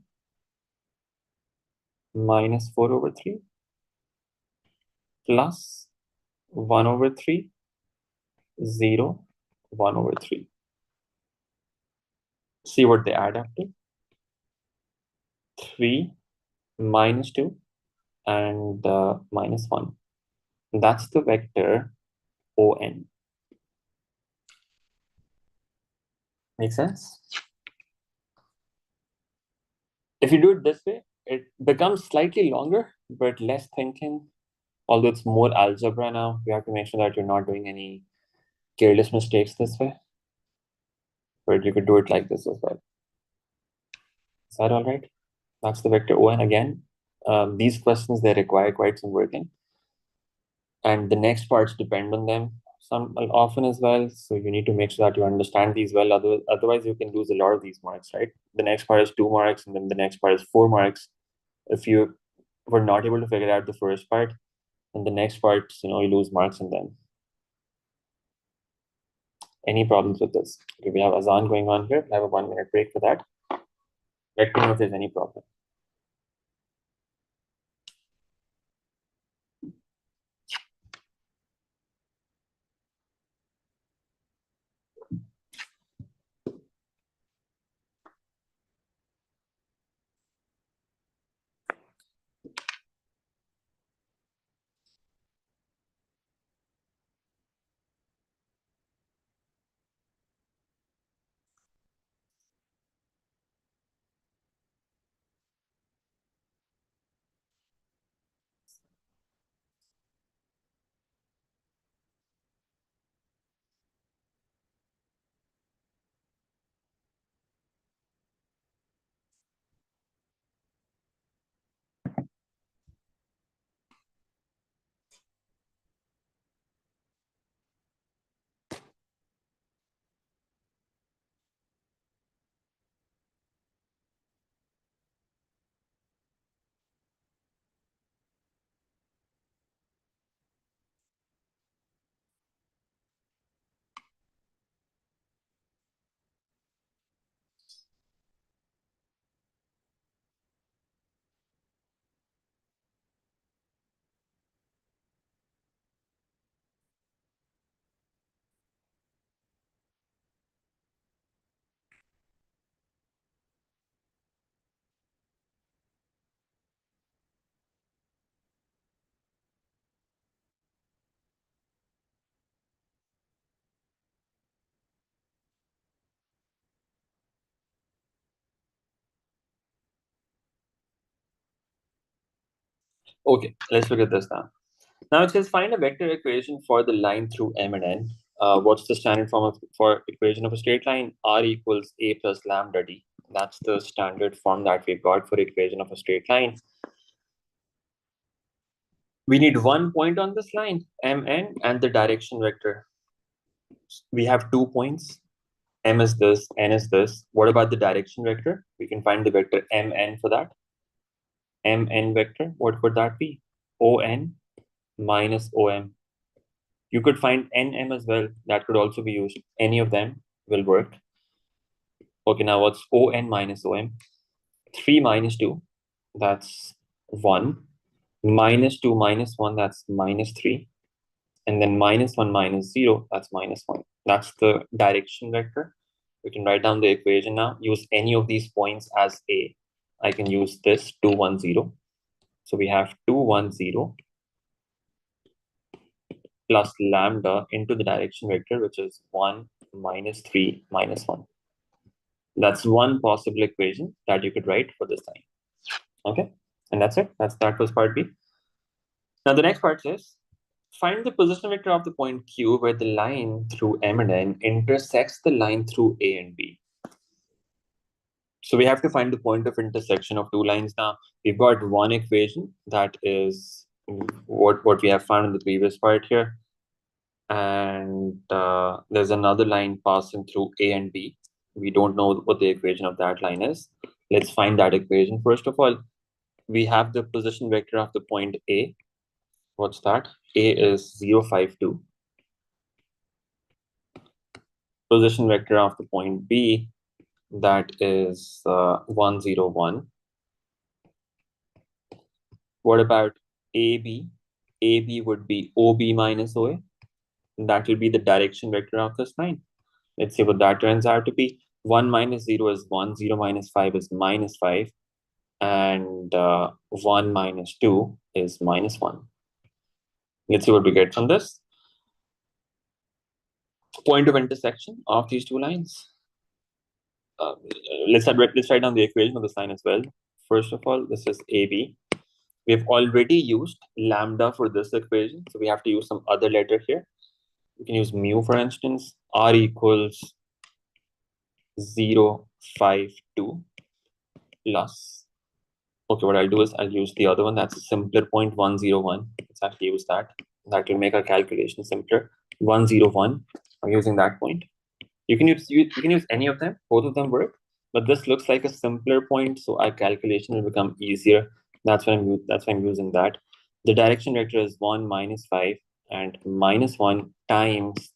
Speaker 1: minus 4 over 3 plus 1 over 3, 0, 1 over 3. See what they add up to. 3 minus 2 and minus 1. That's the vector ON. Make sense? If you do it this way, it becomes slightly longer, but less thinking. Although it's more algebra now, you have to make sure that you're not doing any careless mistakes this way. But you could do it like this as well. Is that all right? That's the vector ON again. These questions, they require quite some working. And the next parts depend on them some often as well. So you need to make sure that you understand these well. Otherwise, you can lose a lot of these marks, right? The next part is 2 marks, and then the next part is 4 marks. If you were not able to figure out the first part, and the next part, you lose marks in them. Any problems with this? Okay, we have Azan going on here. I have a 1-minute break for that. Let me know if there's any problem. Okay, let's look at this now. Now it says find a vector equation for the line through M and N. What's the standard form for equation of a straight line? R equals A plus lambda D. That's the standard form that we've got for equation of a straight line. We need one point on this line, Mn, and the direction vector. We have 2 points. M is this, N is this. What about the direction vector? We can find the vector Mn for that. Mn vector, what would that be? On minus Om. You could find Nm as well. That could also be used. Any of them will work. Okay, now what's On minus Om? 3 minus 2, that's 1. Minus 2 minus 1, that's minus 3. And then minus 1 minus 0, that's minus 1. That's the direction vector. We can write down the equation now. Use any of these points as A. I can use this 2, 1, 0. So we have 2, 1, 0 plus lambda into the direction vector, which is 1 minus 3 minus 1. That's one possible equation that you could write for this line. Okay, and that's it. That was part B. Now the next part says, find the position vector of the point Q where the line through M and N intersects the line through A and B. So we have to find the point of intersection of two lines now. We've got one equation that is what we have found in the previous part here. And there's another line passing through A and B. We don't know what the equation of that line is. Let's find that equation. First of all, we have the position vector of the point A. What's that? A is 0, 5, 2. Position vector of the point B, that is 1, 0, 1. What about AB? AB would be OB minus OA. That will be the direction vector of this line. Let's see what that turns out to be. 1 minus 0 is 1, 0 minus 5 is minus 5, and 1 minus 2 is minus 1. Let's see what we get from this. Point of intersection of these two lines. Let's write down the equation of this line as well. First of all, this is AB. We've already used lambda for this equation, so we have to use some other letter here. We can use mu, for instance. R equals 0, 5, 2 plus. Okay, what I'll do is I'll use the other one. That's a simpler point, 1, 0, 1. Let's actually use that. That will make our calculation simpler. 1, 0, 1. I'm using that point. You can use any of them. Both of them work. But this looks like a simpler point, so our calculation will become easier. That's why I'm using that. The direction vector is 1, minus 5, and minus 1 times,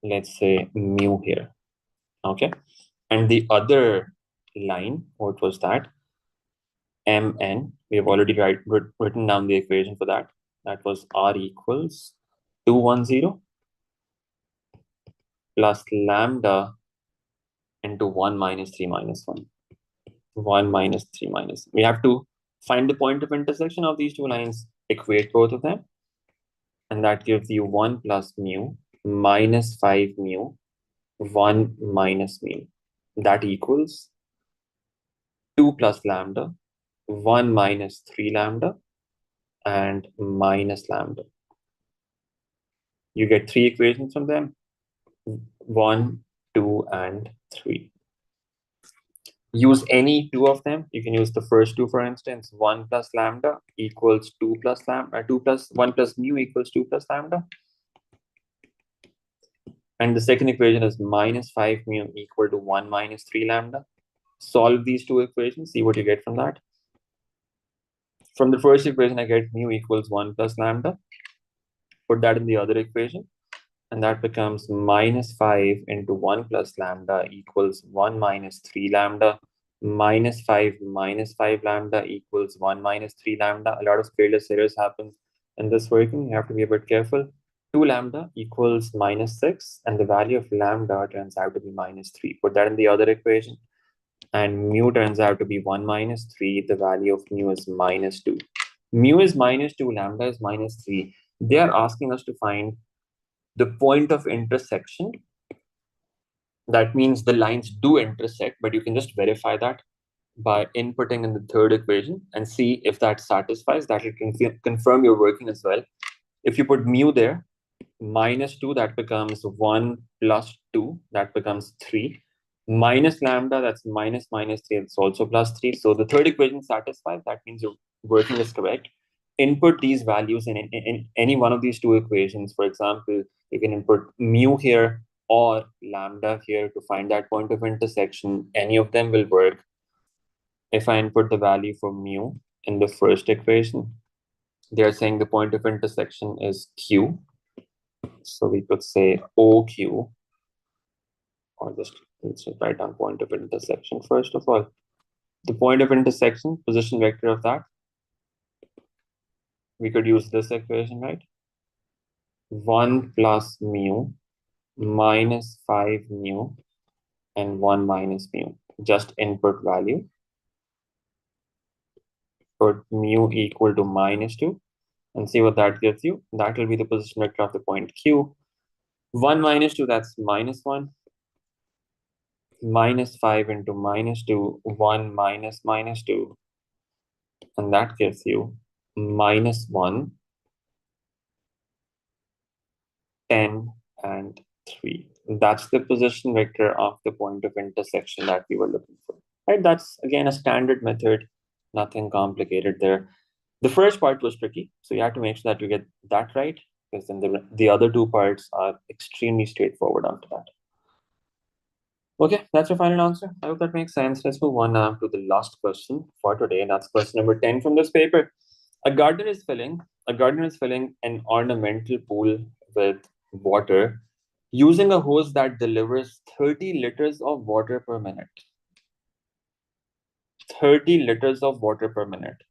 Speaker 1: let's say, mu here. Okay. And the other line, what was that? Mn. We have already written down the equation for that. That was R equals 2, 1, 0 plus lambda into 1 minus 3 minus 1. 1 minus 3 minus. We have to find the point of intersection of these two lines, equate both of them, and that gives you 1 plus mu minus 5 mu 1 minus mu. That equals 2 plus lambda 1 minus 3 lambda and minus lambda. You get 3 equations from them, 1, 2, and 3. Use any 2 of them. You can use the first 2, for instance. 1 plus lambda equals 2 plus lambda. 1 plus mu equals 2 plus lambda. And the second equation is minus 5 mu equal to 1 minus 3 lambda. Solve these 2 equations. See what you get from that. From the first equation, I get mu equals 1 plus lambda. Put that in the other equation. And that becomes minus 5 into 1 plus lambda equals 1 minus 3 lambda. Minus 5 lambda equals 1 minus 3 lambda. A lot of careless errors happen in this working. You have to be a bit careful. 2 lambda equals minus 6. And the value of lambda turns out to be minus 3. Put that in the other equation. And mu turns out to be 1 minus 3. The value of mu is minus 2. Mu is minus 2. Lambda is minus 3. They are asking us to find the point of intersection. That means the lines do intersect, but you can just verify that. by inputting in the third equation and see if that satisfies. That will confirm your working as well. If you put mu there, -2, that becomes 1 plus 2, that becomes 3. Minus lambda, that's minus 3, it's also plus 3. So the third equation satisfies. That means your working is correct. Input these values in any one of these two equations. For example, you can input mu here or lambda here to find that point of intersection. Any of them will work. If I input the value for mu in the first equation, they're saying the point of intersection is Q. So we could say OQ, or just let's just write down point of intersection first of all. The point of intersection, position vector of that, we could use this equation, right? 1 plus mu minus 5 mu and 1 minus mu. Just input value. Put mu equal to -2 and see what that gives you. That will be the position vector of the point Q. 1 minus 2, that's -1. -5 into -2, 1 minus -2. And that gives you -1, 10, and 3. That's the position vector of the point of intersection that we were looking for. Right? That's again a standard method, nothing complicated there. The first part was tricky, so you have to make sure that you get that right, because then the other two parts are extremely straightforward after that. Okay, that's your final answer. I hope that makes sense. Let's move on now to the last question for today, and that's question number 10 from this paper. A gardener is filling an ornamental pool with water using a hose that delivers 30 liters of water per minute. 30 liters of water per minute.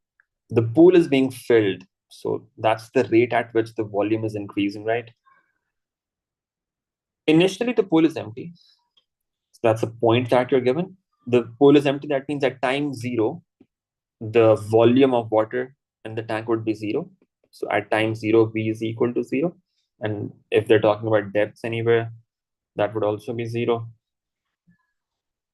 Speaker 1: The pool is being filled. So that's the rate at which the volume is increasing, right? Initially, the pool is empty. So that's a point that you're given. The pool is empty. That means at time 0, the volume of water in the tank would be 0. So at time 0, V is equal to 0. And if they're talking about depths anywhere, that would also be 0.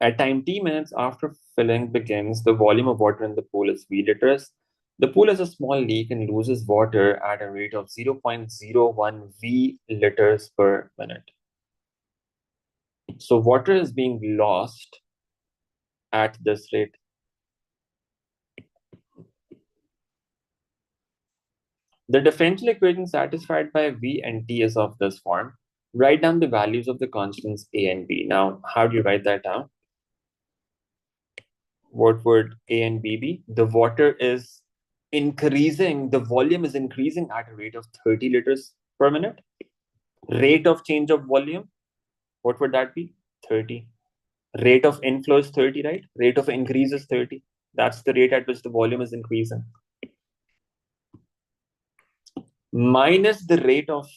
Speaker 1: At time t minutes after filling begins, the volume of water in the pool is V liters. The pool has a small leak and loses water at a rate of 0.01 V liters per minute. So water is being lost at this rate. The differential equation satisfied by V and T is of this form. Write down the values of the constants A and B. Now, how do you write that down? What would A and B be? The water is increasing, the volume is increasing at a rate of 30 liters per minute. Rate of change of volume, what would that be? 30. Rate of inflow is 30, right? Rate of increase is 30. That's the rate at which the volume is increasing. Minus the rate of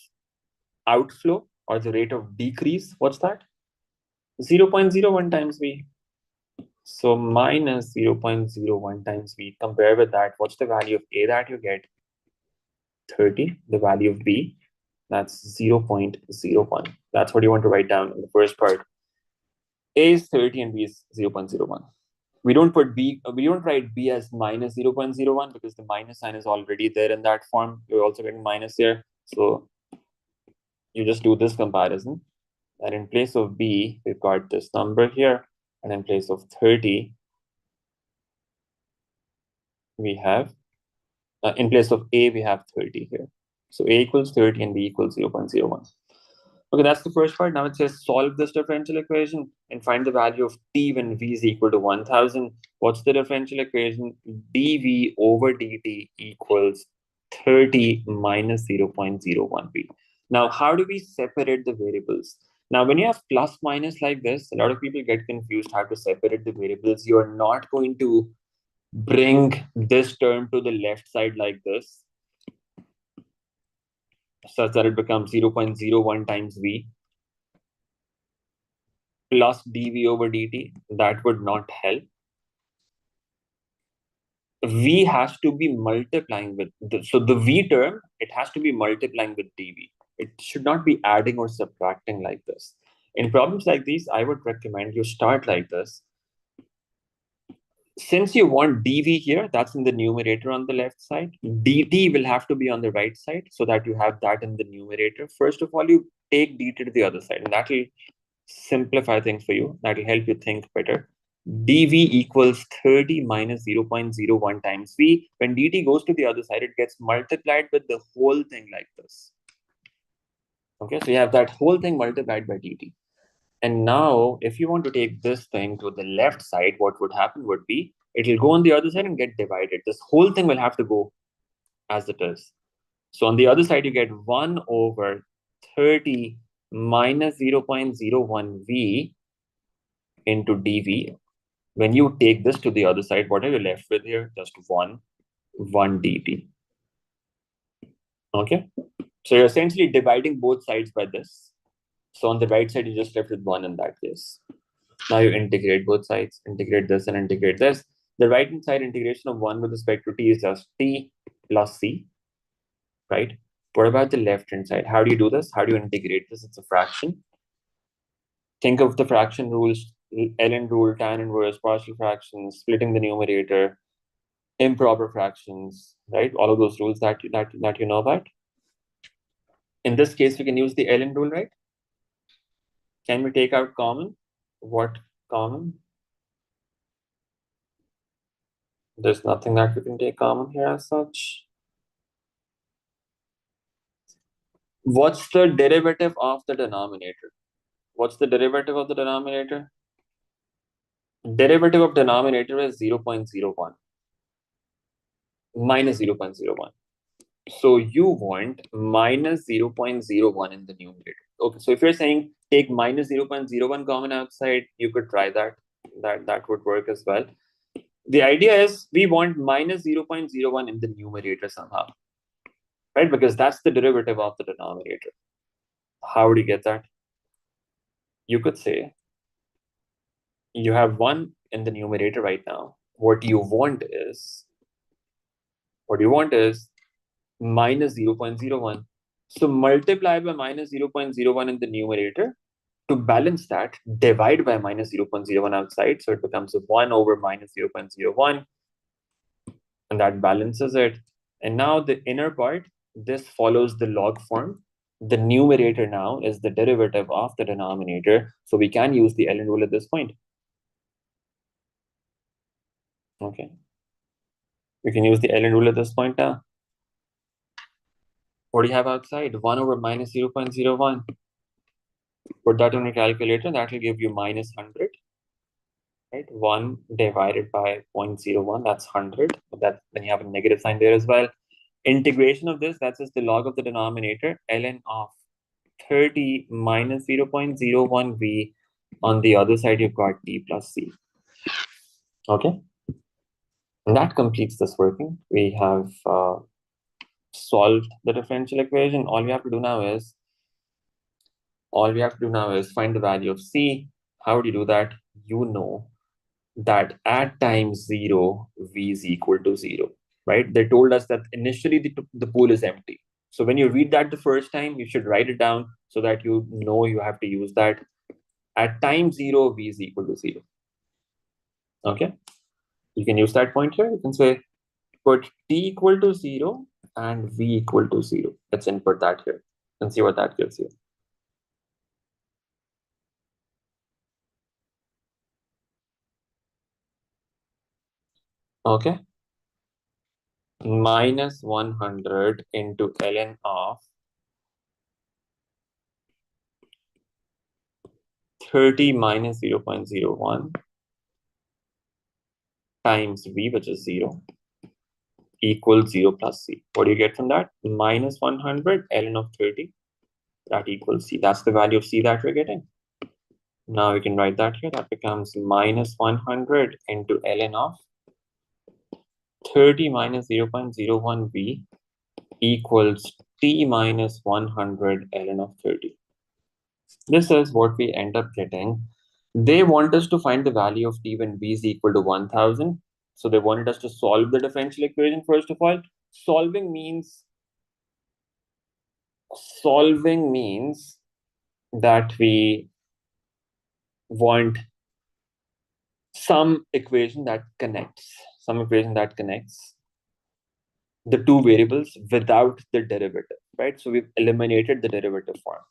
Speaker 1: outflow or the rate of decrease, what's that? 0.01 times V. So minus 0.01 times V. Compare with that. What's the value of A that you get? 30. The value of B, that's 0.01. That's what you want to write down in the first part. A is 30 and B is 0.01. We don't put B, we don't write B as minus 0.01 because the minus sign is already there in that form. You're also getting minus here. So you just do this comparison. And in place of B, we've got this number here. And in place of 30, we have, in place of A, we have 30 here. So A equals 30 and B equals 0.01. Okay, that's the first part. Now it says solve this differential equation and find the value of T when V is equal to 1000. What's the differential equation? dV over dt equals 30 minus 0.01 V. Now, how do we separate the variables? Now, when you have plus minus like this, a lot of people get confused how to separate the variables. You are not going to bring this term to the left side like this, such that it becomes 0.01 times V plus dV over dt. That would not help. V has to be multiplying with, so the V term, it has to be multiplying with dV. It should not be adding or subtracting like this. In problems like these, I would recommend you start like this. Since you want dv here, that's in the numerator on the left side. dt will have to be on the right side so that you have that in the numerator. First of all, you take dt to the other side, and that will simplify things for you. That will help you think better. dv equals 30 minus 0.01 times v. When dt goes to the other side, it gets multiplied with the whole thing like this. Okay, so you have that whole thing multiplied by dt. And now, if you want to take this thing to the left side, what would happen would be, it will go on the other side and get divided. This whole thing will have to go as it is. So on the other side, you get 1 over 30 minus 0.01 v into dv. When you take this to the other side, what are you left with here? Just 1 dt. Okay? So you're essentially dividing both sides by this. So on the right side, you just left with 1 in that case. Now you integrate both sides, integrate this and integrate this. The right-hand side integration of 1 with respect to t is just t plus c, right? What about the left-hand side? How do you do this? How do you integrate this? It's a fraction. Think of the fraction rules, ln rule, tan inverse, partial fractions, splitting the numerator, improper fractions, right? All of those rules that you know about. In this case, we can use the ln rule, right? Can we take out common? What common? There's nothing that we can take common here as such. What's the derivative of the denominator? What's the derivative of the denominator? Derivative of denominator is 0.01 minus 0.01. So you want minus 0.01 in the numerator. Okay, so if you're saying take minus 0.01 common outside, you could try that. That would work as well. The idea is we want minus 0.01 in the numerator somehow, right? Because that's the derivative of the denominator. How would you get that? You could say you have 1 in the numerator right now. What you want is minus 0.01. So multiply by minus 0.01 in the numerator. To balance that, divide by minus 0.01 outside. So it becomes 1 over minus 0.01. And that balances it. And now the inner part, this follows the log form. The numerator now is the derivative of the denominator. So we can use the ln rule at this point. Okay. We can use the ln rule at this point now. What do you have outside? 1 over minus 0.01. Put that on your calculator. That will give you minus 100. Right? 1 divided by 0.01. That's 100. Then you have a negative sign there as well. Integration of this, that's just the log of the denominator. Ln of 30 minus 0.01 v. On the other side, you've got t plus c. Okay. And that completes this working. We have solved the differential equation. All we have to do now is find the value of c. How do you do that? You know that at time 0, v is equal to 0, right? They told us that initially the pool is empty. So when you read that the first time, you should write it down so that you know you have to use that. At time 0, v is equal to 0. Okay? You can use that point here. You can say put t equal to 0 and v equal to 0. Let's input that here and see what that gives you. Okay. Minus 100 into ln of 30 minus 0.01 times v, which is 0, equals 0 plus c. What do you get from that? Minus 100 ln of 30. That equals c. That's the value of c that we're getting. Now we can write that here. That becomes minus 100 into ln of 30 minus 0.01 v equals t minus 100 ln of 30. This is what we end up getting. They want us to find the value of t when v is equal to 1000. So they wanted us to solve the differential equation first of all. Solving means that we want some equation that connects the two variables without the derivative, right? So we've eliminated the derivative form.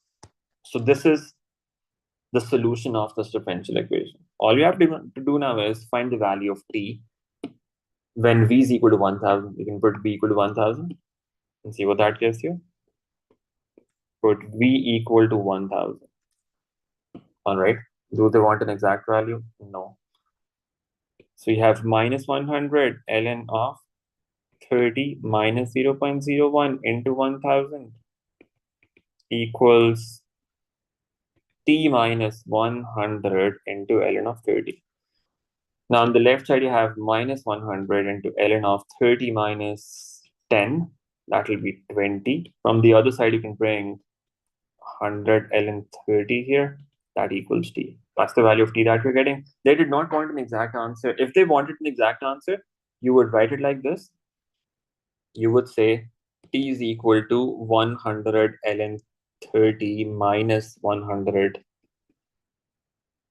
Speaker 1: So this is the solution of this differential equation. All you have to do now is find the value of t when v is equal to 1000. You can put v equal to 1000 and see what that gives you. Put v equal to 1000. All right. Do they want an exact value? No. So you have minus 100 ln of 30 minus 0.01 into 1000 equals t minus 100 into ln of 30. Now on the left side, you have minus 100 into ln of 30 minus 10. That will be 20. From the other side, you can bring 100 ln 30 here. That equals t. That's the value of t that we're getting. They did not want an exact answer. If they wanted an exact answer, you would write it like this. You would say t is equal to 100 ln 30 minus 100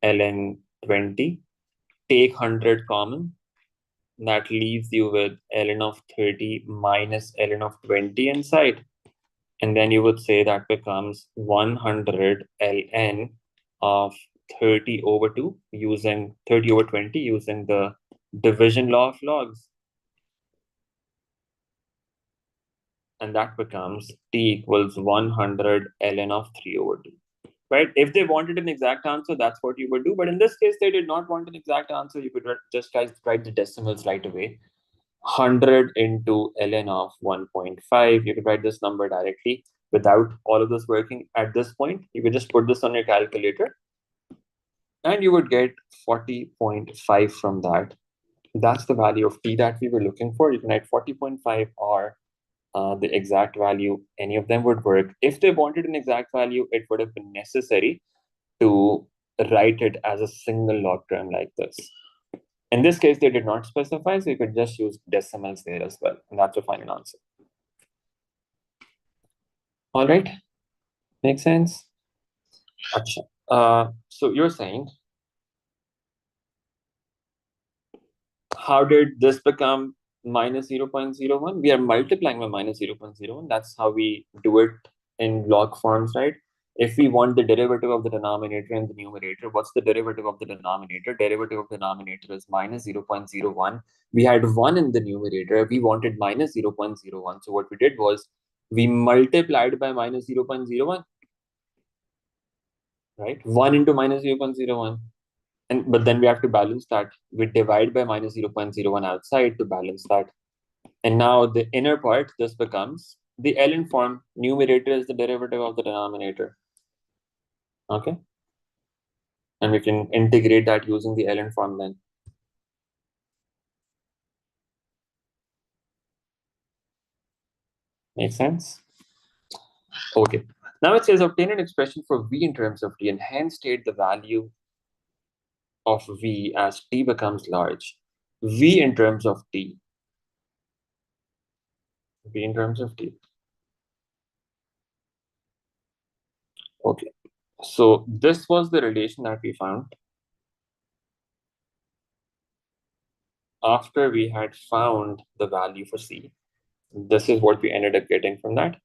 Speaker 1: ln 20. Take 100 common. That leaves you with ln of 30 minus ln of 20 inside. And then you would say that becomes 100 ln of 30 over 2 using 30 over 20 using the division law of logs. And that becomes t equals 100 ln of 3 over 2. Right? If they wanted an exact answer, that's what you would do. But in this case, they did not want an exact answer. You could just write the decimals right away. 100 into ln of 1.5. You could write this number directly without all of this working at this point. You could just put this on your calculator and you would get 40.5 from that. That's the value of t that we were looking for. You can write 40.5 or the exact value. Any of them would work. If they wanted an exact value, it would have been necessary to write it as a single log term like this. In this case, they did not specify, so you could just use decimals there as well. And that's your final answer. All right. Makes sense? So you're saying, how did this become minus 0.01? We are multiplying by minus 0.01. That's how we do it in log forms, right? If we want the derivative of the denominator and the numerator, what's the derivative of the denominator? Derivative of the denominator is minus 0.01. We had 1 in the numerator. We wanted minus 0.01. So what we did was we multiplied by minus 0.01, right? 1 into minus 0.01. But then we have to balance that. We divide by minus 0.01 outside to balance that. And now the inner part, this becomes the ln form. Numerator is the derivative of the denominator. Okay. And we can integrate that using the ln form then. Make sense? Okay. Now it says obtain an expression for v in terms of t and hence state the value of v as t becomes large. V in terms of t. V in terms of t. Okay. So this was the relation that we found after we had found the value for c. This is what we ended up getting from that.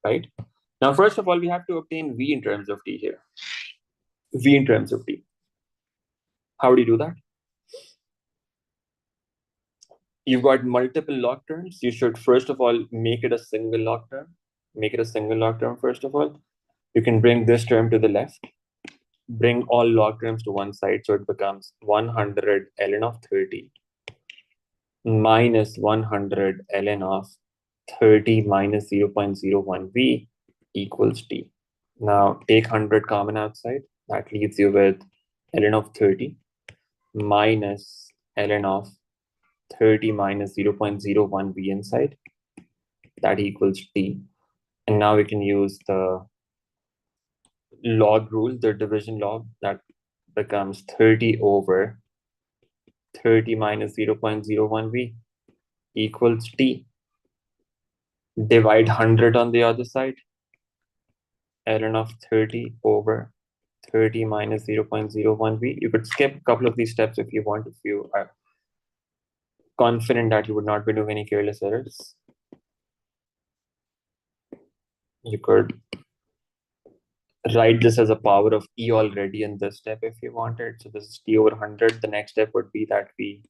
Speaker 1: Right? Now, first of all, we have to obtain v in terms of t here. V in terms of t. How do you do that? You've got multiple log terms. You should first of all make it a single log term. Make it a single log term first of all. You can bring this term to the left. Bring all log terms to one side, so it becomes 100 ln of 30 minus 100 ln of 30 minus 0.01v equals t. Now take 100 common outside. That leaves you with ln of 30 minus ln of 30 minus 0.01v inside. That equals t. And now we can use the log rule, the division log, that becomes 30 over 30 minus 0.01v equals t. Divide 100 on the other side. ln of 30 over 30 minus 0.01v. You could skip a couple of these steps if you want, if you are confident that you would not be doing any careless errors. You could write this as a power of e already in this step if you wanted. So this is t over 100. The next step would be that we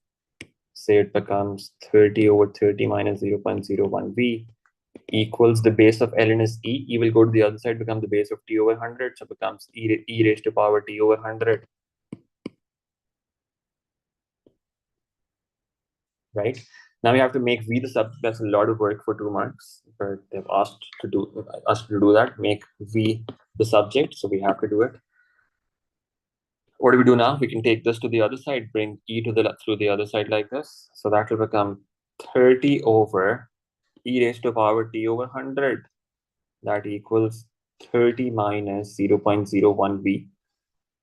Speaker 1: say it becomes 30 over 30 minus 0.01v equals the base of ln is e. E will go to the other side, become the base of t over 100. So it becomes e raised to power t over 100. Right? Now we have to make v the subject. That's a lot of work for 2 marks, but they've asked to do us to do that. Make v the subject, so we have to do it. What do we do now? We can take this to the other side, bring e to through the other side like this. So that will become 30 over e raised to power t over 100. That equals 30 minus 0.01v.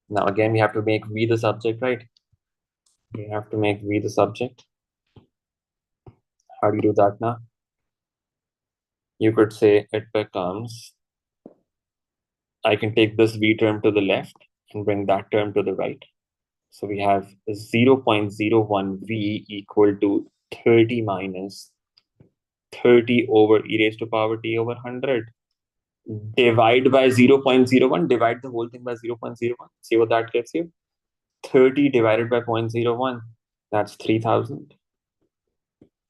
Speaker 1: Now again, we have to make v the subject, right? We have to make v the subject. How do you do that now? You could say it becomes, I can take this v term to the left and bring that term to the right. So we have 0.01v equal to 30 minus 30 over e raised to power t over 100. Divide by 0.01, divide the whole thing by 0.01. See what that gets you? 30 divided by 0.01, that's 3000.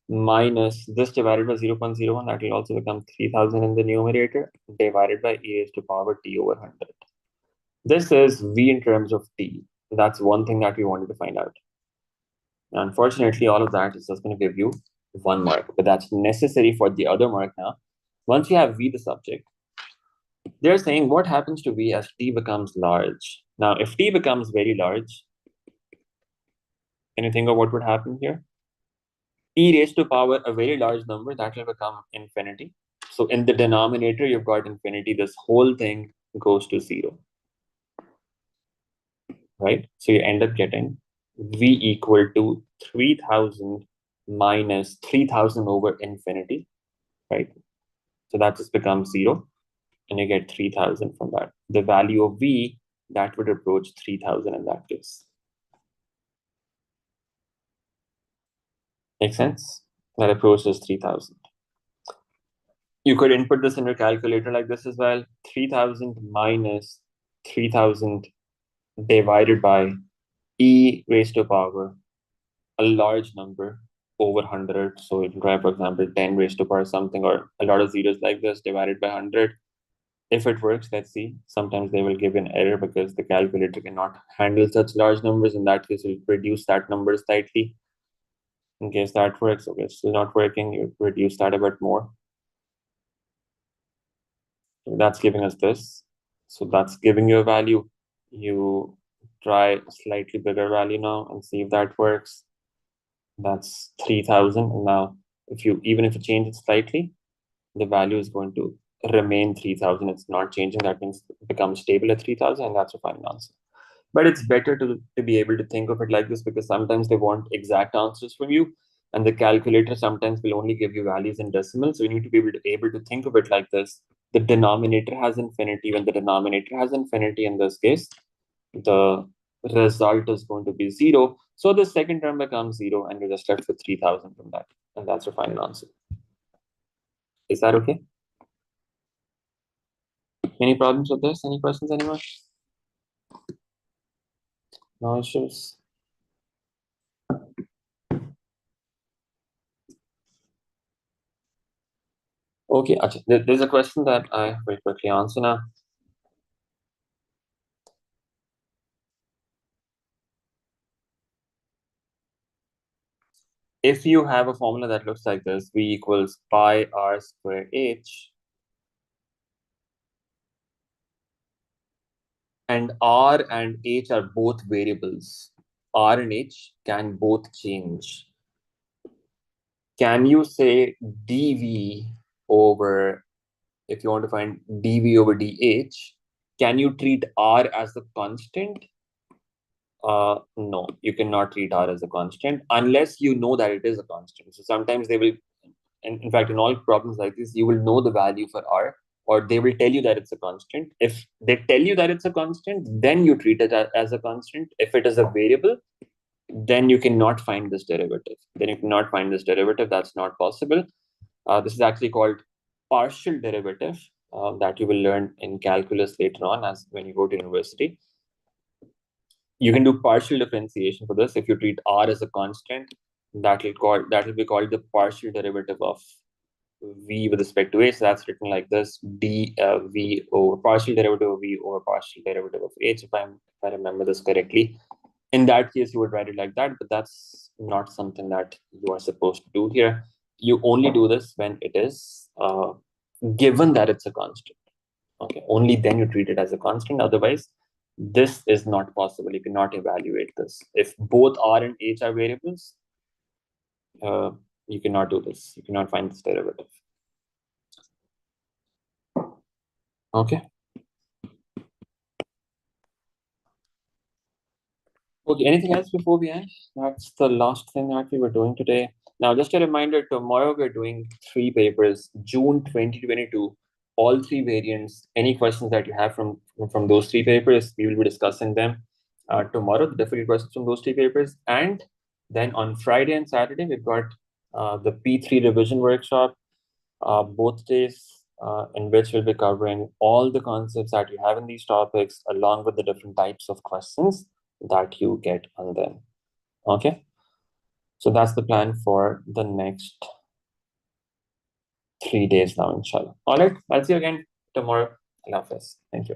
Speaker 1: Minus this divided by 0.01, that will also become 3000 in the numerator, divided by e raised to power t over 100. This is v in terms of t. That's one thing that we wanted to find out. Now, unfortunately, all of that is just going to give you 1 mark, but that's necessary for the other mark now. Once you have v the subject, they're saying what happens to v as t becomes large. Now, if t becomes very large, can you think of what would happen here? E raised to power a very large number, that will become infinity. So in the denominator, you've got infinity. This whole thing goes to 0. Right? So you end up getting v equal to 3000 minus 3000 over infinity. Right? So that just becomes 0. And you get 3000 from that. The value of v, that would approach 3000 in that case. Make sense? That approaches 3000. You could input this in your calculator like this as well. 3000 minus 3000 divided by e raised to power a large number over 100. So you can try, for example, 10 raised to power something, or a lot of zeros like this divided by 100. If it works, let's see. Sometimes they will give an error because the calculator cannot handle such large numbers. In that case, you'll reduce that number slightly. In case that works, okay, it's still not working, you reduce that a bit more. That's giving us this. So that's giving you a value. You try a slightly bigger value now and see if that works. That's 3000. And now even if you change it slightly, the value is going to remain 3000. It's not changing. That means it becomes stable at 3000, and that's a final answer. But it's better to be able to think of it like this, because sometimes they want exact answers from you, and the calculator sometimes will only give you values in decimals. So you need to be able to think of it like this. The denominator has infinity. When the denominator has infinity, in this case, the result is going to be 0. So the second term becomes 0, and you're just left with 3000 from that. And that's your final answer. Is that okay? Any problems with this? Any questions, anyone? No issues? Okay, there's a question that I will quickly answer now. If you have a formula that looks like this, v equals pi r square h, and r and h are both variables, r and h can both change. Can you say dv over, if you want to find dv over dh, can you treat r as a constant? No, you cannot treat r as a constant unless you know that it is a constant. So sometimes they will, in fact, in all problems like this, you will know the value for r, or they will tell you that it's a constant. If they tell you that it's a constant, then you treat it as a constant. If it is a variable, then you cannot find this derivative. That's not possible. This is actually called partial derivative that you will learn in calculus later on as when you go to university. You can do partial differentiation for this. If you treat r as a constant, that will be called the partial derivative of v with respect to a. So that's written like this: v over partial derivative of v over partial derivative of h. If I remember this correctly, in that case you would write it like that. But that's not something that you are supposed to do here. You only do this when it is given that it's a constant. Okay, only then you treat it as a constant. Otherwise, this is not possible. You cannot evaluate this. If both r and h are variables, you cannot do this. You cannot find this derivative. Okay. Okay, anything else before we end? That's the last thing that we were doing today. Now, just a reminder, tomorrow we're doing 3 papers, June 2022, all 3 variants. Any questions that you have from those 3 papers, we will be discussing them tomorrow, the difficult questions from those 3 papers. And then on Friday and Saturday, we've got the P3 revision workshop, both days, in which we'll be covering all the concepts that you have in these topics, along with the different types of questions that you get on them. Okay, so that's the plan for the next 3 days now, inshallah. All right, I'll see you again tomorrow. Allah Hafiz. Thank you.